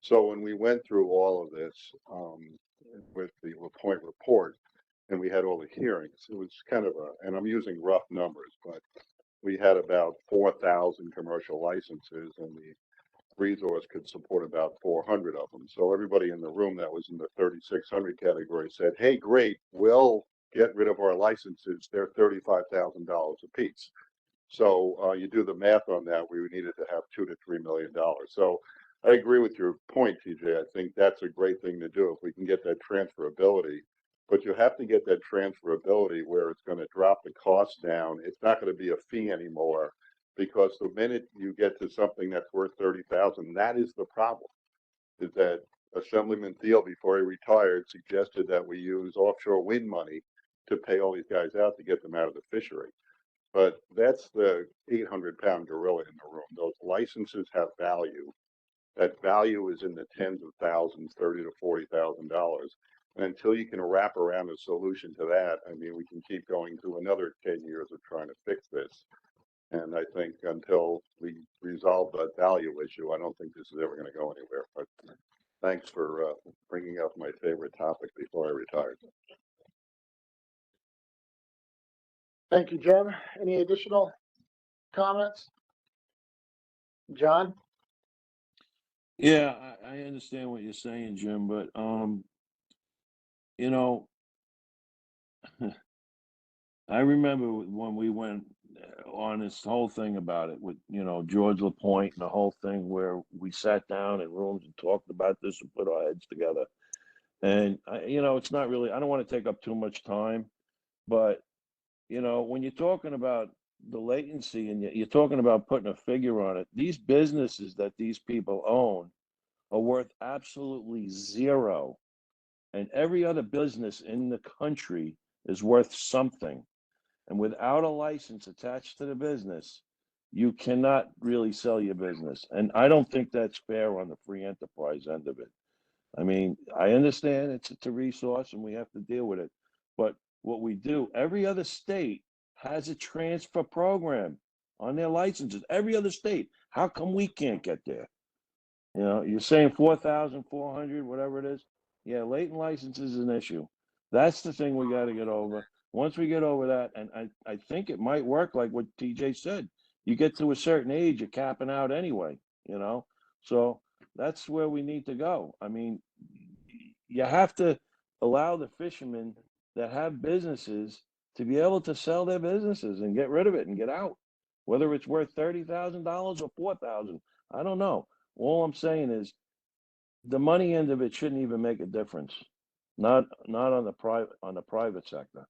So when we went through all of this with the LaPointe report, and we had all the hearings, it was kind of a, and I'm using rough numbers, but we had about 4,000 commercial licenses, and the resource could support about 400 of them. So everybody in the room that was in the 3,600 category said, "Hey, great, we'll get rid of our licenses. They're $35,000 a piece." So you do the math on that, we needed to have $2 to $3 million. So I agree with your point, TJ. I think that's a great thing to do if we can get that transferability. But you have to get that transferability where it's going to drop the cost down. It's not going to be a fee anymore, because the minute you get to something that's worth 30,000, that is the problem. Is that Assemblyman Thiel, before he retired, suggested that we use offshore wind money to pay all these guys out to get them out of the fishery. But that's the 800-pound gorilla in the room. Those licenses have value. That value is in the tens of thousands, $30,000 to $40,000. And until you can wrap around a solution to that, I mean, we can keep going through another 10 years of trying to fix this. And I think until we resolve that value issue, I don't think this is ever going to go anywhere. But thanks for bringing up my favorite topic before I retired. Thank you, Jim. Any additional comments? John? Yeah, I understand what you're saying, Jim, but you know, I remember when we went on this whole thing about it with, you know, George LaPointe and the whole thing where we sat down in rooms and talked about this and put our heads together. And you know, it's not really, I don't want to take up too much time, but you know, when you're talking about the latency and you're talking about putting a figure on it, these businesses that these people own are worth absolutely zero. And every other business in the country is worth something. And without a license attached to the business, you cannot really sell your business. And I don't think that's fair on the free enterprise end of it. I mean, I understand it's a resource and we have to deal with it. But what we do, every other state has a transfer program on their licenses. Every other state. How come we can't get there? You know, you're saying 4,400, whatever it is. Yeah, latent license is an issue. That's the thing we got to get over. Once we get over that, and I think it might work like what TJ said. You get to a certain age, you're capping out anyway, you know? So that's where we need to go. I mean, you have to allow the fishermen that have businesses to be able to sell their businesses and get rid of it and get out. Whether it's worth $30,000 or 4,000, I don't know. All I'm saying is the money end of it shouldn't even make a difference. Not on the private sector.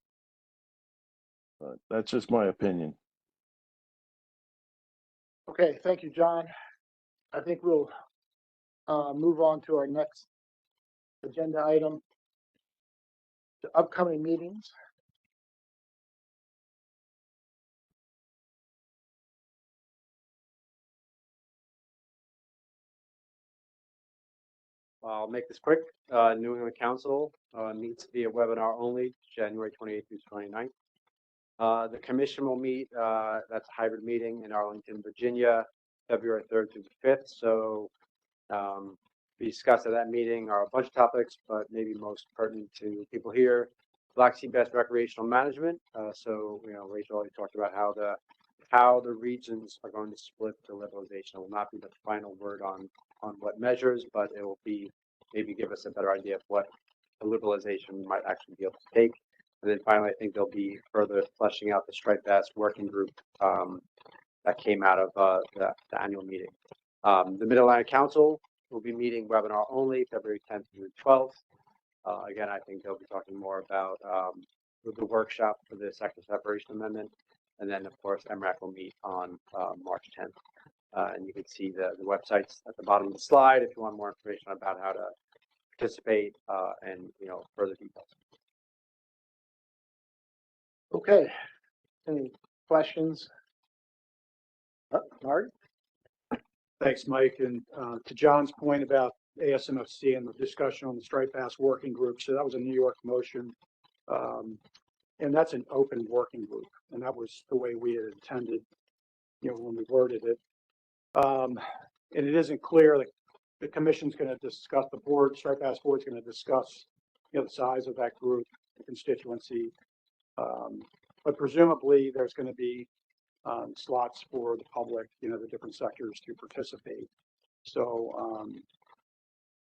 But that's just my opinion. Okay, thank you, John. I think we'll move on to our next agenda item, the upcoming meetings. I'll make this quick. New England Council meets via webinar only, January 28th through 29th. The commission will meet, that's a hybrid meeting in Arlington, Virginia, February 3rd through the 5th. So we discussed at that meeting are a bunch of topics, but maybe most pertinent to people here, Black Sea Bass recreational management. So, you know, Rachel already talked about how the regions are going to split the liberalization. It will not be the final word on what measures, but it will be maybe give us a better idea of what the liberalization might actually be able to take. And then finally, I think there'll be further fleshing out the striped bass working group that came out of the annual meeting. The Mid-Atlantic Council will be meeting webinar only, February 10th through 12th. Again, I think they'll be talking more about the workshop for the sector separation amendment. And then, of course, MRAC will meet on March 10th. And you can see the websites at the bottom of the slide if you want more information about how to participate and, you know, further details. Okay, any questions? Mark? Thanks, Mike. And to John's point about ASMFC and the discussion on the striped bass working group, so that was a New York motion. And that's an open working group. And that was the way we had intended, you know, when we worded it. And it isn't clear that the commission's going to discuss, the board, striped bass board is going to discuss, you know, the size of that group, the constituency. But presumably there's going to be slots for the public, you know, the different sectors to participate. So,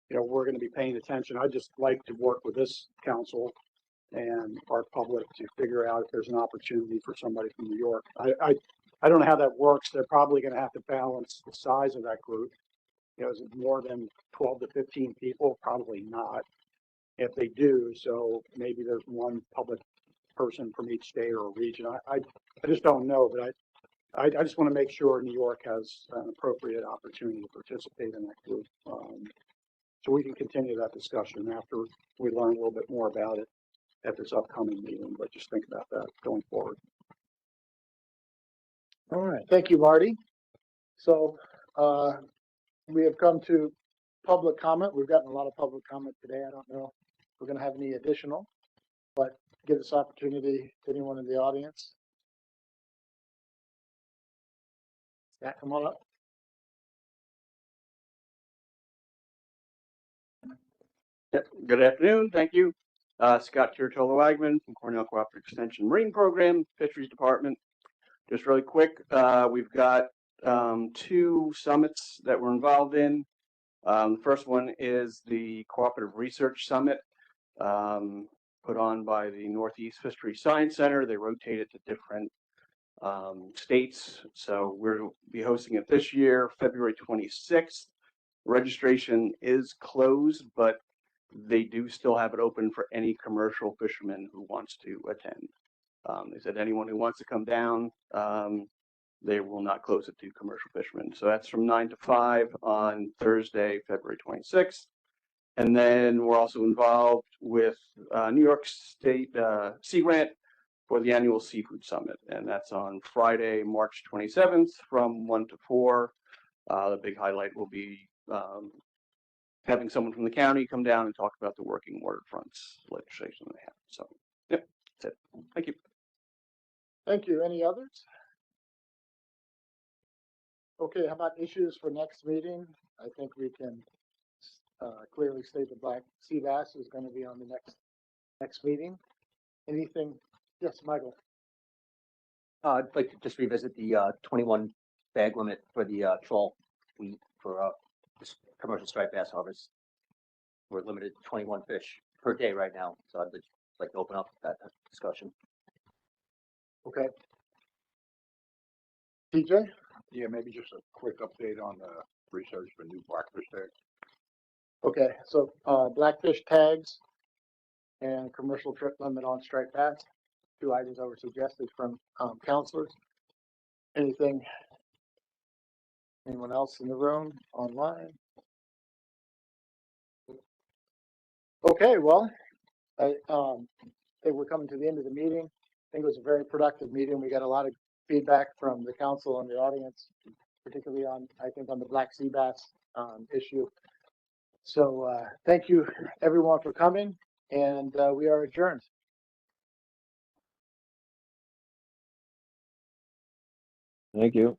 you know, we're going to be paying attention. I'd just like to work with this council and our public to figure out if there's an opportunity for somebody from New York. I don't know how that works. They're probably going to have to balance the size of that group. You know, is it more than 12 to 15 people? Probably not. If they do, so maybe there's one public person from each state or region. I just don't know, but I just want to make sure New York has an appropriate opportunity to participate in that group. So we can continue that discussion after we learn a little bit more about it at this upcoming meeting, but just think about that going forward. All right, thank you, Marty. So we have come to public comment. We've gotten a lot of public comment today. I don't know if we're going to have any additional, but give this opportunity to anyone in the audience. Yeah, come on up. Yep. Good afternoon. Thank you. Scott Curatolo-Wagman from Cornell Cooperative Extension Marine Program, Fisheries Department. Just really quick, we've got 2 summits that we're involved in. The first one is the Cooperative Research Summit, put on by the Northeast Fisheries Science Center. They rotate it to different states. So we'll be hosting it this year, February 26th. Registration is closed, but they do still have it open for any commercial fisherman who wants to attend. They said anyone who wants to come down, they will not close it to commercial fishermen. So that's from 9 to 5 on Thursday, February 26th. And then we're also involved with New York State Sea Grant for the annual Seafood Summit, and that's on Friday, March 27th from 1 to 4. The big highlight will be having someone from the county come down and talk about the working waterfronts legislation they have. So, yep, that's it. Thank you. Thank you. Any others? Okay, how about issues for next meeting? I think we can clearly state the black sea bass is going to be on the next meeting. Anything? Yes, Michael. I'd like to just revisit the 21 bag limit for the trawl fleet for this commercial striped bass harvest. We're limited to 21 fish per day right now, so I'd like to open up that discussion. Okay. TJ? Yeah, maybe just a quick update on the research for new blackfish tags. Okay, so blackfish tags and commercial trip limit on striped bass, 2 items that were suggested from counselors. Anything? Anyone else in the room, online? Okay, well, I think we're coming to the end of the meeting. I think it was a very productive meeting. We got a lot of feedback from the council and the audience, particularly on, I think, on the black sea bass issue. So thank you everyone for coming, and we are adjourned. Thank you.